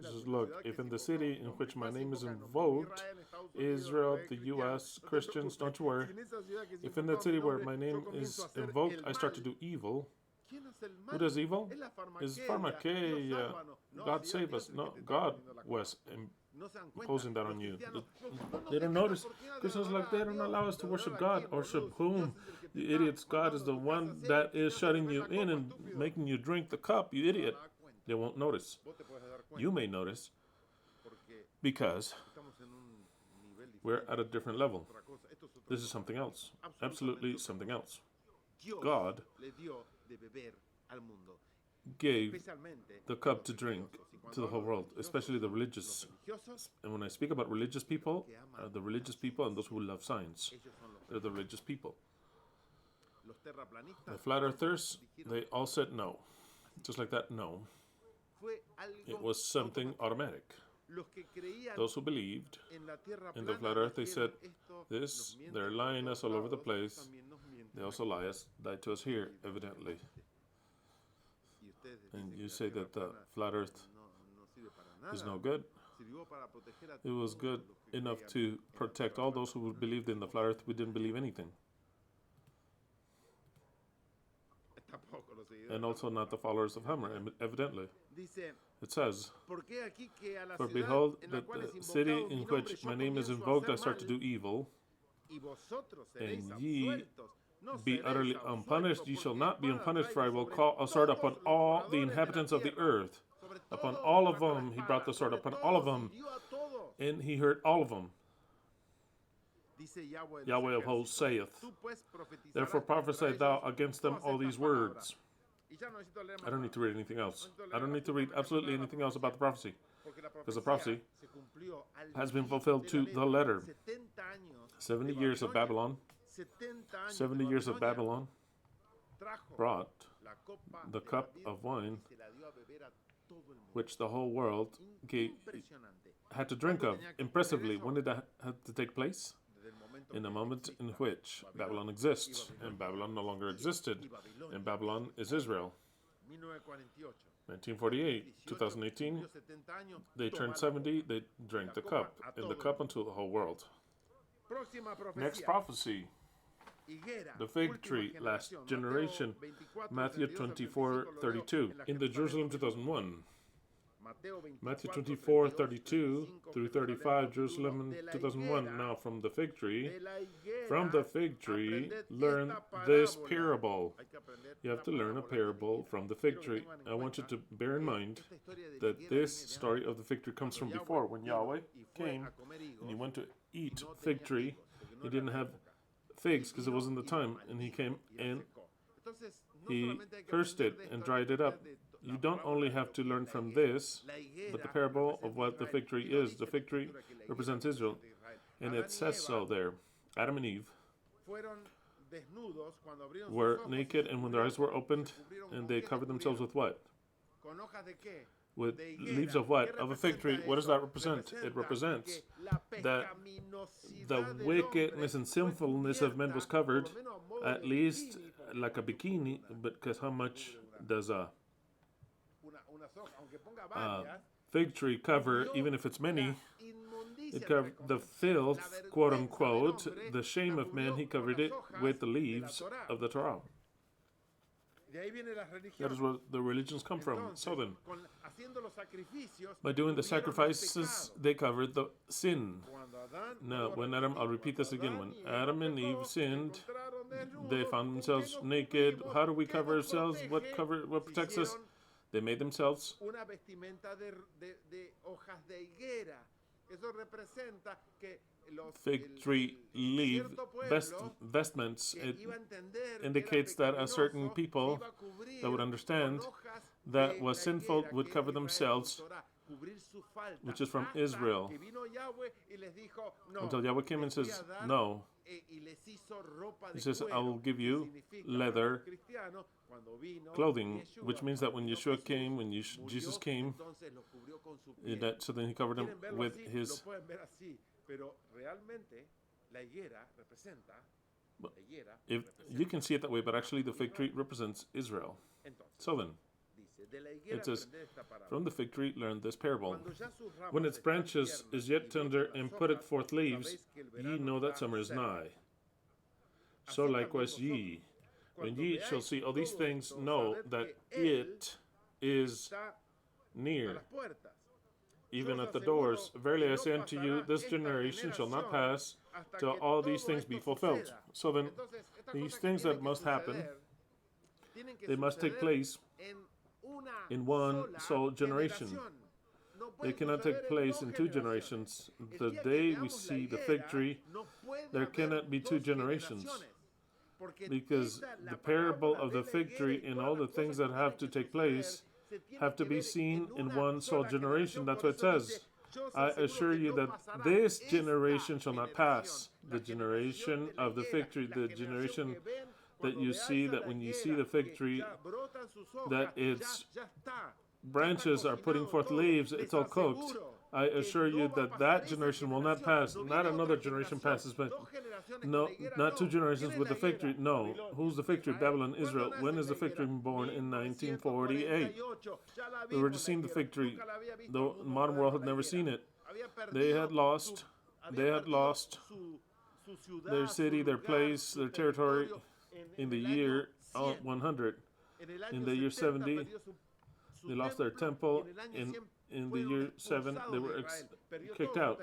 This is, look, if in the city in which my name is invoked, Israel, the U.S., Christians, don't you worry. If in that city where my name is invoked, I start to do evil, who does evil? Is pharmakeia. God save us. No, God was imposing that on you. They don't notice. Christians like, they don't allow us to worship God. Worship whom? You idiots. God is the one that is shutting you in and making you drink the cup, you idiot. They won't notice. You may notice because we're at a different level. This is something else. Absolutely something else. God gave the cup to drink to the whole world, especially the religious. And when I speak about religious people, the religious people and those who love science, they're the religious people. The flat earthers, they all said no. Just like that, no. It was something automatic. Those who believed in the flat earth, they said, this, they're lying us all over the place. They also lied to us here, evidently. And you say that the flat earth is no good. It was good enough to protect all those who believed in the flat earth. We didn't believe anything. And also not the followers of Hammer, evidently. It says, for behold, that the city in which my name is invoked, I start to do evil, and ye be utterly unpunished. Ye shall not be unpunished, for I will call a sword upon all the inhabitants of the earth. Upon all of them, he brought the sword upon all of them, and he hurt all of them. Yahweh of hosts saith, therefore prophesy thou against them all these words. I don't need to read anything else. I don't need to read absolutely anything else about the prophecy, because the prophecy has been fulfilled to the letter. 70 years of Babylon. 70 years of Babylon brought the cup of wine which the whole world had to drink of. Impressively, when did that have to take place? In the moment in which Babylon exists, and Babylon no longer existed, and Babylon is Israel. 1948, 2018, they turned 70, they drank the cup, and the cup unto the whole world. Next prophecy. The fig tree, last generation, Matthew 24:32. In the Jerusalem 2001, Matthew 24:32 through 35, Jerusalem 2001. Now from the fig tree, learn this parable. You have to learn a parable from the fig tree. I want you to bear in mind that this story of the fig tree comes from before, when Yahweh came and he went to eat fig tree. He didn't have figs because it wasn't the time, and he came and he cursed it and dried it up. You don't only have to learn from this, but the parable of what the fig tree is. The fig tree represents Israel, and it says so there. Adam and Eve were naked, and when their eyes were opened, and they covered themselves with what? With leaves of what? Of a fig tree. What does that represent? It represents that the wickedness and sinfulness of men was covered, at least like a bikini, because how much does a fig tree cover, even if it's many? It covered the filth, quote unquote, the shame of man, he covered it with the leaves of the Torah. That is where the religions come from. So then, by doing the sacrifices, they covered the sin. Now, when Adam, I'll repeat this again, when Adam and Eve sinned, they found themselves naked. How do we cover ourselves? What protects us? They made themselves fig tree leaf vestments. It indicates that a certain people that would understand that was sinful would cover themselves which is from Israel. Until Yahweh came and says, no. He says, I will give you leather clothing, which means that when Yeshua came, when Jesus came, so then he covered him with his... If you can see it that way, but actually the fig tree represents Israel. So then, it says, from the fig tree learn this parable. When its branches is yet tender and putteth forth leaves, ye know that summer is nigh. So likewise ye, when ye shall see all these things, know that it is near, even at the doors. Verily I say unto you, this generation shall not pass till all these things be fulfilled. So then, these things that must happen, they must take place in one sole generation. They cannot take place in two generations. The day we see the fig tree, there cannot be two generations. Because the parable of the fig tree and all the things that have to take place have to be seen in one sole generation. That's what it says. I assure you that this generation shall not pass. The generation of the fig tree, the generation that you see, that when you see the fig tree, that its branches are putting forth leaves, it's all cooked. I assure you that that generation will not pass. Not another generation passes, but no, not two generations with the fig tree. No. Who's the fig tree? Babylon, Israel. When is the fig tree born? In 1948. We were just seeing the fig tree. The modern world had never seen it. They had lost their city, their place, their territory in the year 100. In the year 70, they lost their temple. In the year 7, they were kicked out.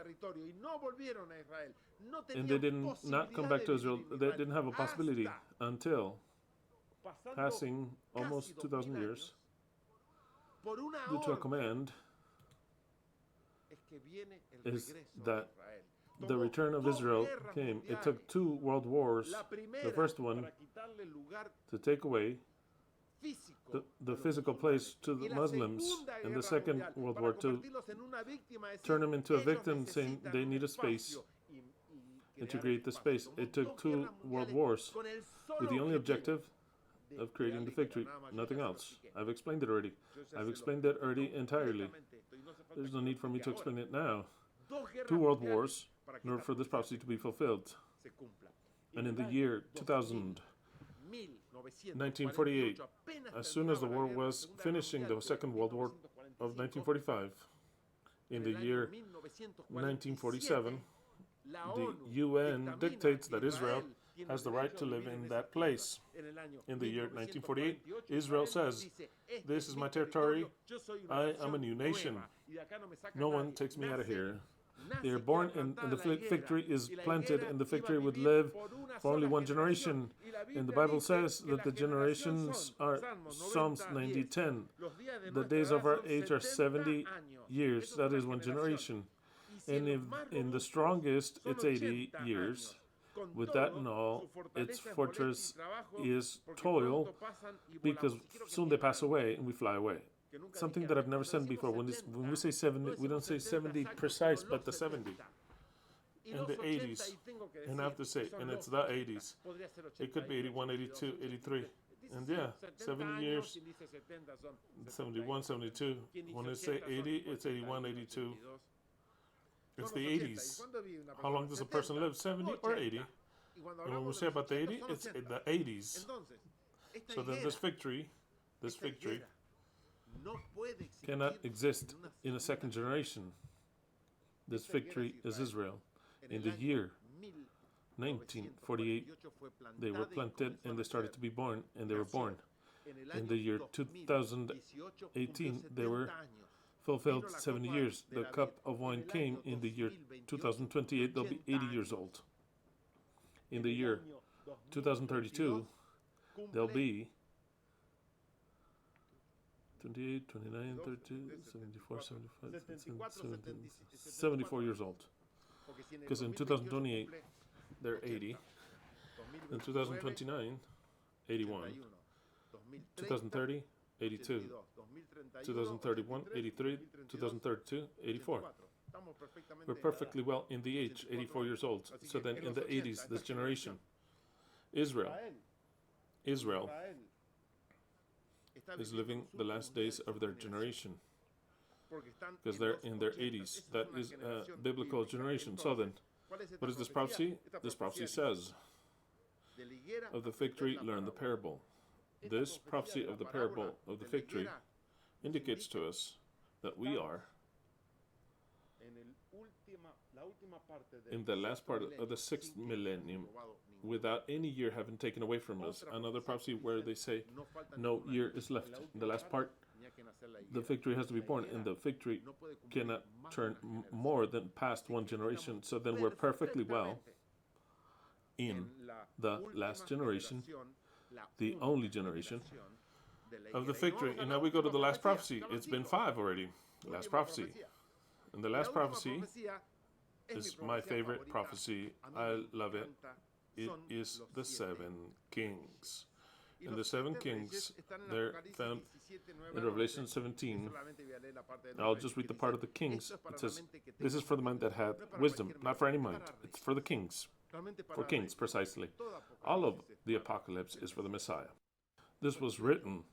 And they did not come back to Israel. They didn't have a possibility until passing almost 2,000 years due to a command is that the return of Israel came. It took 2 world wars. The first one to take away the physical place to the Muslims, and the Second World War to turn them into a victim, saying they need a space and to create the space. It took 2 world wars with the only objective of creating the fig tree, nothing else. I've explained it already. I've explained it already entirely. There's no need for me to explain it now. 2 world wars in order for this prophecy to be fulfilled. And in the year 2000, 1948, as soon as the war was finishing, the Second World War of 1945, in the year 1947, the UN dictates that Israel has the right to live in that place. In the year 1948, Israel says, this is my territory, I am a new nation. No one takes me out of here. They are born and the fig tree is planted, and the fig tree would live for only 1 generation. And the Bible says that the generations are Psalms 90:10. The days of our age are 70 years. That is 1 generation. And if in the strongest, it's 80 years. With that and all, its fortress is toil, because soon they pass away and we fly away. Something that I've never said before. When we say 70, we don't say 70 precise, but the 70 and the 80s. And I have to say, and it's the 80s. It could be 81, 82, 83. And yeah, 70 years, 71, 72. When they say 80, it's 81, 82. It's the 80s. How long does a person live? 70 or 80? And when we say about the 80, it's the 80s. So then this fig tree cannot exist in a second generation. This fig tree is Israel. In the year 1948, they were planted and they started to be born, and they were born. In the year 2018, they were fulfilled 70 years. The cup of wine came in the year 2028, they'll be 80 years old. In the year 2032, they'll be 28, 29, 32, 74, 75, 74 years old. Because in 2028, they're 80. In 2029, 81. 2030, 82, 2031, 83, 2032, 84. We're perfectly well in the age, 84 years old. So then in the 80s, this generation, Israel is living the last days of their generation because they're in their 80s. That is a biblical generation. So then, what is this prophecy? This prophecy says, of the fig tree, learn the parable. This prophecy of the parable of the fig tree indicates to us that we are in the last part of the 6th millennium without any year having taken away from us. Another prophecy where they say no year is left. In the last part, the fig tree has to be born, and the fig tree cannot turn more than past one generation. So then we're perfectly well in the last generation, the only generation of the fig tree. And now we go to the last prophecy. It's been 5 already. Last prophecy. And the last prophecy is my favorite prophecy. I love it. It is the 7 kings. And the 7 kings, they're found in Revelation 17. I'll just read the part of the kings. It says, this is for the mind that had wisdom, not for any mind. It's for the kings. For kings, precisely. All of the apocalypse is for the Messiah. This was written.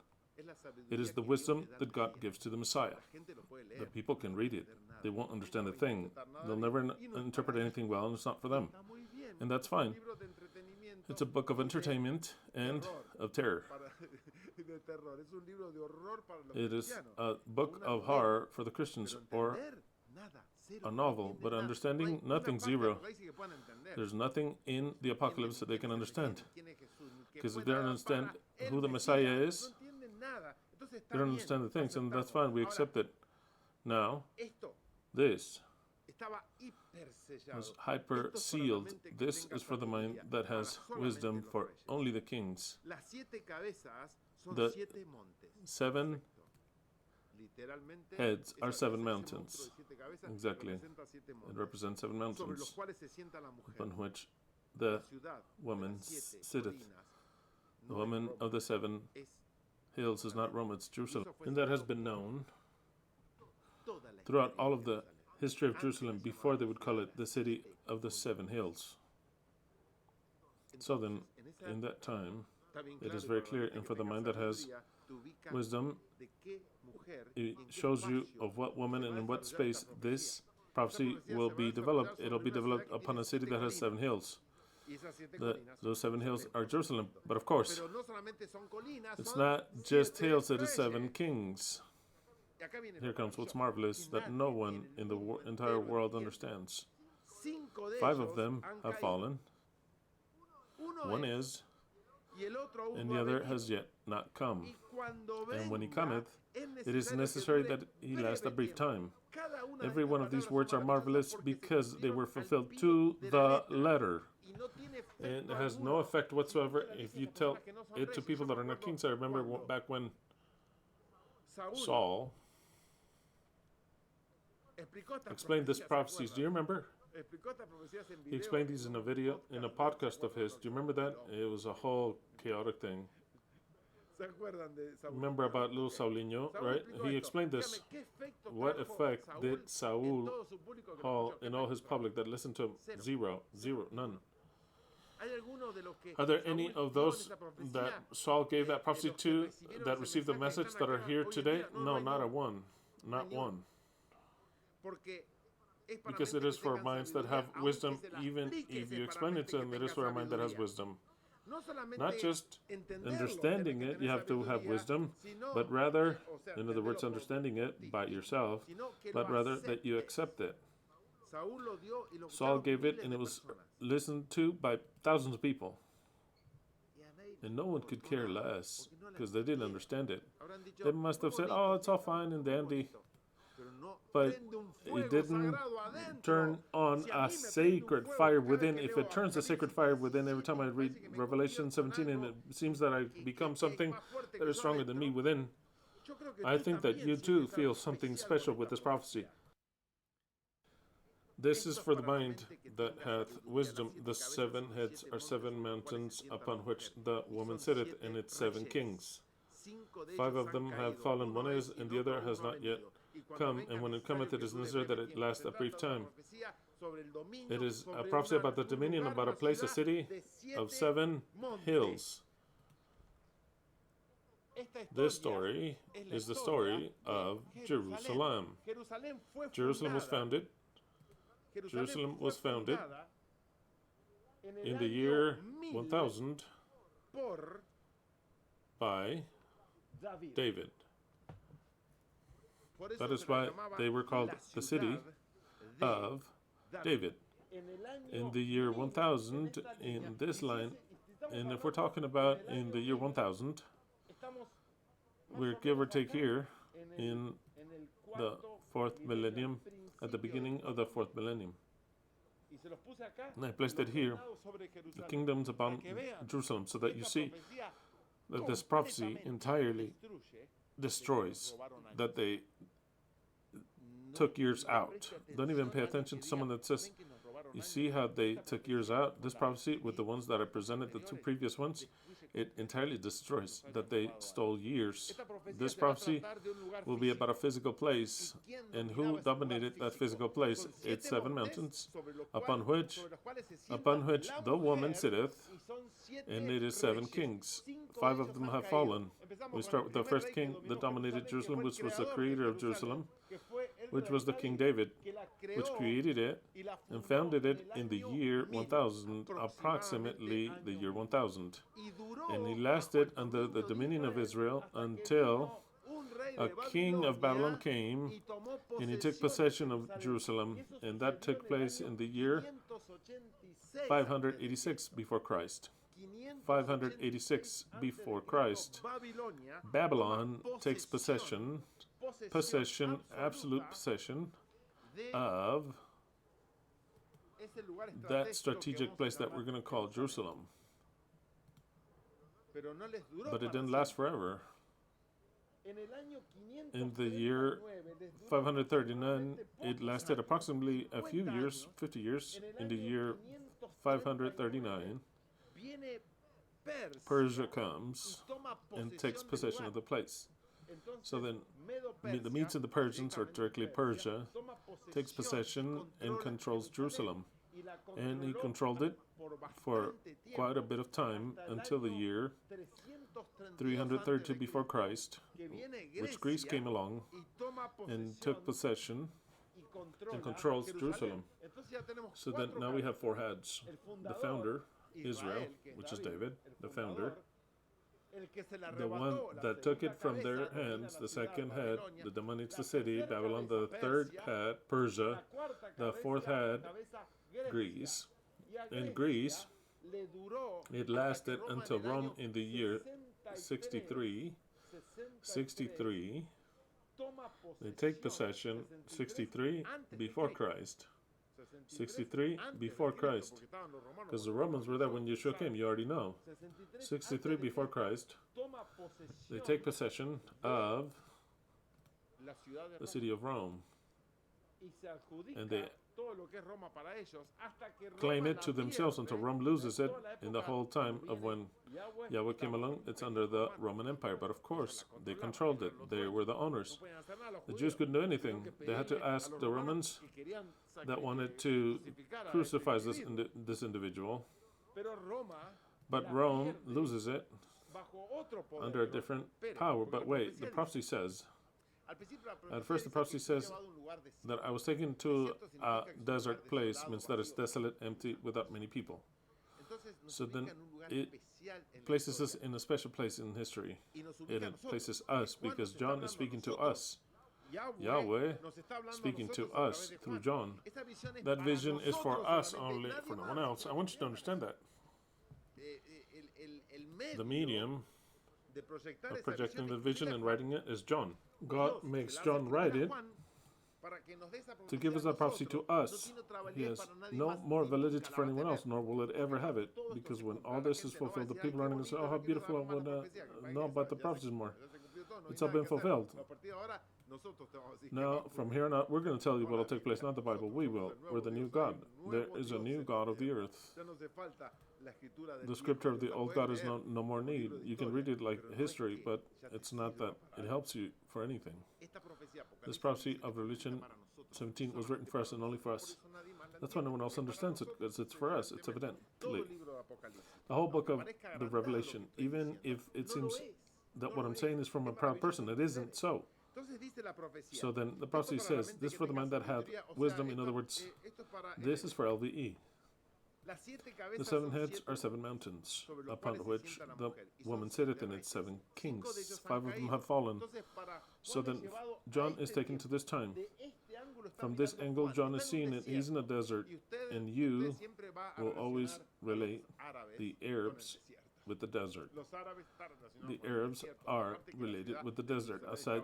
It is the wisdom that God gives to the Messiah. The people can read it. They won't understand a thing. They'll never interpret anything well, and it's not for them. And that's fine. It's a book of entertainment and of terror. It is a book of horror for the Christians, or a novel, but understanding nothing, zero. There's nothing in the apocalypse that they can understand. Because if they don't understand who the Messiah is, they don't understand the things, and that's fine, we accept it. Now, this was hyper sealed. This is for the mind that has wisdom, for only the kings. The 7 heads are 7 mountains. Exactly. It represents 7 mountains upon which the woman sitteth. The woman of the 7 hills is not Rome, it's Jerusalem. And that has been known throughout all of the history of Jerusalem before they would call it the city of the 7 hills. So then, in that time, it is very clear, and for the mind that has wisdom, it shows you of what woman and in what space this prophecy will be developed. It'll be developed upon a city that has 7 hills. Those 7 hills are Jerusalem. But of course, it's not just hills, it is 7 kings. Here comes what's marvelous, that no one in the entire world understands. 5 of them have fallen. One is, and the other has yet not come. And when he cometh, it is necessary that he last a brief time. Every one of these words are marvelous because they were fulfilled to the letter. And it has no effect whatsoever if you tell it to people that are not kings. I remember back when Saul explained this prophecies. Do you remember? He explained these in a video, in a podcast of his. Do you remember that? It was a whole chaotic thing. Remember about little Saulinho, right? He explained this. What effect did Saul have in all his public that listened to him? Zero, none. Are there any of those that Saul gave that prophecy to that received the message that are here today? No, not a one. Not one. Because it is for minds that have wisdom, even if you explain it to them, it is for a mind that has wisdom. Not just understanding it, you have to have wisdom, but rather, in other words, understanding it by yourself, but rather that you accept it. Saul gave it, and it was listened to by thousands of people. And no one could care less, because they didn't understand it. They must have said, oh, it's all fine and dandy. But it didn't turn on a sacred fire within. If it turns a sacred fire within, every time I read Revelation 17 and it seems that I become something that is stronger than me within, I think that you too feel something special with this prophecy. This is for the mind that hath wisdom. The 7 heads are 7 mountains upon which the woman sitteth, and its 7 kings. 5 of them have fallen. One is, and the other has not yet come. And when it cometh, it is necessary that it last a brief time. It is a prophecy about the dominion, about a place, a city of 7 hills. This story is the story of Jerusalem. Jerusalem was founded. Jerusalem was founded in the year 1000 by David. That is why they were called the city of David. In the year 1000, in this line, and if we're talking about in the year 1000, we're give or take here in the 4th millennium, at the beginning of the 4th millennium. And I placed it here, the kingdoms upon Jerusalem, so that you see that this prophecy entirely destroys, that they took years out. Don't even pay attention to someone that says, you see how they took years out? This prophecy with the ones that I presented, the 2 previous ones, it entirely destroys that they stole years. This prophecy will be about a physical place. And who dominated that physical place? It's 7 mountains, upon which the woman sitteth, and it is 7 kings. 5 of them have fallen. We start with the first king that dominated Jerusalem, which was the creator of Jerusalem, which was the King David, which created it and founded it in the year 1000, approximately the year 1000. And he lasted under the dominion of Israel until a king of Babylon came and he took possession of Jerusalem, and that took place in the year 586 before Christ. 586 before Christ. Babylon takes possession, absolute possession of that strategic place that we're going to call Jerusalem. But it didn't last forever. In the year 539, it lasted approximately a few years, 50 years. In the year 539, Persia comes and takes possession of the place. So then the Medes and the Persians, or directly Persia, takes possession and controls Jerusalem. And he controlled it for quite a bit of time until the year 332 before Christ, which Greece came along and took possession and controls Jerusalem. So then now we have 4 heads. The founder, Israel, which is David, the founder. The one that took it from their hands, the second head, that dominates the city, Babylon. The third head, Persia. The 4th head, Greece. In Greece, it lasted until Rome in the year 63. They take possession 63 before Christ. 63 before Christ. Because the Romans were there when Yeshua came, you already know. 63 before Christ, they take possession of the city of Rome. And they claim it to themselves until Rome loses it. In the whole time of when Yahweh came along, it's under the Roman Empire. But of course, they controlled it. They were the owners. The Jews couldn't do anything. They had to ask the Romans that wanted to crucify this individual. But Rome loses it under a different power. But wait, the prophecy says, at first the prophecy says that I was taken to a desert place, means that it's desolate, empty, without many people. So then it places us in a special place in history. It places us because John is speaking to us. Yahweh speaking to us through John. That vision is for us only, for no one else. I want you to understand that. The medium of projecting the vision and writing it is John. God makes John write it to give us that prophecy to us. He has no more validity for anyone else, nor will it ever have it, because when all this is fulfilled, the people are going to say, oh, how beautiful, I want to know about the prophecies more. It's all been fulfilled. Now, from here on out, we're going to tell you what will take place, not the Bible. We will. We're the new God. There is a new God of the earth. The scripture of the old God is no more need. You can read it like history, but it's not that it helps you for anything. This prophecy of Revelation 17 was written for us and only for us. That's why no one else understands it, because it's for us. It's evidently. The whole book of the Revelation, even if it seems that what I'm saying is from a proud person, it isn't so. So then the prophecy says, this for the man that hath wisdom. In other words, this is for LVE. The 7 heads are 7 mountains, upon which the woman sitteth, and its 7 kings. 5 of them have fallen. So then John is taken to this time. From this angle, John is seen, and he's in a desert, and you will always relate the Arabs with the desert. The Arabs are related with the desert. Aside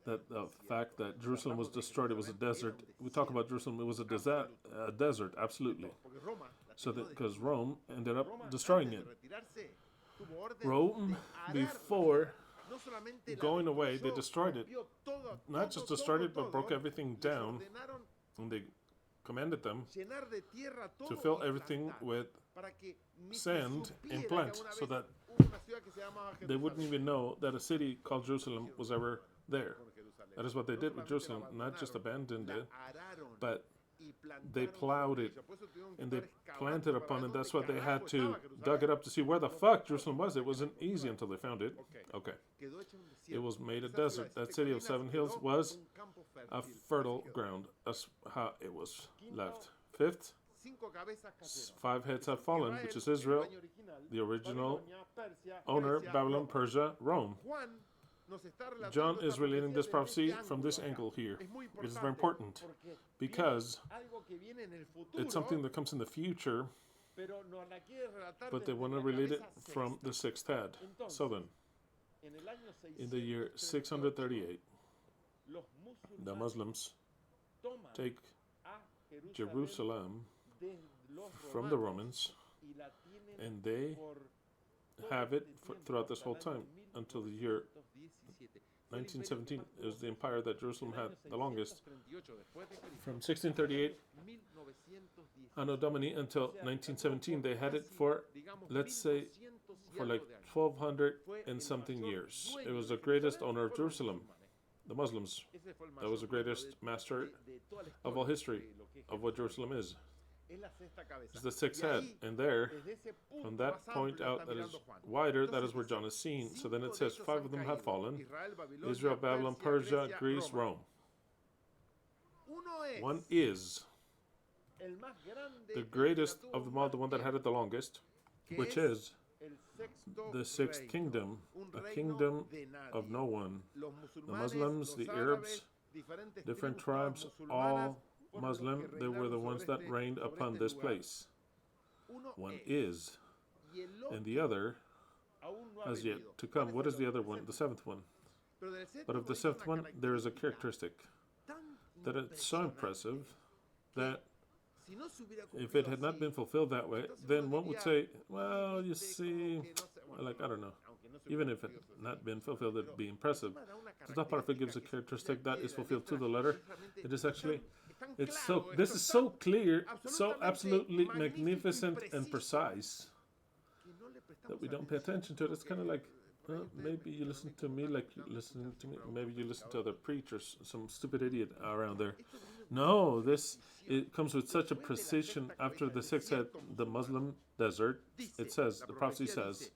that the fact that Jerusalem was destroyed, it was a desert. We talk about Jerusalem, it was a desert, absolutely. So that because Rome ended up destroying it. Rome, before going away, they destroyed it. Not just destroyed it, but broke everything down. And they commanded them to fill everything with sand and plant, so that they wouldn't even know that a city called Jerusalem was ever there. That is what they did with Jerusalem. Not just abandoned it, but they plowed it and they planted upon it. That's why they had to dug it up to see where the fuck Jerusalem was. It wasn't easy until they found it. Okay. It was made a desert. That city of 7 hills was a fertile ground. That's how it was left. 5th, 5 heads have fallen, which is Israel, the original owner, Babylon, Persia, Rome. John is relating this prophecy from this angle here. It is very important because it's something that comes in the future, but they want to relate it from the 6th head. So then, in the year 638, the Muslims take Jerusalem from the Romans, and they have it throughout this whole time until the year 1917. It was the empire that Jerusalem had the longest. From 1638 Anno Domini until 1917, they had it for, let's say, for like 1200 and something years. It was the greatest owner of Jerusalem, the Muslims. That was the greatest master of all history of what Jerusalem is. It's the 6th head, and there, from that point out that is wider, that is where John is seen. So then it says 5 of them have fallen: Israel, Babylon, Persia, Greece, Rome. One is the greatest of them all, the one that had it the longest, which is the 6th kingdom, a kingdom of no one. The Muslims, the Arabs, different tribes, all Muslim, they were the ones that reigned upon this place. One is, and the other has yet to come. What is the other one? The 7th one. But of the 7th one, there is a characteristic that it's so impressive that if it had not been fulfilled that way, then one would say, well, you see, like, I don't know. Even if it had not been fulfilled, it would be impressive. The top part of it gives a characteristic that is fulfilled to the letter. It is actually, this is so clear, so absolutely magnificent and precise that we don't pay attention to it. It's kind of like, well, maybe you listen to me like you listen to me. Maybe you listen to other preachers, some stupid idiot around there. No, it comes with such a precision. After the 6th head, the Muslim desert, it says, the prophecy says,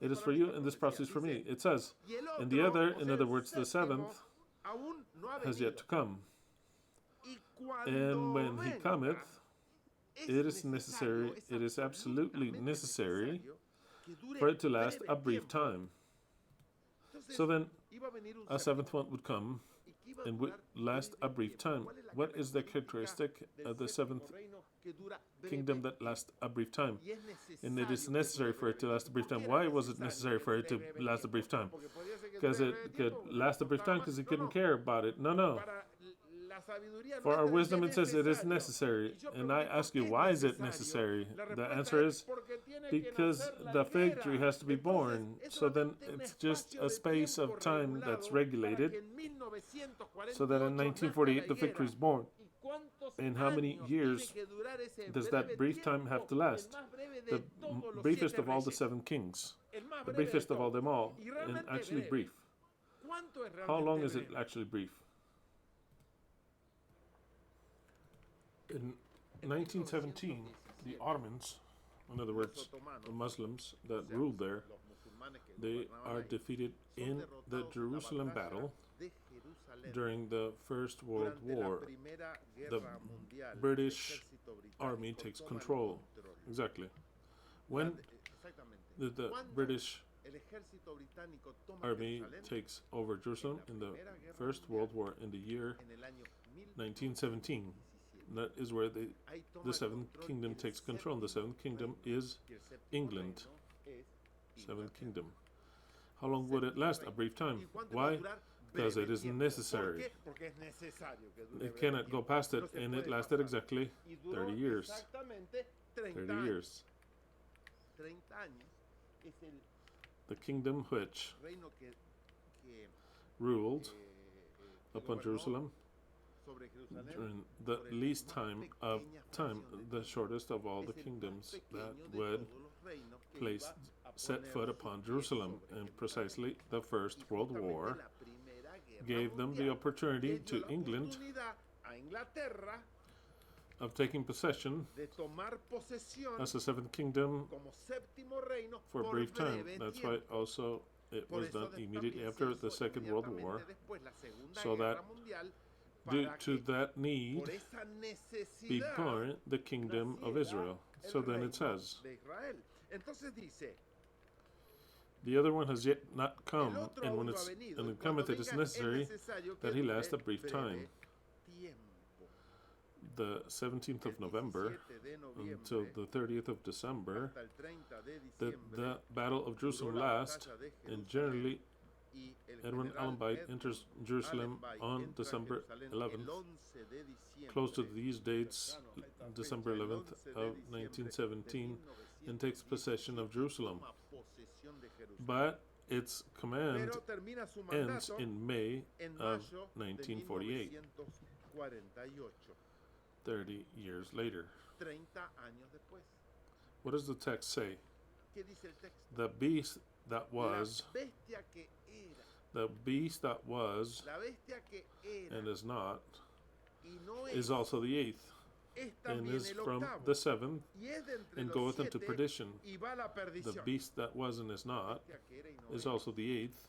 it is for you, and this prophecy is for me. It says, and the other, in other words, the 7th, has yet to come. And when he cometh, it is necessary, it is absolutely necessary for it to last a brief time. So then, a 7th one would come and would last a brief time. What is the characteristic of the 7th kingdom that lasts a brief time? And it is necessary for it to last a brief time. Why was it necessary for it to last a brief time? Because it could last a brief time because he couldn't care about it. No. For our wisdom, it says it is necessary. And I ask you, why is it necessary? The answer is because the fig tree has to be born. So then it's just a space of time that's regulated. So that in 1948 the fig tree is born. And how many years does that brief time have to last? The briefest of all the 7 kings. The briefest of all them all. And actually brief. How long is it actually brief? In 1917, the Ottomans, in other words, the Muslims that ruled there, they are defeated in the Jerusalem battle during the First World War. The British army takes control. Exactly. When the British army takes over Jerusalem in the First World War in the year 1917. That is where the Seventh Kingdom takes control. And the Seventh Kingdom is England. Seventh Kingdom. How long would it last? A brief time. Why? Because it is necessary. It cannot go past it, and it lasted exactly 30 years. 30 years. The kingdom which ruled upon Jerusalem during the least time, the shortest of all the kingdoms that would set foot upon Jerusalem, and precisely the First World War gave them the opportunity to England of taking possession as the Seventh Kingdom for a brief time. That's why also it was done immediately after the Second World War, so that due to that need be born the kingdom of Israel. So then it says, the other one has yet not come, and when it cometh, it is necessary that he last a brief time. The 17th of November until the 30th of December, the Battle of Jerusalem lasts, and generally Edwin Allenbyte enters Jerusalem on December 11th, close to these dates, December 11th of 1917, and takes possession of Jerusalem. But its command ends in May of 1948, 30 years later. What does the text say? The beast that was, and is not, is also the 8th, and is from the 7th, and goeth into perdition. The beast that was and is not is also the 8th,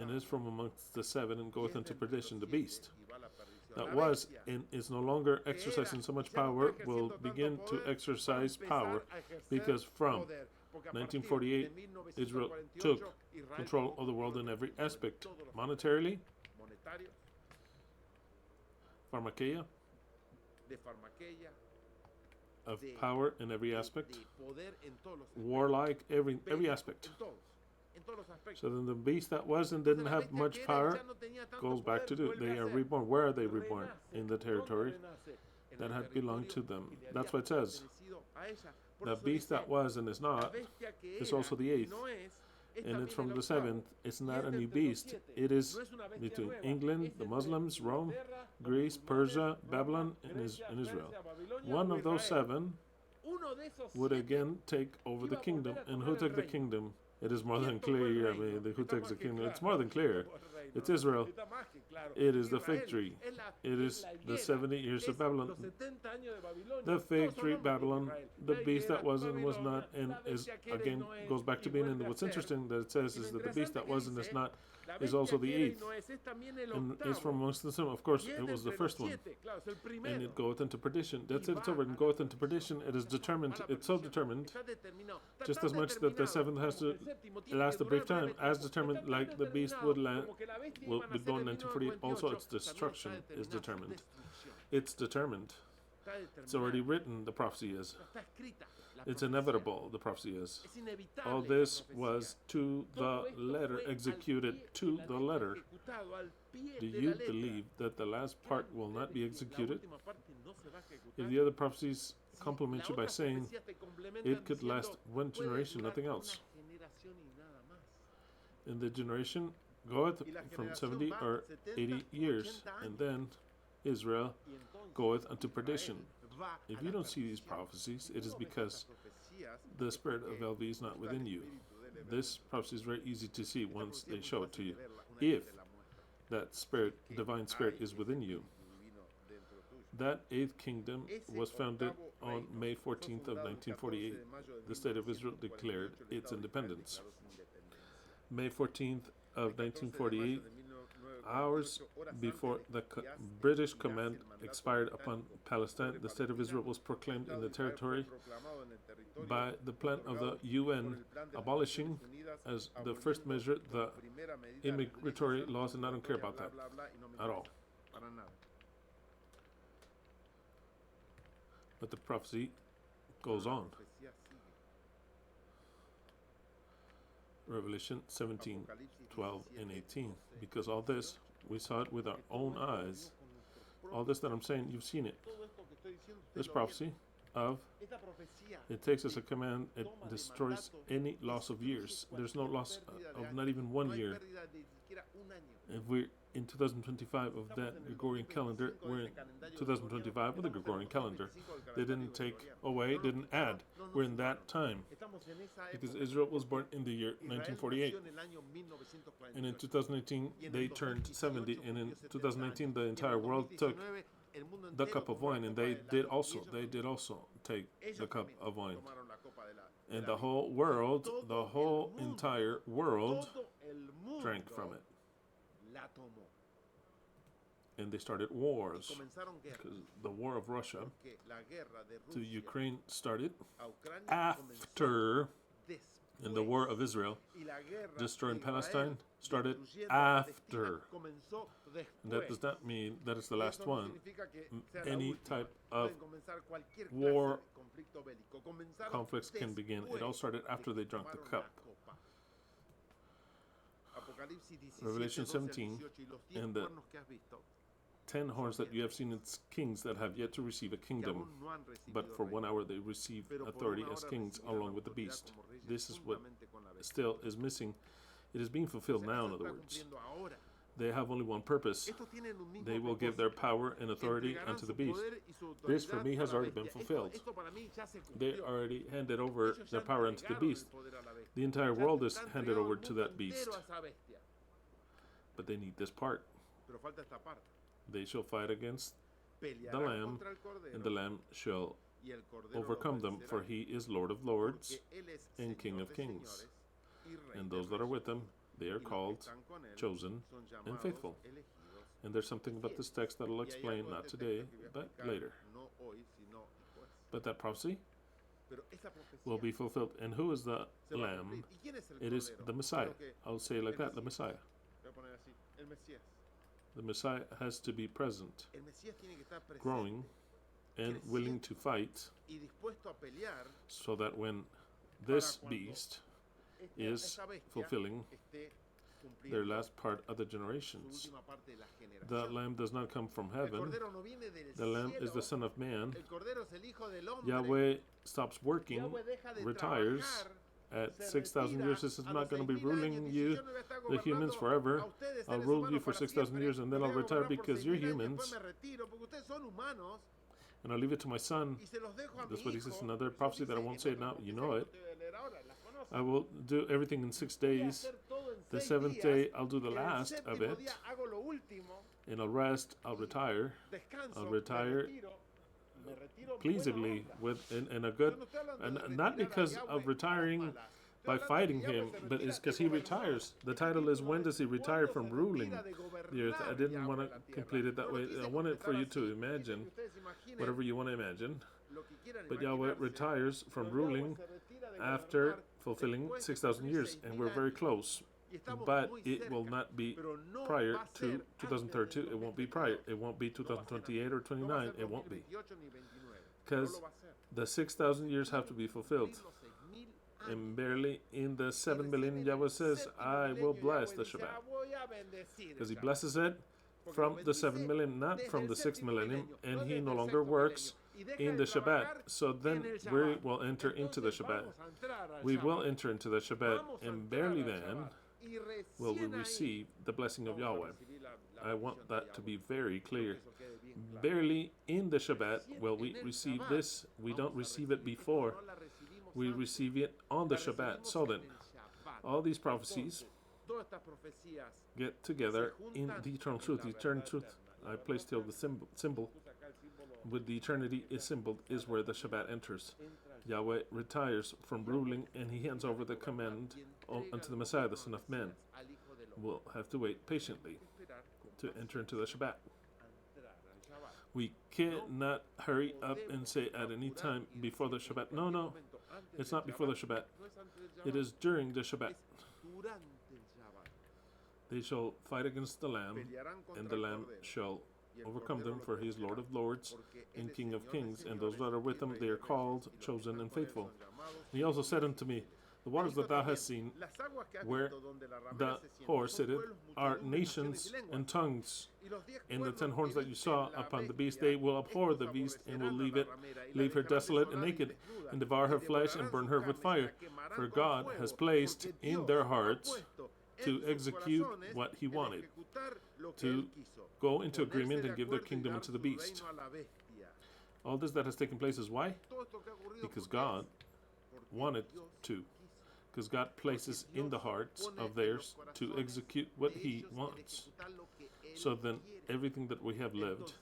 and is from amongst the 7, and goeth into perdition. The beast that was and is no longer exercising so much power will begin to exercise power, because from 1948 Israel took control of the world in every aspect, monetarily, pharmakeia, of power in every aspect, warlike, every aspect. So then the beast that was and didn't have much power goes back to do it. They are reborn. Where are they reborn? In the territory that had belonged to them. That's what it says. The beast that was and is not is also the 8th, and it's from the 7th. It's not a new beast. It is between England, the Muslims, Rome, Greece, Persia, Babylon, and Israel. One of those 7 would again take over the kingdom. And who took the kingdom? It is more than clear. I mean, who takes the kingdom? It's more than clear. It's Israel. It is the fig tree. It is the 70 years of Babylon. The fig tree, Babylon, the beast that was and was not, and is again goes back to being. And what's interesting that it says is that the beast that was and is not is also the 8th, and is from amongst the 7. Of course, it was the first one, and it goeth into perdition. That's it. It's over. And goeth into perdition. It is determined. It's so determined, just as much that the 7th has to last a brief time, as determined like the beast will be born in 1948. Also, its destruction is determined. It's determined. It's already written. The prophecy is. It's inevitable, the prophecy is. All this was to the letter, executed to the letter. Do you believe that the last part will not be executed? If the other prophecies compliment you by saying it could last one generation, nothing else. And the generation goeth from 70 or 80 years, and then Israel goeth unto perdition. If you don't see these prophecies, it is because the spirit of LV is not within you. This prophecy is very easy to see once they show it to you. If that spirit, divine spirit, is within you. That eighth kingdom was founded on May 14th of 1948. The state of Israel declared its independence. May 14th of 1948, hours before the British command expired upon Palestine, the state of Israel was proclaimed in the territory by the plan of the UN, abolishing as the first measure the immigratory laws, and I don't care about that at all. But the prophecy goes on. Revelation 17, 12, and 18. Because all this, we saw it with our own eyes. All this that I'm saying, you've seen it. This prophecy of, it takes as a command, it destroys any loss of years. There's no loss of not even 1 year. If we're in 2025 of that Gregorian calendar, we're in 2025 with the Gregorian calendar. They didn't take away, didn't add. We're in that time. Because Israel was born in the year 1948. And in 2018, they turned 70. And in 2019, the entire world took the cup of wine. And they did also take the cup of wine. And the whole world, the whole entire world drank from it. And they started wars. Because the war of Russia to Ukraine started after, and the war of Israel destroying Palestine started after. And that does not mean that it's the last one. Any type of war conflicts can begin. It all started after they drank the cup. Revelation 17, and the 10 horns that you have seen its kings that have yet to receive a kingdom, but for 1 hour they receive authority as kings along with the beast. This is what still is missing. It is being fulfilled now, in other words. They have only one purpose. They will give their power and authority unto the beast. This, for me, has already been fulfilled. They already handed over their power unto the beast. The entire world is handed over to that beast. But they need this part. They shall fight against the Lamb, and the Lamb shall overcome them, for he is Lord of lords and King of kings. And those that are with him, they are called, chosen, and faithful. And there's something about this text that I'll explain, not today, but later. But that prophecy will be fulfilled. And who is the Lamb? It is the Messiah. I'll say it like that, the Messiah. The Messiah has to be present, growing, and willing to fight, so that when this beast is fulfilling their last part of the generations, the Lamb does not come from heaven. The Lamb is the Son of Man. Yahweh stops working, retires. At 6,000 years, this is not going to be ruling you, the humans, forever. I'll rule you for 6,000 years, and then I'll retire because you're humans. And I'll leave it to my son. That's what he says in another prophecy that I won't say now. You know it. I will do everything in 6 days. The 7th day, I'll do the last of it. And I'll rest. I'll retire. I'll retire pleasingly in a good, and not because of retiring by fighting him, but it's because he retires. The title is, when does he retire from ruling the earth? I didn't want to complete it that way. I wanted for you to imagine whatever you want to imagine. But Yahweh retires from ruling after fulfilling 6,000 years, and we're very close. But it will not be prior to 2032. It won't be prior. It won't be 2028 or 29. It won't be. Because The 6,000 years have to be fulfilled. And barely in the 7 million, Yahweh says, I will bless the Shabbat. Because he blesses it from the 7 million, not from the 6 millennium, and he no longer works in the Shabbat. So then we will enter into the Shabbat. We will enter into the Shabbat, and barely then will we receive the blessing of Yahweh. I want that to be very clear. Barely in the Shabbat will we receive this. We don't receive it before. We receive it on the Shabbat. So then, all these prophecies get together in the eternal truth. The eternal truth, I placed here the symbol with the eternity is symbol, is where the Shabbat enters. Yahweh retires from ruling and he hands over the command unto the Messiah, the Son of Man. We'll have to wait patiently to enter into the Shabbat. We cannot hurry up and say at any time before the Shabbat. No, it's not before the Shabbat. It is during the Shabbat. They shall fight against the Lamb, and the Lamb shall overcome them, for he is Lord of lords and King of kings, and those that are with him, they are called, chosen, and faithful. And he also said unto me, the waters that thou hast seen, where the whore sitteth, are nations and tongues. And the 10 horns that you saw upon the beast, they will abhor the beast, and will leave her desolate and naked, and devour her flesh, and burn her with fire. For God has placed in their hearts to execute what he wanted, to go into agreement and give their kingdom unto the beast. All this that has taken place is why? Because God wanted to. Because God places in the hearts of theirs to execute what he wants. So then everything that we have lived,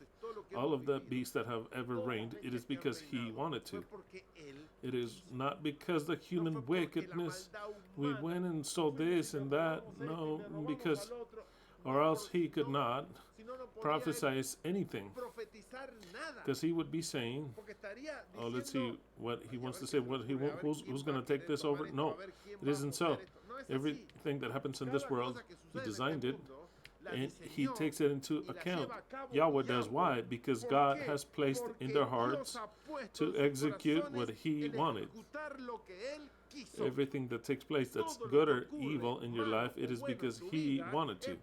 all of the beasts that have ever reigned, it is because he wanted to. It is not because the human wickedness, we went and sold this and that. No, because, or else he could not prophesy anything. Because he would be saying, oh, let's see what he wants to say. Who's going to take this over? No, it isn't so. Everything that happens in this world, he designed it, and he takes it into account. Yahweh does. Why? Because God has placed in their hearts to execute what he wanted. Everything that takes place that's good or evil in your life, it is because he wanted to.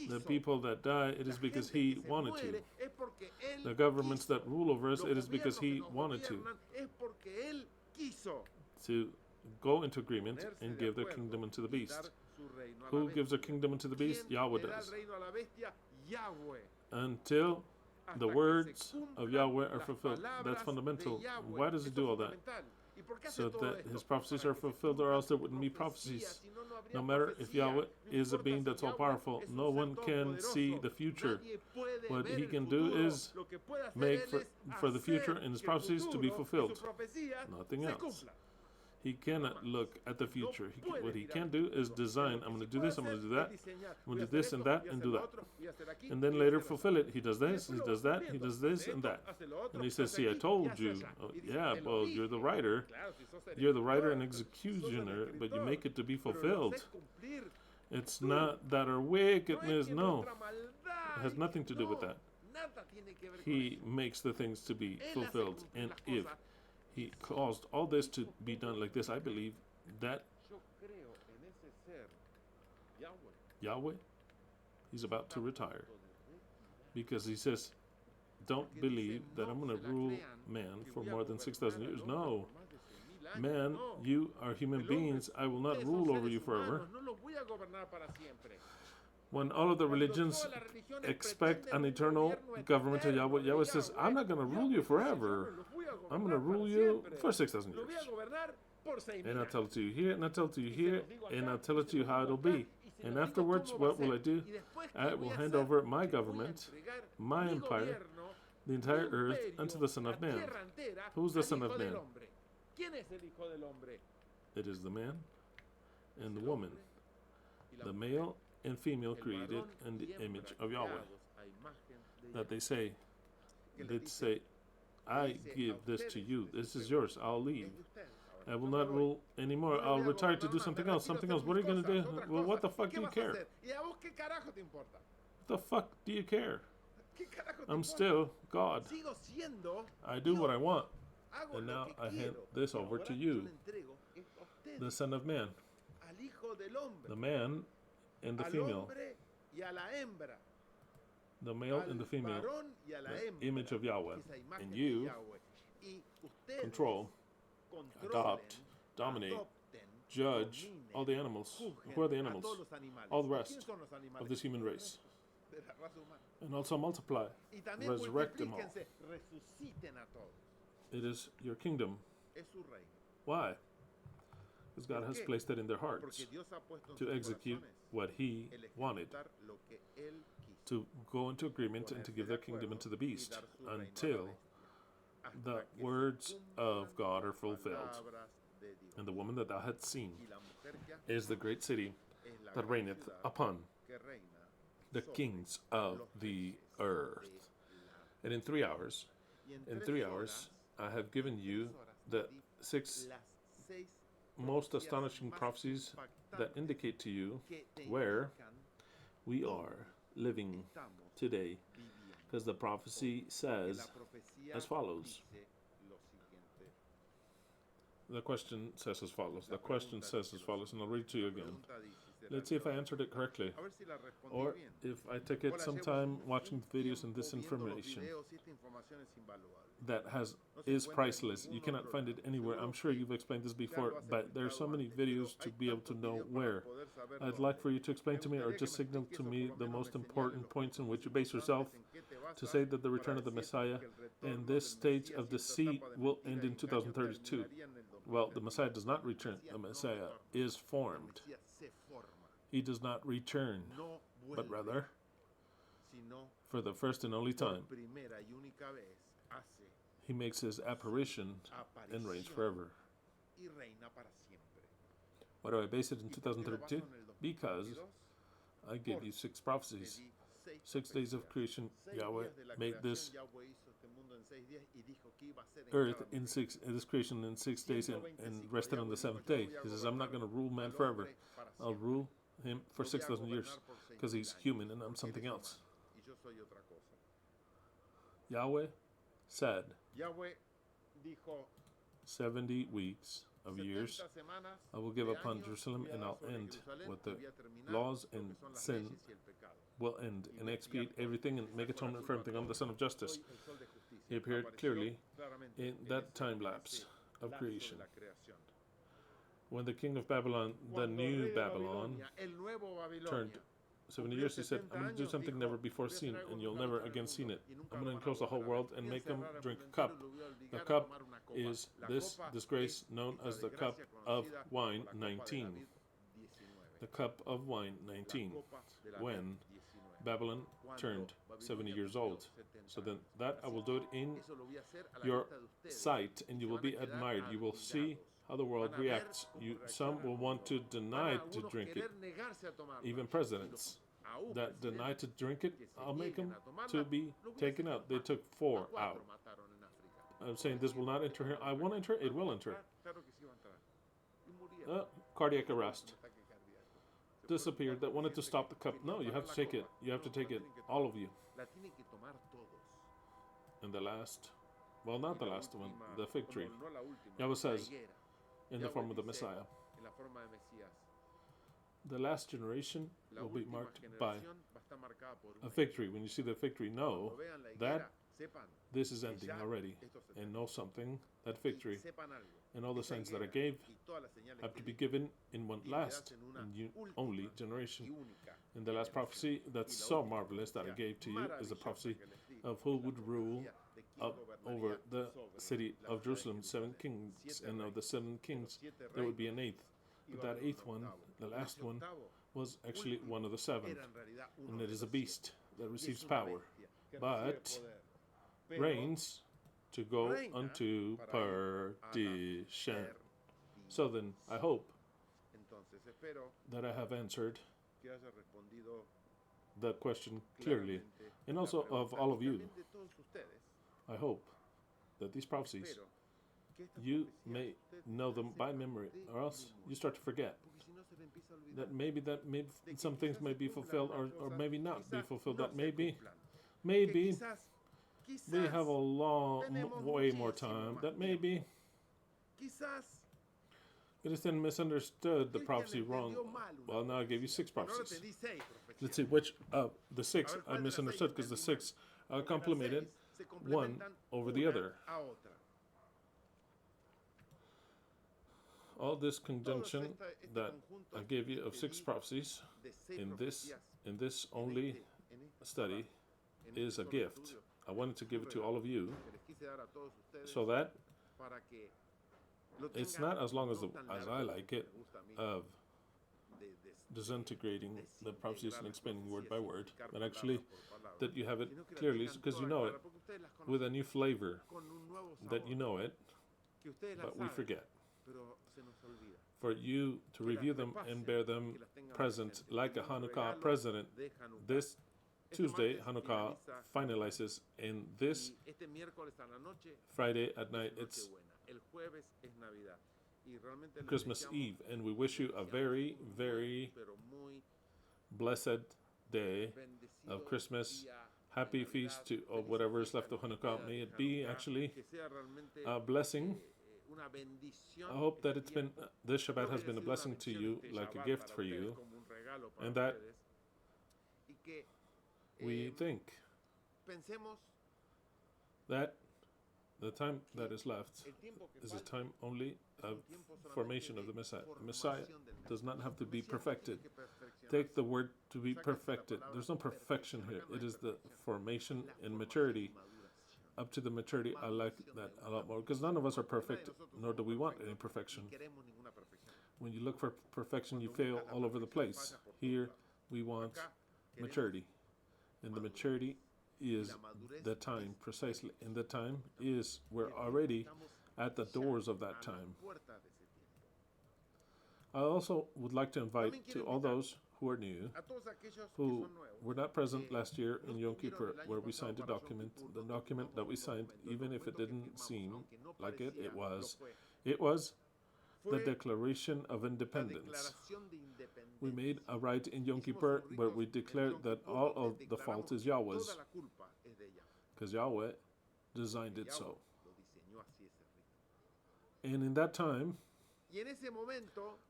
The people that die, it is because he wanted to. The governments that rule over us, it is because he wanted to. To go into agreement and give their kingdom unto the beast. Who gives their kingdom unto the beast? Yahweh does. Until the words of Yahweh are fulfilled. That's fundamental. Why does he do all that? So that his prophecies are fulfilled, or else there wouldn't be prophecies. No matter if Yahweh is a being that's all powerful, no one can see the future. What he can do is make for the future and his prophecies to be fulfilled. Nothing else. He cannot look at the future. What he can do is design. I'm going to do this, I'm going to do that. I'm going to do this and that and do that. And then later fulfill it. He does this, he does that, he does this and that. And he says, see, I told you. Oh, yeah, well, you're the writer. You're the writer and executioner, but you make it to be fulfilled. It's not that our wickedness, no. It has nothing to do with that. He makes the things to be fulfilled. And if he caused all this to be done like this, I believe that Yahweh, he's about to retire. Because he says, don't believe that I'm going to rule man for more than 6,000 years. No. Man, you are human beings. I will not rule over you forever. When all of the religions expect an eternal government of Yahweh, Yahweh says, I'm not going to rule you forever. I'm going to rule you for 6,000 years. And I'll tell it to you here, and I'll tell it to you here, and I'll tell it to you how it'll be. And afterwards, what will I do? I will hand over my government, my empire, the entire earth, unto the Son of Man. Who's the Son of Man? It is the man and the woman, the male and female created in the image of Yahweh. That they say, I give this to you. This is yours. I'll leave. I will not rule anymore. I'll retire to do something else. Something else. What are you going to do? Well, what the fuck do you care? What the fuck do you care? I'm still God. I do what I want. And now I hand this over to you, the Son of Man, the man and the female, the male and the female, the image of Yahweh. And you control, adopt, dominate, judge all the animals. Who are the animals? All the rest of this human race. And also multiply, resurrect them all. It is your kingdom. Why? Because God has placed it in their hearts to execute what He wanted, to go into agreement and to give their kingdom into the beast until the words of God are fulfilled. And the woman that thou hast seen is the great city that reigneth upon the kings of the earth. And in 3 hours, I have given you the 6 most astonishing prophecies that indicate to you where we are living today. Because the prophecy says as follows. The question says as follows. The question says as follows, and I'll read it to you again. Let's see if I answered it correctly, or if I took it some time watching videos and this information that is priceless. You cannot find it anywhere. I'm sure you've explained this before, but there are so many videos to be able to know where. I'd like for you to explain to me, or just signal to me, the most important points in which you base yourself to say that the return of the Messiah and this stage of the sea will end in 2032. Well, the Messiah does not return. The Messiah is formed. He does not return, but rather, for the first and only time, He makes His apparition and reigns forever. Why do I base it in 2032? Because I gave you 6 prophecies. 6 days of creation. Yahweh made this earth in this creation in 6 days and rested on the 7th day. He says, I'm not going to rule man forever. I'll rule him for 6,000 years because he's human and I'm something else. Yahweh said 70 weeks of years I will give upon Jerusalem, and I'll end with the laws, and sin will end and expiate everything and make atonement for everything. I'm the Son of Justice. He appeared clearly in that time lapse of creation. When the king of Babylon, the new Babylon, turned 70 years, he said, I'm going to do something never before seen, and you'll never again seen it. I'm going to enclose the whole world and make them drink a cup. The cup is this disgrace known as the cup of wine 19. The cup of wine 19. When Babylon turned 70 years old. So then that I will do it in your sight, and you will be admired. You will see how the world reacts. Some will want to deny to drink it. Even presidents that deny to drink it, I'll make them to be taken out. They took 4 out. I'm saying this will not enter here. I won't enter. It will enter. Cardiac arrest. Disappeared. That wanted to stop the cup. No, you have to take it. You have to take it. All of you. And the last, well, not the last one, the fig tree. Yahweh says, in the form of the Messiah. The last generation will be marked by a fig tree. When you see the fig tree, know that this is ending already. And know something, that fig tree, and all the signs that I gave have to be given in one last and only generation. And the last prophecy that's so marvelous that I gave to you is the prophecy of who would rule over the city of Jerusalem, 7 kings, and of the 7 kings there would be an 8th. But that 8th one, the last one, was actually one of the 7, and it is a beast that receives power, but reigns to go unto perdition. So then, I hope that I have answered the question clearly, and also of all of you. I hope that these prophecies, you may know them by memory, or else you start to forget. That maybe some things may be fulfilled, or maybe not be fulfilled. That maybe we have a way more time. That maybe it is then misunderstood the prophecy wrong. Well, now I gave you 6 prophecies. Let's see which of the 6 I misunderstood, because the 6 are complemented one over the other. All this conjunction that I gave you of 6 prophecies in this only study is a gift. I wanted to give it to all of you so that it's not as long as I like it, of disintegrating the prophecies and explaining word by word, but actually that you have it clearly, because you know it with a new flavor, that you know it, but we forget. For you to review them and bear them present like a Hanukkah president. This Tuesday, Hanukkah finalizes, and this Friday at night, it's Christmas Eve, and we wish you a very, very blessed day of Christmas. Happy feast to whatever is left of Hanukkah. May it be actually a blessing. I hope that this Shabbat has been a blessing to you, like a gift for you, and that we think that the time that is left is a time only of formation of the Messiah. The Messiah does not have to be perfected. Take the word to be perfected. There's no perfection here. It is the formation and maturity. Up to the maturity, I like that a lot more, because none of us are perfect, nor do we want any perfection. When you look for perfection, you fail all over the place. Here, we want maturity, and the maturity is the time, precisely. And the time is, we're already at the doors of that time. I also would like to invite to all those who are new, who were not present last year in Yom Kippur, where we signed a document, the document that we signed, even if it didn't seem like it, it was the Declaration of Independence. We made a rite in Yom Kippur where we declared that all of the fault is Yahweh's, because Yahweh designed it so. And in that time,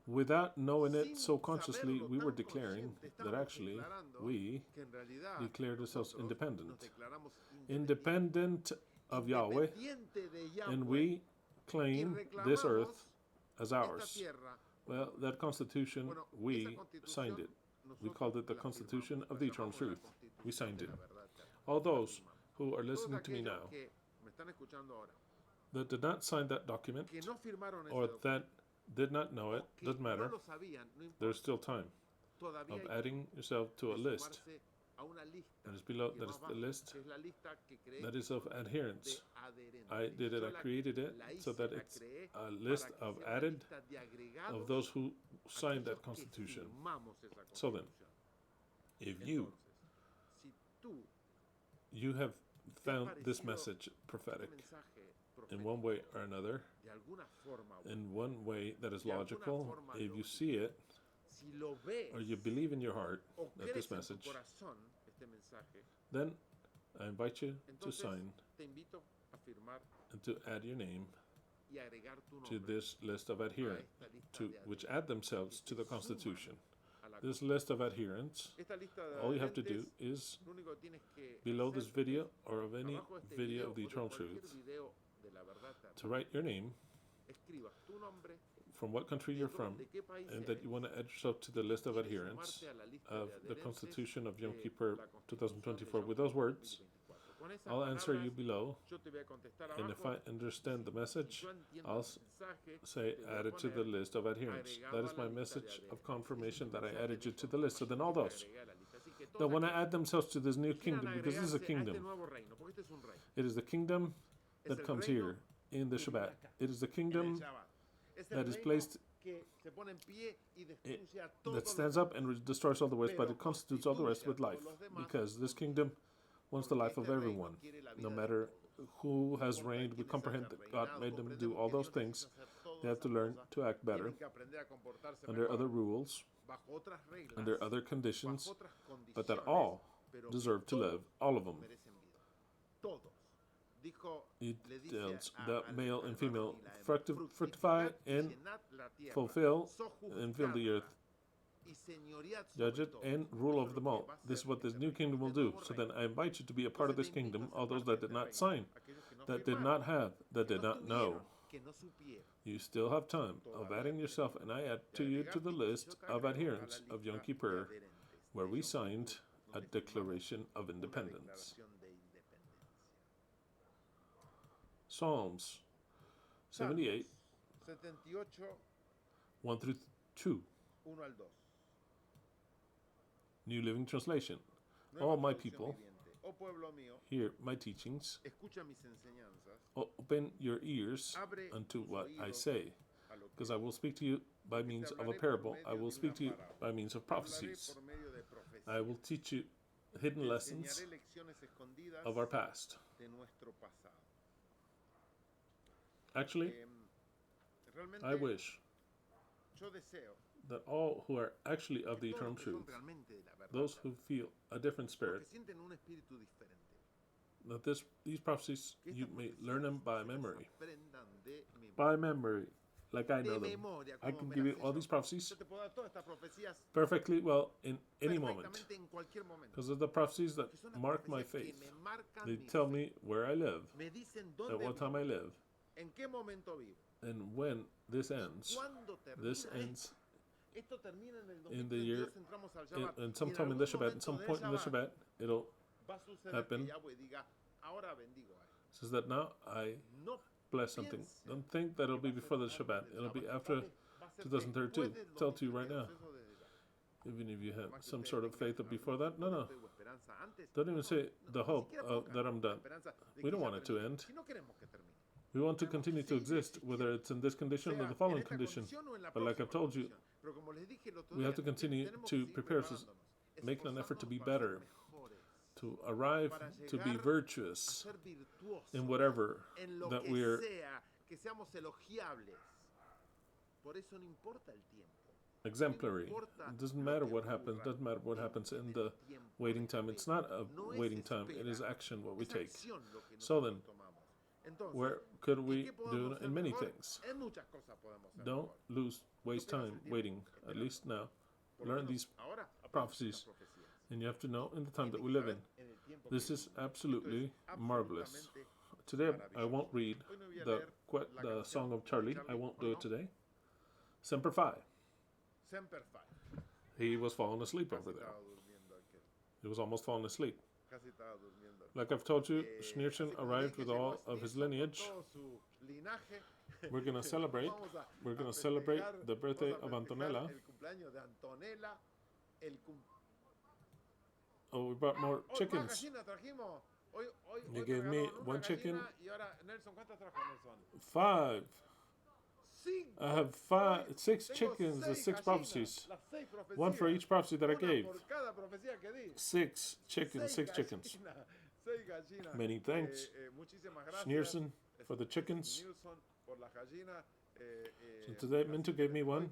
without knowing it so consciously, we were declaring that actually we declared ourselves independent of Yahweh, and we claim this earth as ours. Well, that constitution, we signed it. We called it the Constitution of the Eternal Truth. We signed it. All those who are listening to me now that did not sign that document, or that did not know it, doesn't matter. There's still time of adding yourself to a list. That is below, that is the list that is of adherents. I did it, I created it, so that it's a list of added of those who signed that constitution. So then, if you have found this message prophetic in one way or another, in one way that is logical, if you see it, or you believe in your heart that this message, then I invite you to sign and to add your name to this list of adherents, which add themselves to the Constitution. This list of adherents, all you have to do is, below this video or of any video of the Eternal Truth, to write your name, from what country you're from, and that you want to add yourself to the list of adherents of the Constitution of Yom Kippur 2024 with those words. I'll answer you below, and if I understand the message, I'll say add it to the list of adherents. That is my message of confirmation that I added you to the list. So then all those that want to add themselves to this new kingdom, because this is a kingdom. It is the kingdom that comes here in the Shabbat. It is the kingdom that is placed, that stands up and destroys all the rest, but it constitutes all the rest with life, because this kingdom wants the life of everyone, no matter who has reigned. We comprehend that God made them do all those things. They have to learn to act better under other rules, under other conditions, but that all deserve to live, all of them. it tells the male and female fructify and fulfill and fill the earth, judge it, and rule over them all. This is what this new kingdom will do. So then I invite you to be a part of this kingdom, all those that did not sign, that did not have, that did not know. You still have time of adding yourself, and I add to you to the list of adherents of Yom Kippur, where we signed a Declaration of Independence. Psalms 78, 1 through 2. New Living Translation. All my people, hear my teachings. Open your ears unto what I say, because I will speak to you by means of a parable. I will speak to you by means of prophecies. I will teach you hidden lessons of our past. Actually, I wish that all who are actually of the eternal truth, those who feel a different spirit, that these prophecies, you may learn them by memory. By memory, like I know them. I can give you all these prophecies perfectly well in any moment, because of the prophecies that mark my faith. They tell me where I live, at what time I live, and when this ends. This ends in the year, and sometime in the Shabbat, at some point in the Shabbat, it'll happen. Says that now I bless something. Don't think that it'll be before the Shabbat. It'll be after 2032. Tell to you right now. Even if you have some sort of faith before that, no. Don't even say the hope that I'm done. We don't want it to end. We want to continue to exist, whether it's in this condition or the following condition. But like I've told you, we have to continue to prepare ourselves, making an effort to be better, to arrive to be virtuous in whatever that we're exemplary. It doesn't matter what happens. Doesn't matter what happens in the waiting time. It's not a waiting time. It is action what we take. So then, where could we do in many things? Don't waste time waiting. At least now, learn these prophecies, and you have to know in the time that we live in. This is absolutely marvelous. Today I won't read the Song of Charlie. I won't do it today. Semper Fi. He was falling asleep over there. He was almost falling asleep. Like I've told you, Schneerson arrived with all of his lineage. We're going to celebrate the birthday of Antonella. Oh, we brought more chickens. You gave me one chicken. 5. I have 6 chickens, the 6 prophecies. 1 for each prophecy that I gave. 6 chickens, 6 chickens. Many thanks, Schneerson, for the chickens. So today Minto gave me 1.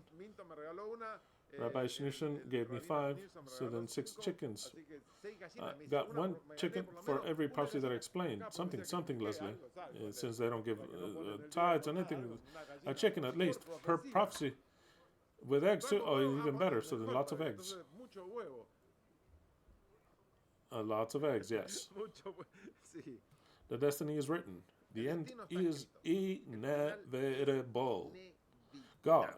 Rabbi Schneerson gave me 5, so then 6 chickens. I got 1 chicken for every prophecy that I explained. Something, Leslie. Since they don't give tithes or anything, a chicken at least per prophecy. With eggs too, even better, so then lots of eggs. Lots of eggs, yes. The destiny is written. The end is inevitable. God,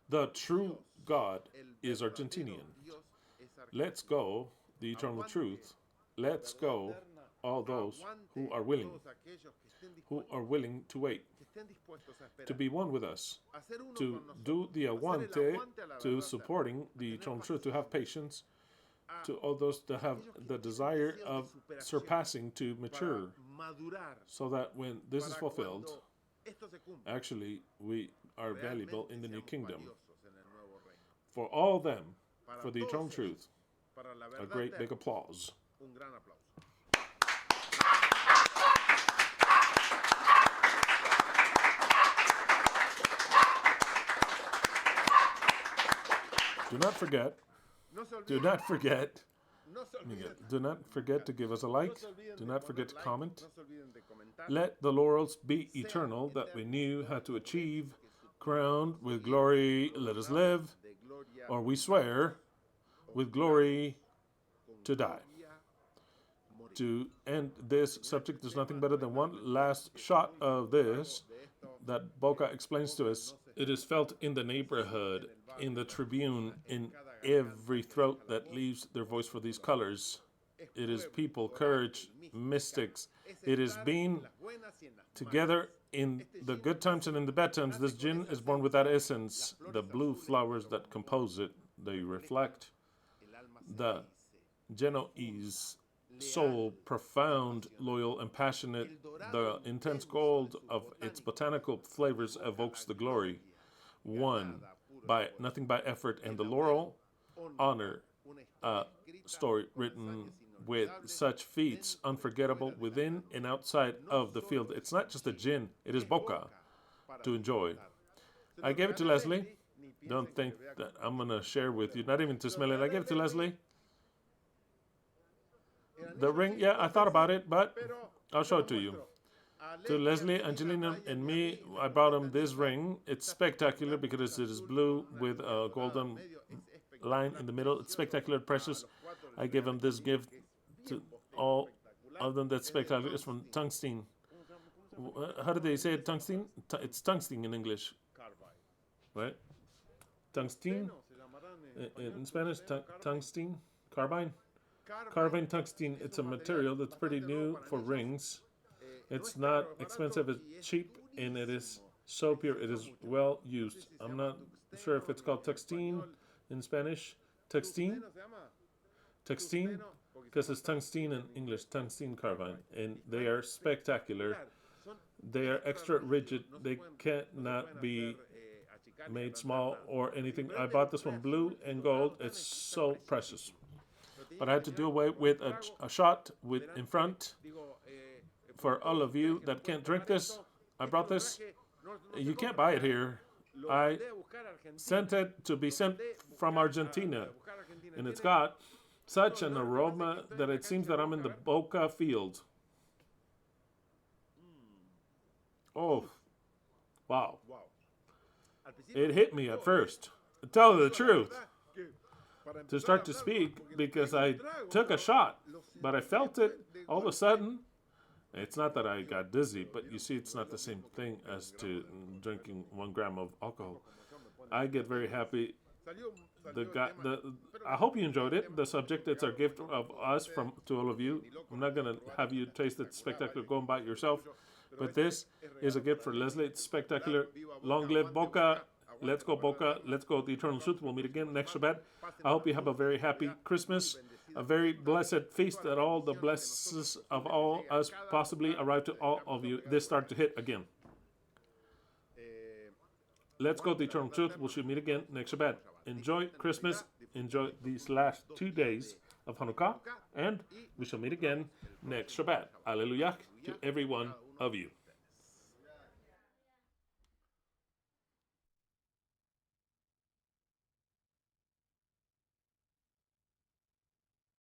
the true God, is Argentinian. Let's go, the eternal truth. Let's go, all those who are willing to wait, to be one with us, to do the aguante, to supporting the eternal truth, to have patience, to all those that have the desire of surpassing, to mature, so that when this is fulfilled, actually we are valuable in the new kingdom. For all them, for the eternal truth, a great big applause. Do not forget Miguel, do not forget to give us a like. Do not forget to comment. Let the laurels be eternal that we knew how to achieve. Crowned with glory, let us live. Or we swear, with glory to die. To end this subject, there's nothing better than one last shot of this that Boca explains to us. It is felt in the neighborhood, in the tribune, in every throat that leaves their voice for these colors. It is people, courage, mystics. It is being together in the good times and in the bad times. This gin is born with that essence. The blue flowers that compose it, they reflect the Genoese soul, profound, loyal, and passionate. The intense gold of its botanical flavors evokes the glory. Won by nothing by effort, and the laurel honor, a story written with such feats unforgettable within and outside of the field. It's not just a gin, it is Boca to enjoy. I gave it to Leslie. Don't think that I'm going to share with you, not even to smell it. I gave it to Leslie. The ring, yeah, I thought about it, but I'll show it to you. To Leslie, Angelina, and me, I bought him this ring. It's spectacular because it is blue with a golden line in the middle. It's spectacular, precious. I give him this gift to all of them. That's spectacular. It's from tungsten. How do they say it? Tungsten? It's tungsten in English, right? Tungsten in Spanish. Tungsten, carbine. Carbine tungsten. It's a material that's pretty new for rings. It's not expensive, it's cheap, and it is so pure. It is well used. I'm not sure if it's called tungsten in Spanish. Tungsten? Tungsten? Because it's tungsten in English, tungsten carbine. And they are spectacular. They are extra rigid. They cannot be made small or anything. I bought this one blue and gold. It's so precious. But I had to do away with a shot with in front. For all of you that can't drink this, I brought this. You can't buy it here. I sent it to be sent from Argentina. And it's got such an aroma that it seems that I'm in the Boca field. Oh, wow. It hit me at first. To tell you the truth. To start to speak, because I took a shot, but I felt it all of a sudden. It's not that I got dizzy, but you see, it's not the same thing as to drinking 1 gram of alcohol. I get very happy. I hope you enjoyed it. The subject, it's our gift of us to all of you. I'm not going to have you taste it spectacular. Go and buy it yourself. But this is a gift for Leslie. It's spectacular. Long live Boca. Let's go, Boca. Let's go, the eternal truth. We'll meet again next Shabbat. I hope you have a very happy Christmas. A very blessed feast, that all the blessings of all us possibly arrive to all of you. This start to hit again. Let's go to the eternal truth. We should meet again next Shabbat. Enjoy Christmas. Enjoy these last 2 days of Hanukkah. And we shall meet again next Shabbat. Hallelujah to every one of you.